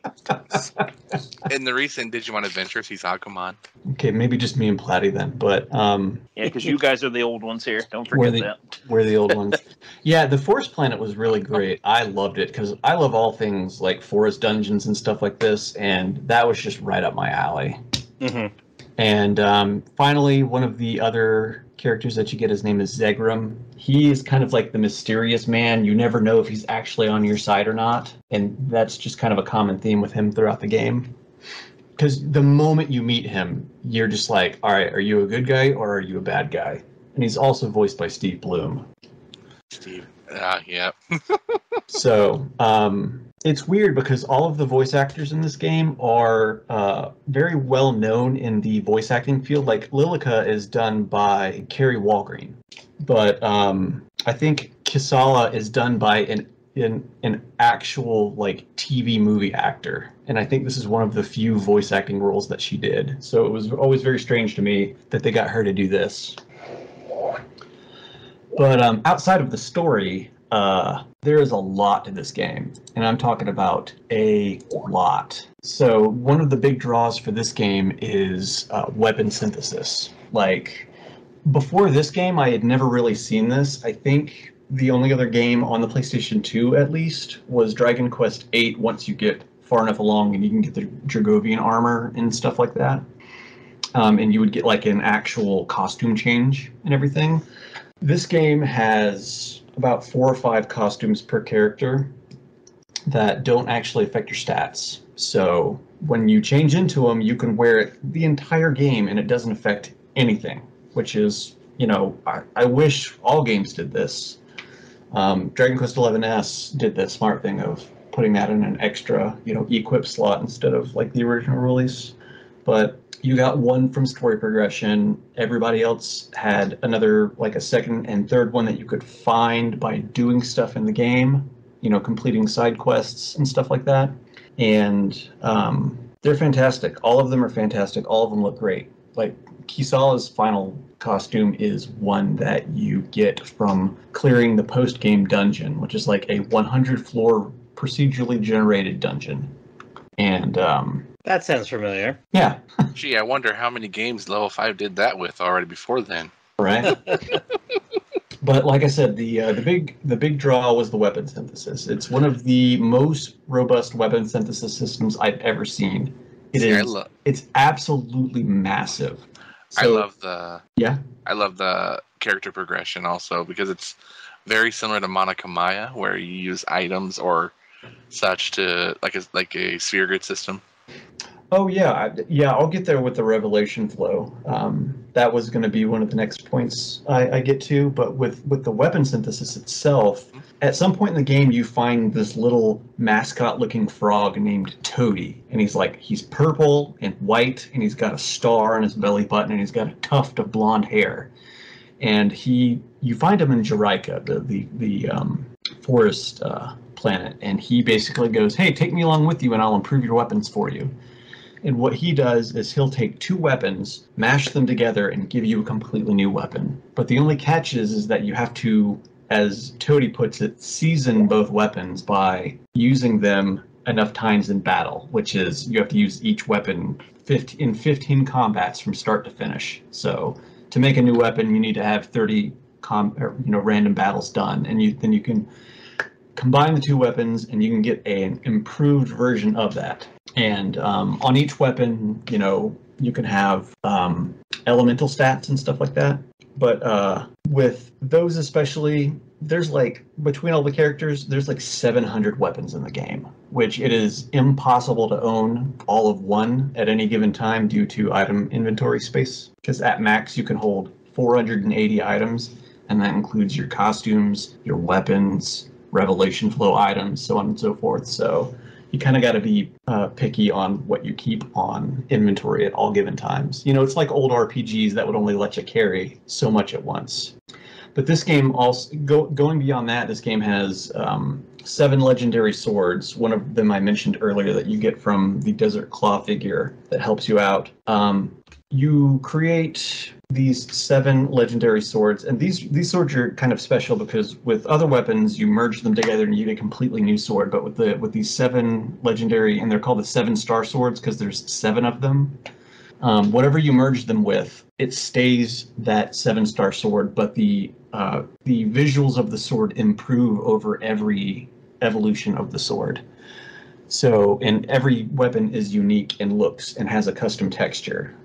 In the recent Digimon Adventures, he's Agumon. Okay, maybe just me and Platty then. But yeah, because you guys are the old ones here. Don't forget that. We're the old ones. Yeah, the Forest Planet was really great. I loved it because I love all things like forest dungeons and stuff like this, and that was just right up my alley. Mm-hmm. And finally, one of the other characters that you get, his name is Zegram. He is kind of like the mysterious man. You never know if he's actually on your side or not. And that's just kind of a common theme with him throughout the game. Because the moment you meet him, you're just like, all right, are you a good guy or are you a bad guy? And he's also voiced by Steve Bloom. Steve, yeah. So, it's weird because all of the voice actors in this game are very well known in the voice acting field. Like Lilica is done by Carrie Walgreen, but I think Kisala is done by an actual like TV movie actor, and I think this is one of the few voice acting roles that she did. So it was always very strange to me that they got her to do this. But outside of the story, there is a lot to this game, and I'm talking about a lot. So one of the big draws for this game is weapon synthesis. Like, before this game, I had never really seen this. I think the only other game on the PlayStation 2, at least, was Dragon Quest VIII, once you get far enough along and you can get the Dragovian armor and stuff like that. And you would get like an actual costume change and everything. This game has about 4 or 5 costumes per character that don't actually affect your stats. So when you change into them, you can wear it the entire game and it doesn't affect anything, which is, I wish all games did this. Dragon Quest XI did the smart thing of putting that in an extra, equip slot instead of like the original release. But you got one from story progression. Everybody else had another, like a second and third one that you could find by doing stuff in the game, completing side quests and stuff like that. And they're fantastic. All of them are fantastic. All of them look great. Like Kisala's final costume is one that you get from clearing the post-game dungeon, which is like a 100-floor procedurally generated dungeon. And that sounds familiar. Yeah. Gee, I wonder how many games Level 5 did that with already before then. Right. But like I said, the big draw was the weapon synthesis. It's one of the most robust weapon synthesis systems I've ever seen. It's absolutely massive. So, I love the character progression also, because it's very similar to Monica Maya, where you use items or such to like a sphere grid system. Oh yeah, I'll get there with the revelation flow. That was going to be one of the next points I get to. But with the weapon synthesis itself, at some point in the game, you find this little mascot-looking frog named Toady, and he's purple and white, and he's got a star on his belly button, and he's got a tuft of blonde hair. And you find him in Jaraika, the forest planet, and he basically goes, hey, take me along with you and I'll improve your weapons for you. And what he does is he'll take two weapons, mash them together, and give you a completely new weapon. But the only catch is that you have to, as Toady puts it, season both weapons by using them enough times in battle, which is you have to use each weapon in 15 combats from start to finish. So to make a new weapon, you need to have 30 random battles done, and then you can combine the two weapons and you can get an improved version of that. And on each weapon, you can have elemental stats and stuff like that. But with those especially, there's between all the characters, there's 700 weapons in the game, which it is impossible to own all of one at any given time due to item inventory space. Because at max, you can hold 480 items, and that includes your costumes, your weapons, revelation flow items, so on and so forth. So you kind of got to be picky on what you keep on inventory at all given times. It's like old RPGs that would only let you carry so much at once. But this game also, going beyond that, this game has 7 legendary swords. One of them I mentioned earlier that you get from the Desert Claw figure that helps you out. You create these 7 legendary swords, and these swords are kind of special because with other weapons you merge them together and you get a completely new sword. But with these 7 legendary, and they're called the 7-star swords because there's 7 of them. Whatever you merge them with, it stays that 7-star sword, but the visuals of the sword improve over every evolution of the sword. So, and every weapon is unique and looks and has a custom texture.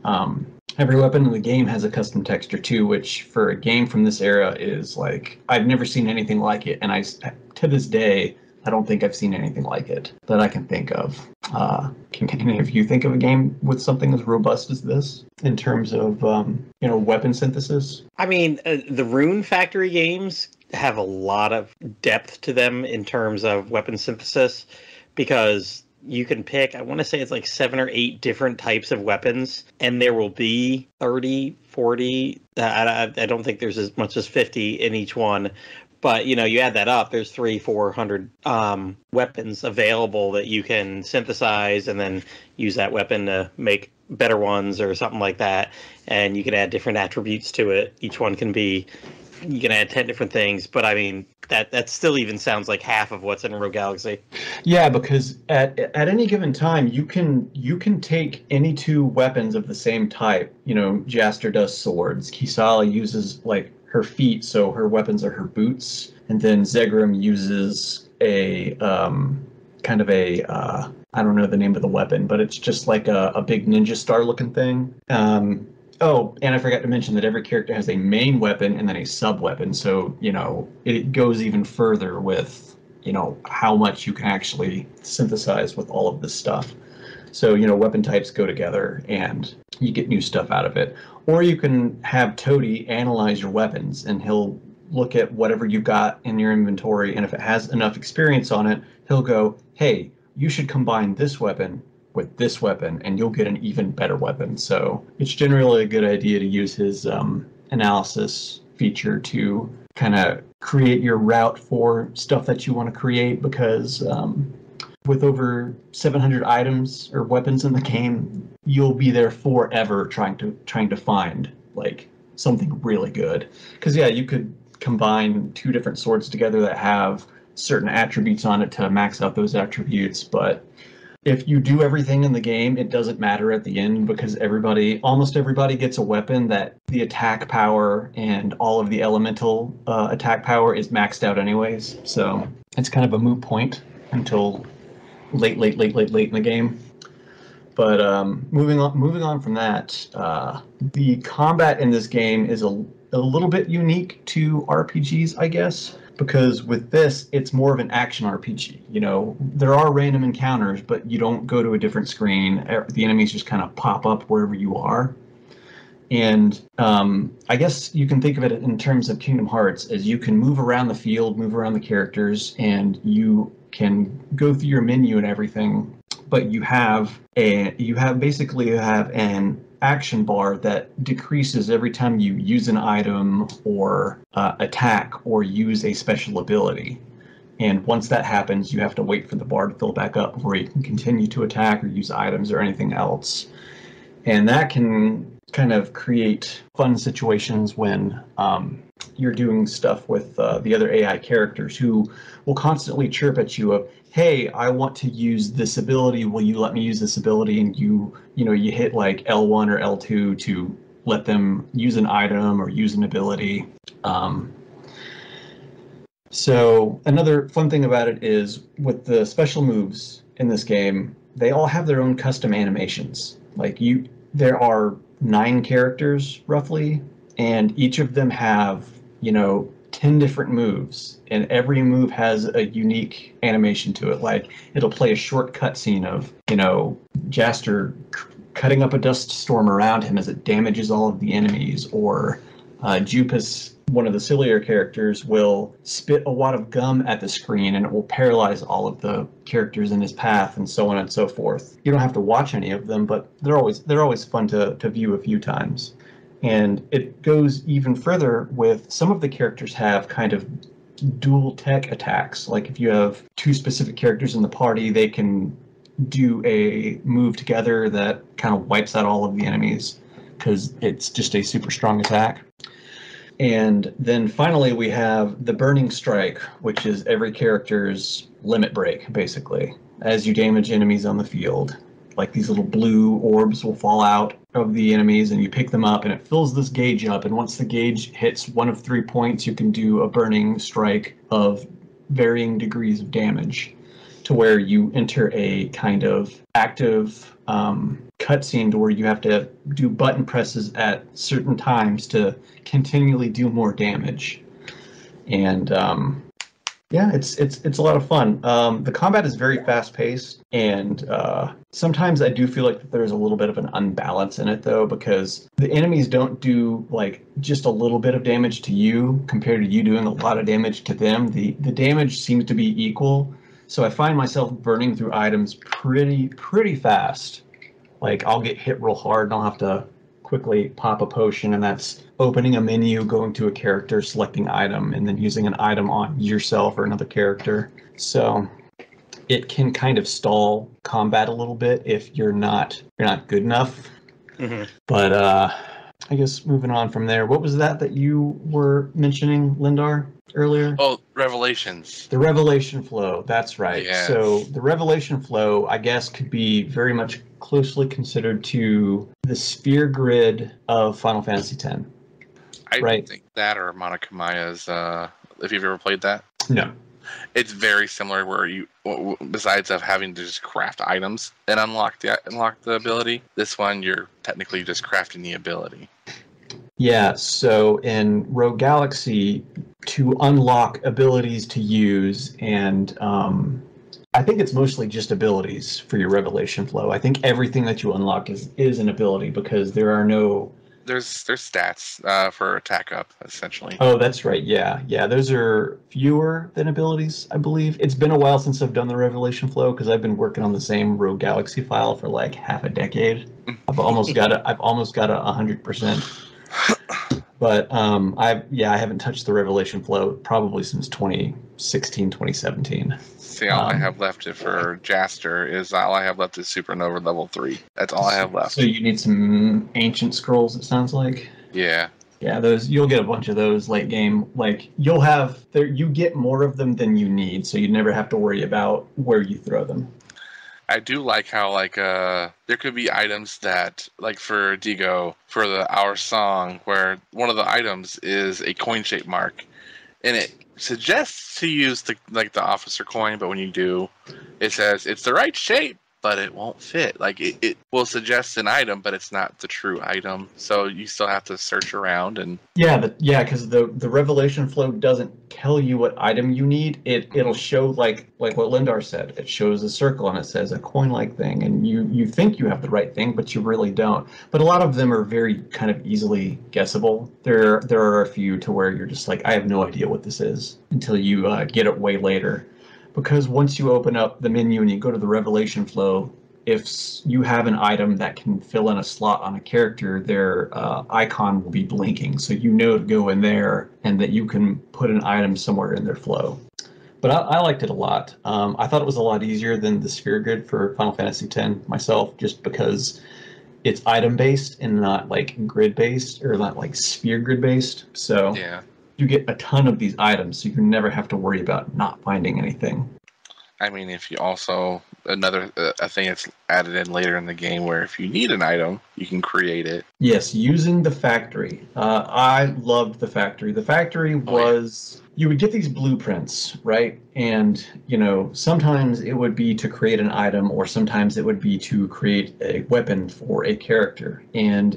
Every weapon in the game has a custom texture too, which for a game from this era is I've never seen anything like it, and to this day, I don't think I've seen anything like it that I can think of. Can any of you think of a game with something as robust as this in terms of, weapon synthesis? I mean, the Rune Factory games have a lot of depth to them in terms of weapon synthesis because you can pick, I want to say it's 7 or 8 different types of weapons, and there will be 30, 40, I don't think there's as much as 50 in each one. But, you add that up, there's 300-400 weapons available that you can synthesize and then use that weapon to make better ones or something like that. And you can add different attributes to it. Each one you can add 10 different things. But, I mean, that still even sounds like half of what's in Rogue Galaxy. Yeah, because at any given time, you can take any 2 weapons of the same type. Jaster does swords. Kisala uses, her feet, so her weapons are her boots, and then Zegrim uses a kind of a I don't know the name of the weapon, but it's just like a big ninja star looking thing. Oh, and I forgot to mention that every character has a main weapon and then a sub weapon, so it goes even further with how much you can actually synthesize with all of this stuff. So weapon types go together and you get new stuff out of it. Or you can have Toady analyze your weapons, and he'll look at whatever you've got in your inventory, and if it has enough experience on it, he'll go, hey, you should combine this weapon with this weapon, and you'll get an even better weapon. So it's generally a good idea to use his analysis feature to kind of create your route for stuff that you want to create, because with over 700 items or weapons in the game, you'll be there forever trying to find something really good. Because you could combine 2 different swords together that have certain attributes on it to max out those attributes. But if you do everything in the game, it doesn't matter at the end, because almost everybody gets a weapon that the attack power and all of the elemental attack power is maxed out anyways. So it's kind of a moot point until late in the game. But moving on from that, the combat in this game is a little bit unique to RPGs, I guess, because with this, it's more of an action RPG. There are random encounters, but you don't go to a different screen. The enemies just kind of pop up wherever you are. And I guess you can think of it in terms of Kingdom Hearts as you can move around the field, move around the characters, and you can go through your menu and everything, but you have an action bar that decreases every time you use an item or attack or use a special ability. And once that happens, you have to wait for the bar to fill back up before you can continue to attack or use items or anything else. And that can kind of create fun situations when you're doing stuff with the other AI characters who will constantly chirp at you of, hey, I want to use this ability. Will you let me use this ability? And you hit like L1 or L2 to let them use an item or use an ability. So another fun thing about it is with the special moves in this game, they all have their own custom animations. There are 9 characters roughly, and each of them have, 10 different moves, and every move has a unique animation to it. Like, it'll play a short cutscene of, Jaster cutting up a dust storm around him as it damages all of the enemies, or Jupus, one of the sillier characters, will spit a wad of gum at the screen and it will paralyze all of the characters in his path, and so on and so forth. You don't have to watch any of them, but they're always fun to view a few times. And it goes even further with some of the characters have kind of dual tech attacks. Like if you have 2 specific characters in the party, they can do a move together that kind of wipes out all of the enemies because it's just a super strong attack. And then finally we have the Burning Strike, which is every character's limit break, basically. As you damage enemies on the field, like these little blue orbs will fall out of the enemies and you pick them up and it fills this gauge up. And once the gauge hits 1 of 3 points, you can do a Burning Strike of varying degrees of damage, to where you enter a kind of active cutscene to where you have to do button presses at certain times to continually do more damage. And yeah, it's a lot of fun. The combat is very fast paced, and sometimes I do feel like that there's a little bit of an unbalance in it though, because the enemies don't do like just a little bit of damage to you compared to you doing a lot of damage to them. The damage seems to be equal. So I find myself burning through items pretty fast. Like I'll get hit real hard and I'll have to quickly pop a potion, and that's opening a menu, going to a character, selecting item, and then using an item on yourself or another character. So it can kind of stall combat a little bit if you're not good enough. Mm-hmm. But I guess moving on from there, what was that you were mentioning, Llendar, earlier? Oh, Revelations. The Revelation flow, that's right. Yes. So the Revelation flow, I guess, could be very much closely considered to the sphere grid of Final Fantasy X. I think that or Monica Maya's, if you've ever played that. No. It's very similar where you, besides of having to just craft items and unlock the ability, this one you're technically just crafting the ability. Yeah, so in Rogue Galaxy, to unlock abilities to use, and I think it's mostly just abilities for your Revelation flow. I think everything that you unlock is an ability, because there are no... There's stats for attack up, essentially. Oh, that's right, yeah. Yeah, those are fewer than abilities, I believe. It's been a while since I've done the Revelation flow, because I've been working on the same Rogue Galaxy file for like half a decade. I've almost got a 100%. But I haven't touched the Revelation flow probably since 2016, 2017. See, all I have left for Jaster is Supernova level 3. That's all I have left. So you need some ancient scrolls, it sounds like. Yeah. Yeah, you'll get a bunch of those late game. Like you get more of them than you need, so you never have to worry about where you throw them. I do like how there could be items that, like for Digo, for our song, where one of the items is a coin-shaped mark, and it suggests to use the officer coin, but when you do, it says it's the right shape, but it won't fit. Like it will suggest an item, but it's not the true item. So you still have to search around and because the Revelation flow doesn't tell you what item you need. It'll show like what Llendar said. It shows a circle and it says a coin-like thing, and you think you have the right thing, but you really don't. But a lot of them are very kind of easily guessable. There are a few to where you're just like, I have no idea what this is until you get it way later. Because once you open up the menu and you go to the Revelation flow, if you have an item that can fill in a slot on a character, their icon will be blinking. So you know to go in there and that you can put an item somewhere in their flow. But I liked it a lot. I thought it was a lot easier than the sphere grid for Final Fantasy X myself, just because it's item based and not like grid based, or not like sphere grid based. So Yeah. you get a ton of these items, so you never have to worry about not finding anything. I mean, if you also another a thing that's added in later in the game, where if you need an item, you can create it. Yes, using the factory. I loved the factory. The factory was, you would get these blueprints, right? And, you know, sometimes it would be to create an item, or sometimes it would be to create a weapon for a character. And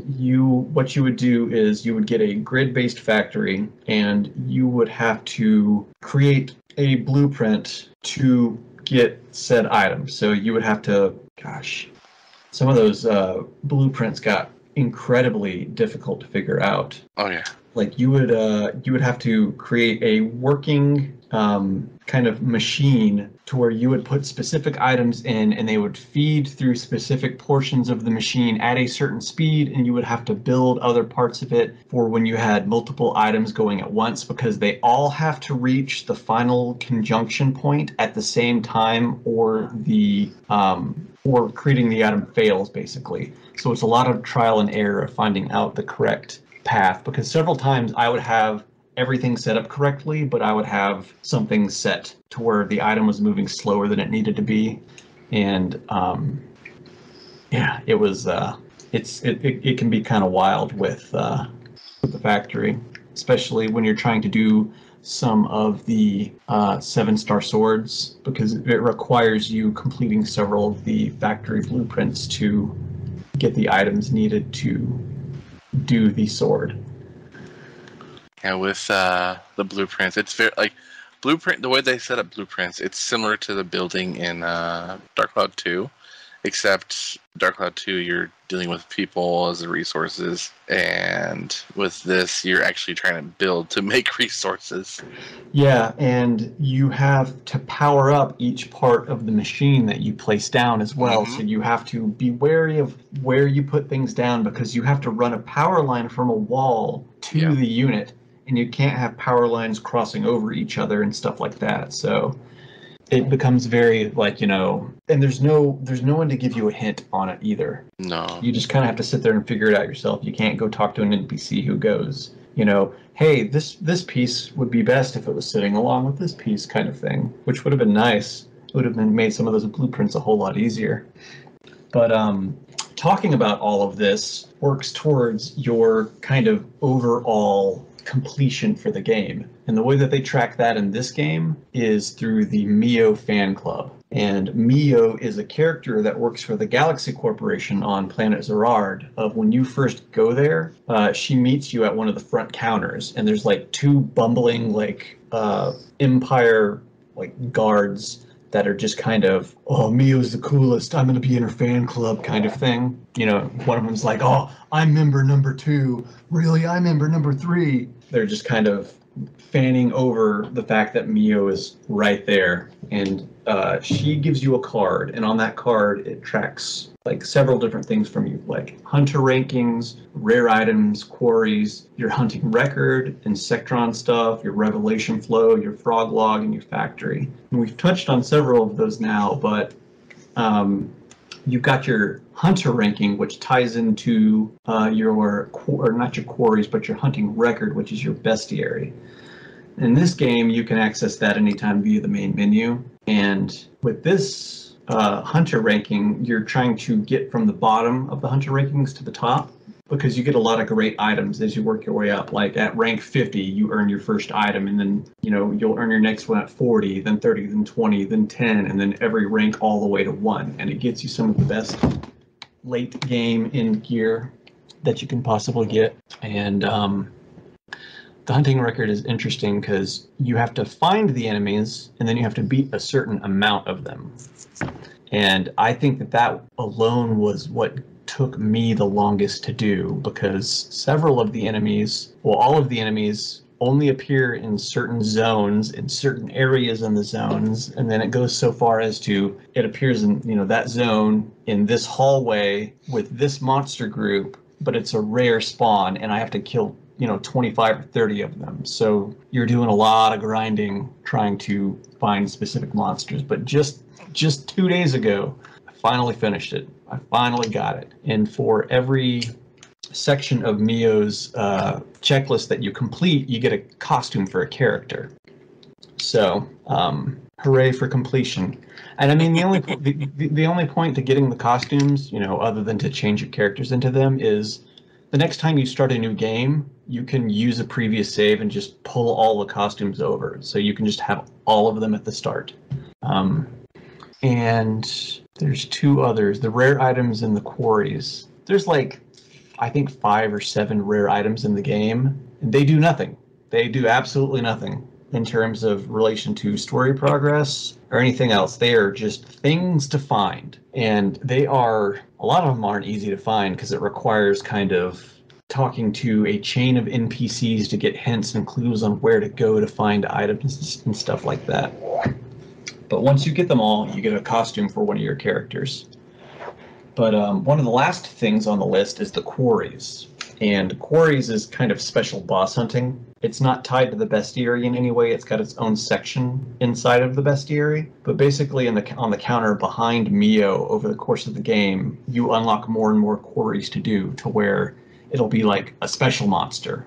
what you would do is you would get a grid-based factory, and you would have to create a blueprint to get said item. So you would have to, some of those blueprints got incredibly difficult to figure out. Oh yeah. Like you would have to create a working kind of machine to where you would put specific items in, and they would feed through specific portions of the machine at a certain speed, and you would have to build other parts of it for when you had multiple items going at once, because they all have to reach the final conjunction point at the same time, or or creating the item fails, basically. So it's a lot of trial and error of finding out the correct path, because several times I would have everything set up correctly, but I would have something set to where the item was moving slower than it needed to be. And it was it can be kind of wild with the factory, especially when you're trying to do some of the 7-star swords, because it requires you completing several of the factory blueprints to get the items needed to do the sword. Yeah, with the blueprints, it's very like blueprint. The way they set up blueprints, it's similar to the building in Dark Cloud 2, except Dark Cloud 2 you're dealing with people as the resources, and with this you're actually trying to build to make resources. Yeah, and you have to power up each part of the machine that you place down as well. Mm-hmm. So you have to be wary of where you put things down, because you have to run a power line from a wall to the unit, and you can't have power lines crossing over each other and stuff like that. So it becomes very, like, you know, and there's no one to give you a hint on it either. No. You just kind of have to sit there and figure it out yourself. You can't go talk to an NPC who goes, you know, hey, this piece would be best if it was sitting along with this piece, kind of thing, which would have been nice. It would have made some of those blueprints a whole lot easier. But talking about all of this works towards your kind of overall completion for the game. And the way that they track that in this game is through the Mio fan club. And Mio is a character that works for the Galaxy Corporation on planet Zerard. When you first go there, she meets you at one of the front counters, and there's like two bumbling Empire guards that are just kind of, oh, Mio's the coolest, I'm going to be in her fan club kind of thing. You know, one of them's like, oh, I'm member number 2. Really, I'm member number 3. They're just kind of fanning over the fact that Mio is right there. And she gives you a card, and on that card, it tracks several different things from you, like hunter rankings, rare items, quarries, your hunting record, Insectron stuff, your revelation flow, your frog log, and your factory. And we've touched on several of those now, but you've got your hunter ranking, which ties into not your quarries, but your hunting record, which is your bestiary. In this game, you can access that anytime via the main menu. And with this hunter ranking, you're trying to get from the bottom of the hunter rankings to the top, because you get a lot of great items as you work your way up. Like at rank 50, you earn your first item, and then you'll earn your next one at 40, then 30, then 20, then 10, and then every rank all the way to 1. And it gets you some of the best late game in gear that you can possibly get. And the hunting record is interesting because you have to find the enemies, and then you have to beat a certain amount of them. And I think that alone was what took me the longest to do, because several of the enemies, all of the enemies only appear in certain zones, in certain areas in the zones, and then it goes so far as to, it appears in that zone in this hallway with this monster group, but it's a rare spawn, and I have to kill 25 or 30 of them. So you're doing a lot of grinding trying to find specific monsters. But just 2 days ago, I finally finished it. I finally got it. And for every section of Mio's checklist that you complete, you get a costume for a character. So, hooray for completion. And I mean, the only point to getting the costumes, other than to change your characters into them, is the next time you start a new game, you can use a previous save and just pull all the costumes over. So you can just have all of them at the start. And there's 2 others, the rare items and the quarries. There's I think 5 or 7 rare items in the game. And they do nothing. They do absolutely nothing in terms of relation to story progress or anything else. They are just things to find. And a lot of them aren't easy to find because it requires kind of talking to a chain of NPCs to get hints and clues on where to go to find items and stuff like that. But once you get them all, you get a costume for one of your characters. But one of the last things on the list is the quarries. And quarries is kind of special boss hunting. It's not tied to the bestiary in any way. It's got its own section inside of the bestiary. But basically on the counter behind Mio over the course of the game, you unlock more and more quarries to do, to where it'll be like a special monster.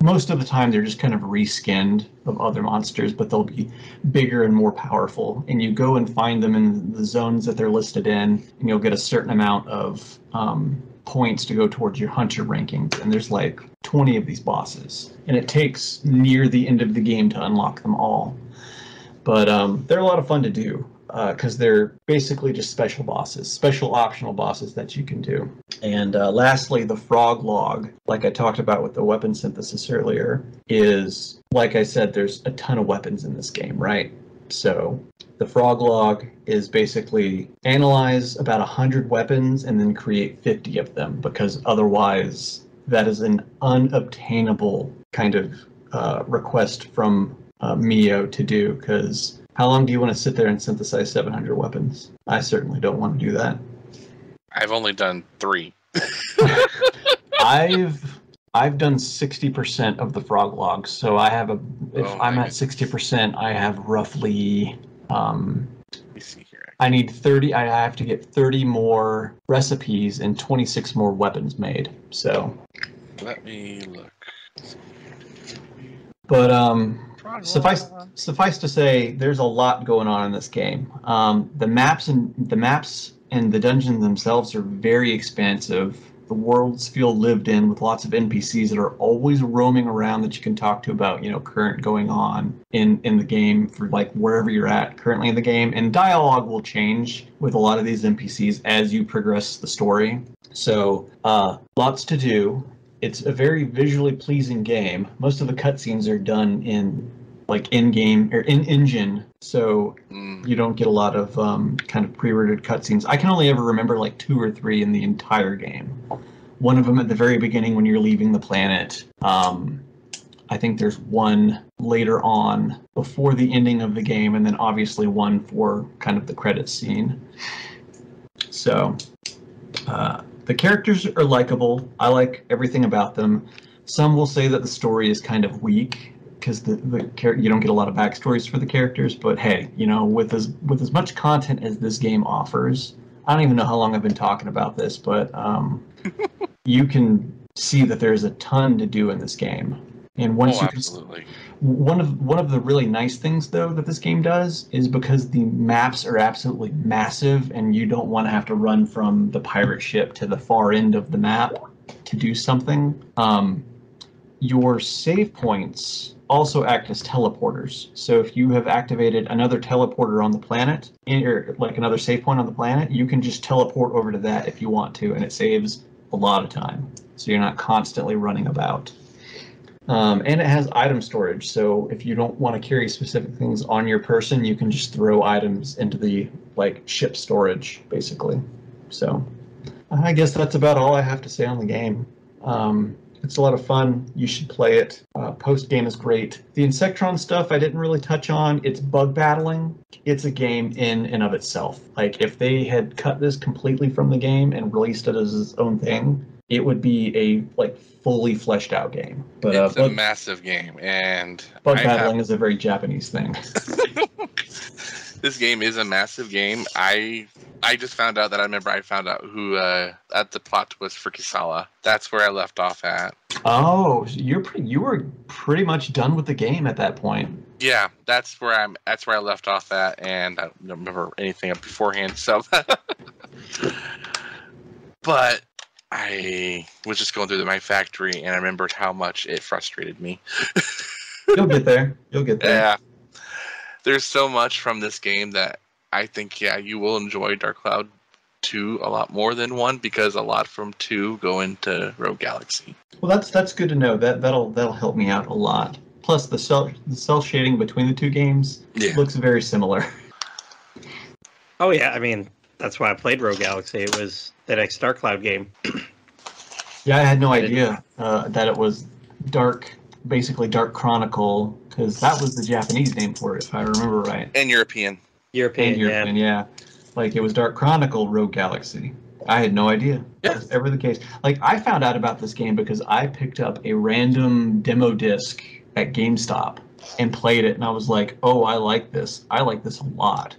Most of the time they're just kind of reskinned of other monsters, but they'll be bigger and more powerful. And you go and find them in the zones that they're listed in, and you'll get a certain amount of points to go towards your hunter ranking. And there's 20 of these bosses. And it takes near the end of the game to unlock them all. But they're a lot of fun to do, because they're basically just special bosses, special optional bosses that you can do. And lastly, the frog log, like I talked about with the weapon synthesis earlier, is, like I said, there's a ton of weapons in this game, right? So the frog log is basically analyze about 100 weapons and then create 50 of them, because otherwise that is an unobtainable kind of request from Mio to do, because how long do you want to sit there and synthesize 700 weapons? I certainly don't want to do that. I've only done 3. I've done 60% of the frog logs, so I have I'm at 60%, I have roughly Let me see here. I need 30. I have to get 30 more recipes and 26 more weapons made. So Let me look. But suffice to say, there's a lot going on in this game. The maps and the dungeons themselves are very expansive. The worlds feel lived in, with lots of NPCs that are always roaming around that you can talk to about, current going on in the game for wherever you're at currently in the game. And dialogue will change with a lot of these NPCs as you progress the story. So lots to do. It's a very visually pleasing game. Most of the cutscenes are done in in-game or in-engine, so you don't get a lot of kind of pre-rendered cutscenes. I can only ever remember 2 or 3 in the entire game. One of them at the very beginning when you're leaving the planet. I think there's one later on before the ending of the game, and then obviously one for kind of the credits scene. So the characters are likable. I like everything about them. Some will say that the story is kind of weak, because you don't get a lot of backstories for the characters. But hey, with as much content as this game offers, I don't even know how long I've been talking about this, but you can see that there's a ton to do in this game. And once absolutely. One of the really nice things though that this game does is, because the maps are absolutely massive and you don't want to have to run from the pirate ship to the far end of the map to do something, your save points also act as teleporters. So if you have activated another teleporter on the planet, or another save point on the planet, you can just teleport over to that if you want to, and it saves a lot of time. So you're not constantly running about. And it has item storage, so if you don't want to carry specific things on your person, you can just throw items into the ship storage, basically. So I guess that's about all I have to say on the game. It's a lot of fun. You should play it. Post-game is great. The Insectron stuff I didn't really touch on. It's bug battling. It's a game in and of itself. If they had cut this completely from the game and released it as its own thing, it would be a like fully fleshed out game. But It's a massive game, and bug battling is a very Japanese thing. This game is a massive game. I just found out that I found out who at the plot twist for Kisala. That's where I left off at. Oh, you were pretty much done with the game at that point. Yeah, that's where I left off at, and I don't remember anything up beforehand. So, but I was just going through my factory, and I remembered how much it frustrated me. You'll get there. You'll get there. Yeah. There's so much from this game that I think, you will enjoy Dark Cloud 2 a lot more than 1, because a lot from 2 go into Rogue Galaxy. Well, that's good to know. That'll help me out a lot. Plus, the cell shading between the two games looks very similar. Oh yeah, I mean that's why I played Rogue Galaxy. It was the next Dark Cloud game. Yeah, I had no idea that it was basically Dark Chronicle, because that was the Japanese name for it, if I remember right. And European, yeah. Like, it was Dark Chronicle Rogue Galaxy. I had no idea. That was ever the case. Like, I found out about this game because I picked up a random demo disc at GameStop and played it, and I was like, oh, I like this. I like this a lot.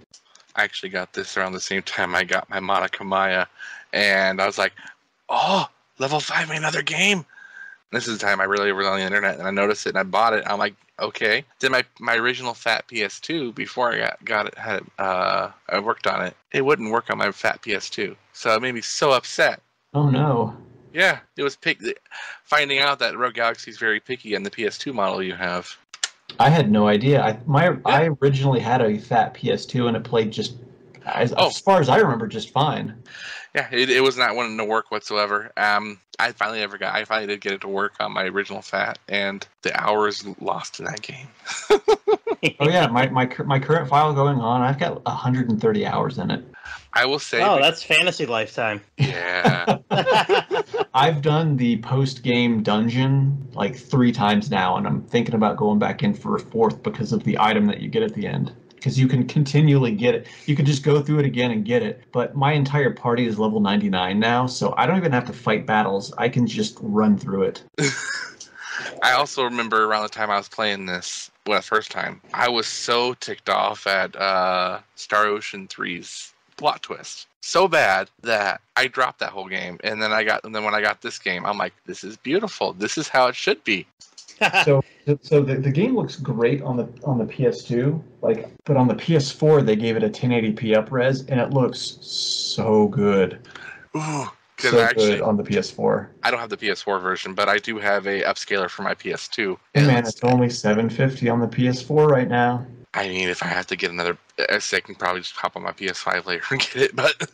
I actually got this around the same time I got my Monica Maya, and I was like, oh, Level 5 made another game. This is the time I really was on the internet, and I noticed it, and I bought it. I'm like, okay. Then my original fat PS2, before I got it, I worked on it. It wouldn't work on my fat PS2, so it made me so upset. Oh no. Yeah, it was finding out that Rogue Galaxy is very picky on the PS2 model you have. I had no idea. I originally had a fat PS2, and it played just as far as I remember, just fine. Yeah, it was not wanting to work whatsoever. I finally did get it to work on my original fat, and the hours lost in that game. Oh yeah, my current file going on, I've got 130 hours in it. I will say. Oh, that's fantasy lifetime. Yeah. I've done the post-game dungeon like 3 times now, and I'm thinking about going back in for a 4th because of the item that you get at the end. Because you can continually get it. You can just go through it again and get it. But my entire party is level 99 now, so I don't even have to fight battles. I can just run through it. I also remember around the time I was playing this, the first time, I was so ticked off at Star Ocean 3's plot twist. So bad that I dropped that whole game. And then when I got this game, I'm like, this is beautiful. This is how it should be. So the game looks great on the PS2, but on the PS4 they gave it a 1080p upres, and it looks so good. Ooh, good on the PS4. I don't have the PS4 version, but I do have a upscaler for my PS2. Hey man, it's only $750 on the PS4 right now. I mean, if I have to get another, I can probably just hop on my PS5 later and get it, but.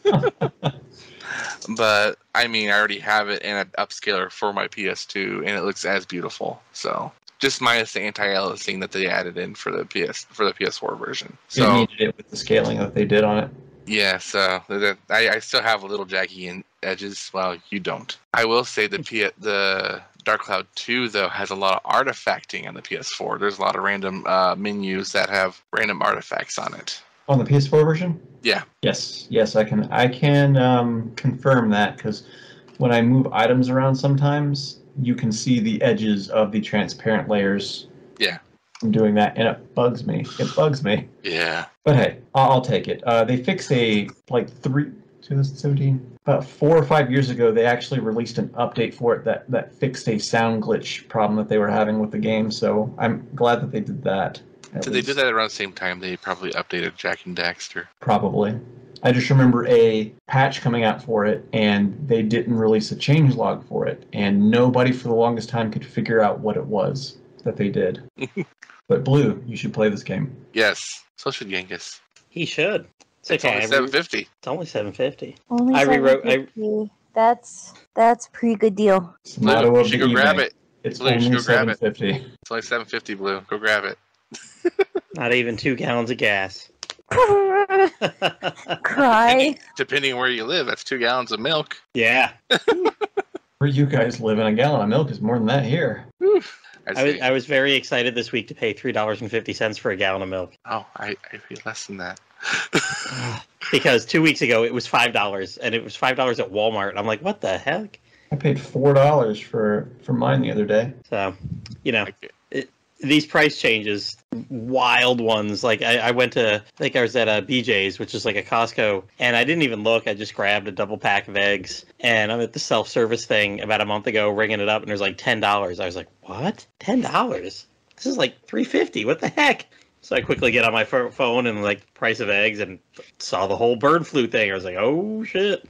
But I mean, I already have it in an upscaler for my PS2, and it looks as beautiful. So just minus the anti-aliasing that they added in for the PS4 version. So you needed it with the scaling that they did on it. Yeah, so I still have a little jaggy in edges. Well, you don't. I will say the Dark Cloud 2 though has a lot of artifacting on the PS4. There's a lot of random menus that have random artifacts on it. On the PS4 version? Yeah. Yes, I can confirm that, because when I move items around sometimes, you can see the edges of the transparent layers. Yeah. I'm doing that, and it bugs me. Yeah. But hey, I'll take it. They fixed 2017, about 4 or 5 years ago, they actually released an update for it that fixed a sound glitch problem that they were having with the game, so I'm glad that they did that. Did they do that around the same time they probably updated Jak and Daxter? Probably. I just remember a patch coming out for it, and they didn't release a changelog for it, and nobody for the longest time could figure out what it was that they did. But Blue, you should play this game. Yes, so should Yangus. He should. It's only $750. It's only $750. Only $750. That's a pretty good deal. Blue, you should go grab it. It's Blue, only $750. It's only $750, Blue. Go grab it. Not even 2 gallons of gas. Cry. Depending on where you live, that's 2 gallons of milk. Yeah. Where you guys live, in a gallon of milk is more than that here. I was very excited this week to pay $3.50 for a gallon of milk. Oh, I pay less than that. Because 2 weeks ago it was $5, and it was $5 at Walmart. I'm like, what the heck? I paid $4 for mine the other day. So, these price changes, wild ones. Like I went to, I think I was at BJ's, which is like a Costco, and I didn't even look. I just grabbed a double pack of eggs, and I'm at the self-service thing about a month ago, ringing it up, and there's like $10. I was like, what? $10? This is like $3.50. What the heck? So I quickly get on my phone and like price of eggs and saw the whole bird flu thing. I was like, oh shit.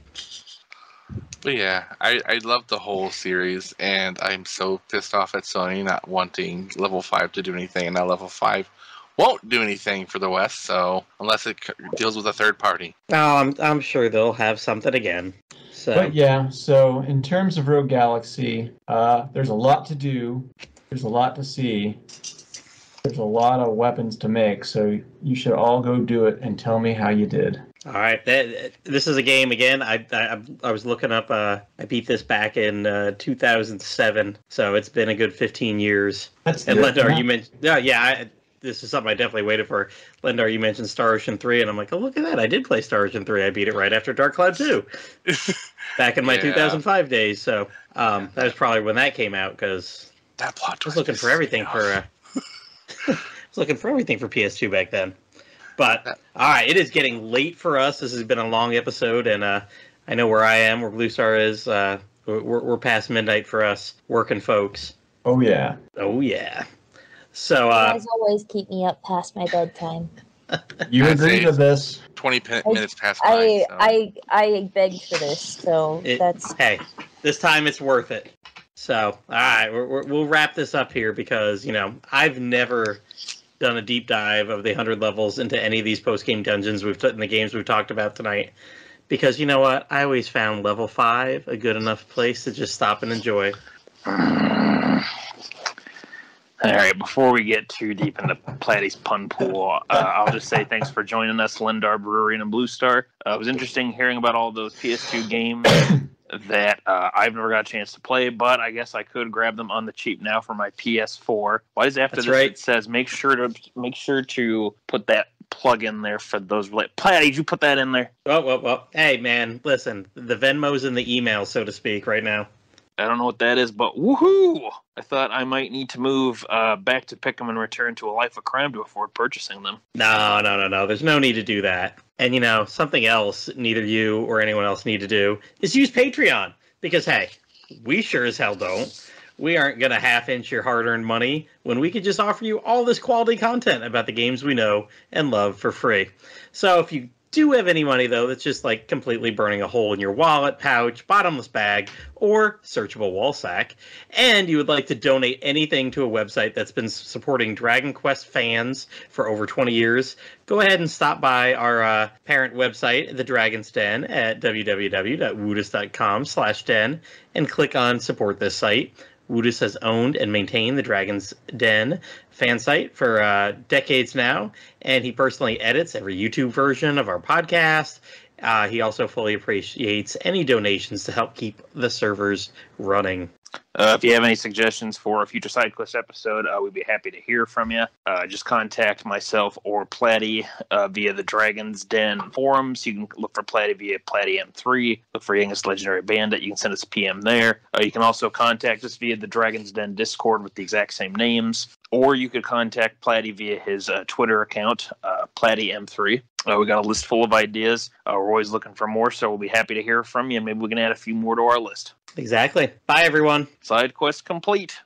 But yeah, I love the whole series, and I'm so pissed off at Sony not wanting Level 5 to do anything, and now Level 5 won't do anything for the West, so unless it deals with a third party. Oh, I'm sure they'll have something again. So. But yeah, so in terms of Rogue Galaxy, there's a lot to do. There's a lot to see. There's a lot of weapons to make, so you should all go do it and tell me how you did. All right, this is a game again. I was looking up. I beat this back in 2007, so it's been a good 15 years. That's and good. Llendar, you mentioned, this is something I definitely waited for. Llendar, you mentioned Star Ocean 3, and I'm like, oh look at that! I did play Star Ocean 3. I beat it right after Dark Cloud 2, back in my 2005 days. So that was probably when that came out, because that plot I was looking for everything for. I was looking for everything for PS2 back then. But, all right, it is getting late for us. This has been a long episode, and I know where I am, where Bluestar is. We're past midnight for us working folks. Oh, yeah. Oh, yeah. So, You guys always keep me up past my bedtime. You agreed to this. 20 minutes past mine. So. I begged for this, so that's... Hey, this time it's worth it. So, all right, we'll wrap this up here because, I've never done a deep dive of the 100 levels into any of these post-game dungeons in the games we've talked about tonight. Because you know what? I always found level 5 a good enough place to just stop and enjoy. All right, before we get too deep into Platty's pun pool, I'll just say thanks for joining us, Llendar, Bururian, and Bluestar. It was interesting hearing about all those PS2 games that I've never got a chance to play, but I guess I could grab them on the cheap now for my PS4. Why is after it says make sure to put that plug in there for those. Platty, did you put that in there? Well. Hey, man, listen, the Venmo's in the email, so to speak, right now. I don't know what that is, but woohoo! I thought I might need to move back to Pick'em and return to a life of crime to afford purchasing them. No. There's no need to do that. And, something else neither you or anyone else need to do is use Patreon. Because, hey, we sure as hell don't. We aren't going to half-inch your hard-earned money when we could just offer you all this quality content about the games we know and love for free. So if you do have any money, though, that's just like completely burning a hole in your wallet, pouch, bottomless bag, or searchable wall sack, and you would like to donate anything to a website that's been supporting Dragon Quest fans for over 20 years, go ahead and stop by our parent website, The Dragon's Den, at www.woodus.com/den, and click on Support This Site. Woodus has owned and maintained the Dragon's Den fan site for decades now, and he personally edits every YouTube version of our podcast. He also fully appreciates any donations to help keep the servers running. If you have any suggestions for a future Sidequest episode, we'd be happy to hear from you. Just contact myself or Platty via the Dragon's Den forums. You can look for Platty via Plattym3. Look for YangustheLegendaryBandit. You can send us a PM there. You can also contact us via the Dragon's Den Discord with the exact same names. Or you could contact Platty via his Twitter account, Plattym3. We got a list full of ideas. We're always looking for more, so we'll be happy to hear from you, and maybe we can add a few more to our list. Exactly. Bye, everyone. Side quest complete.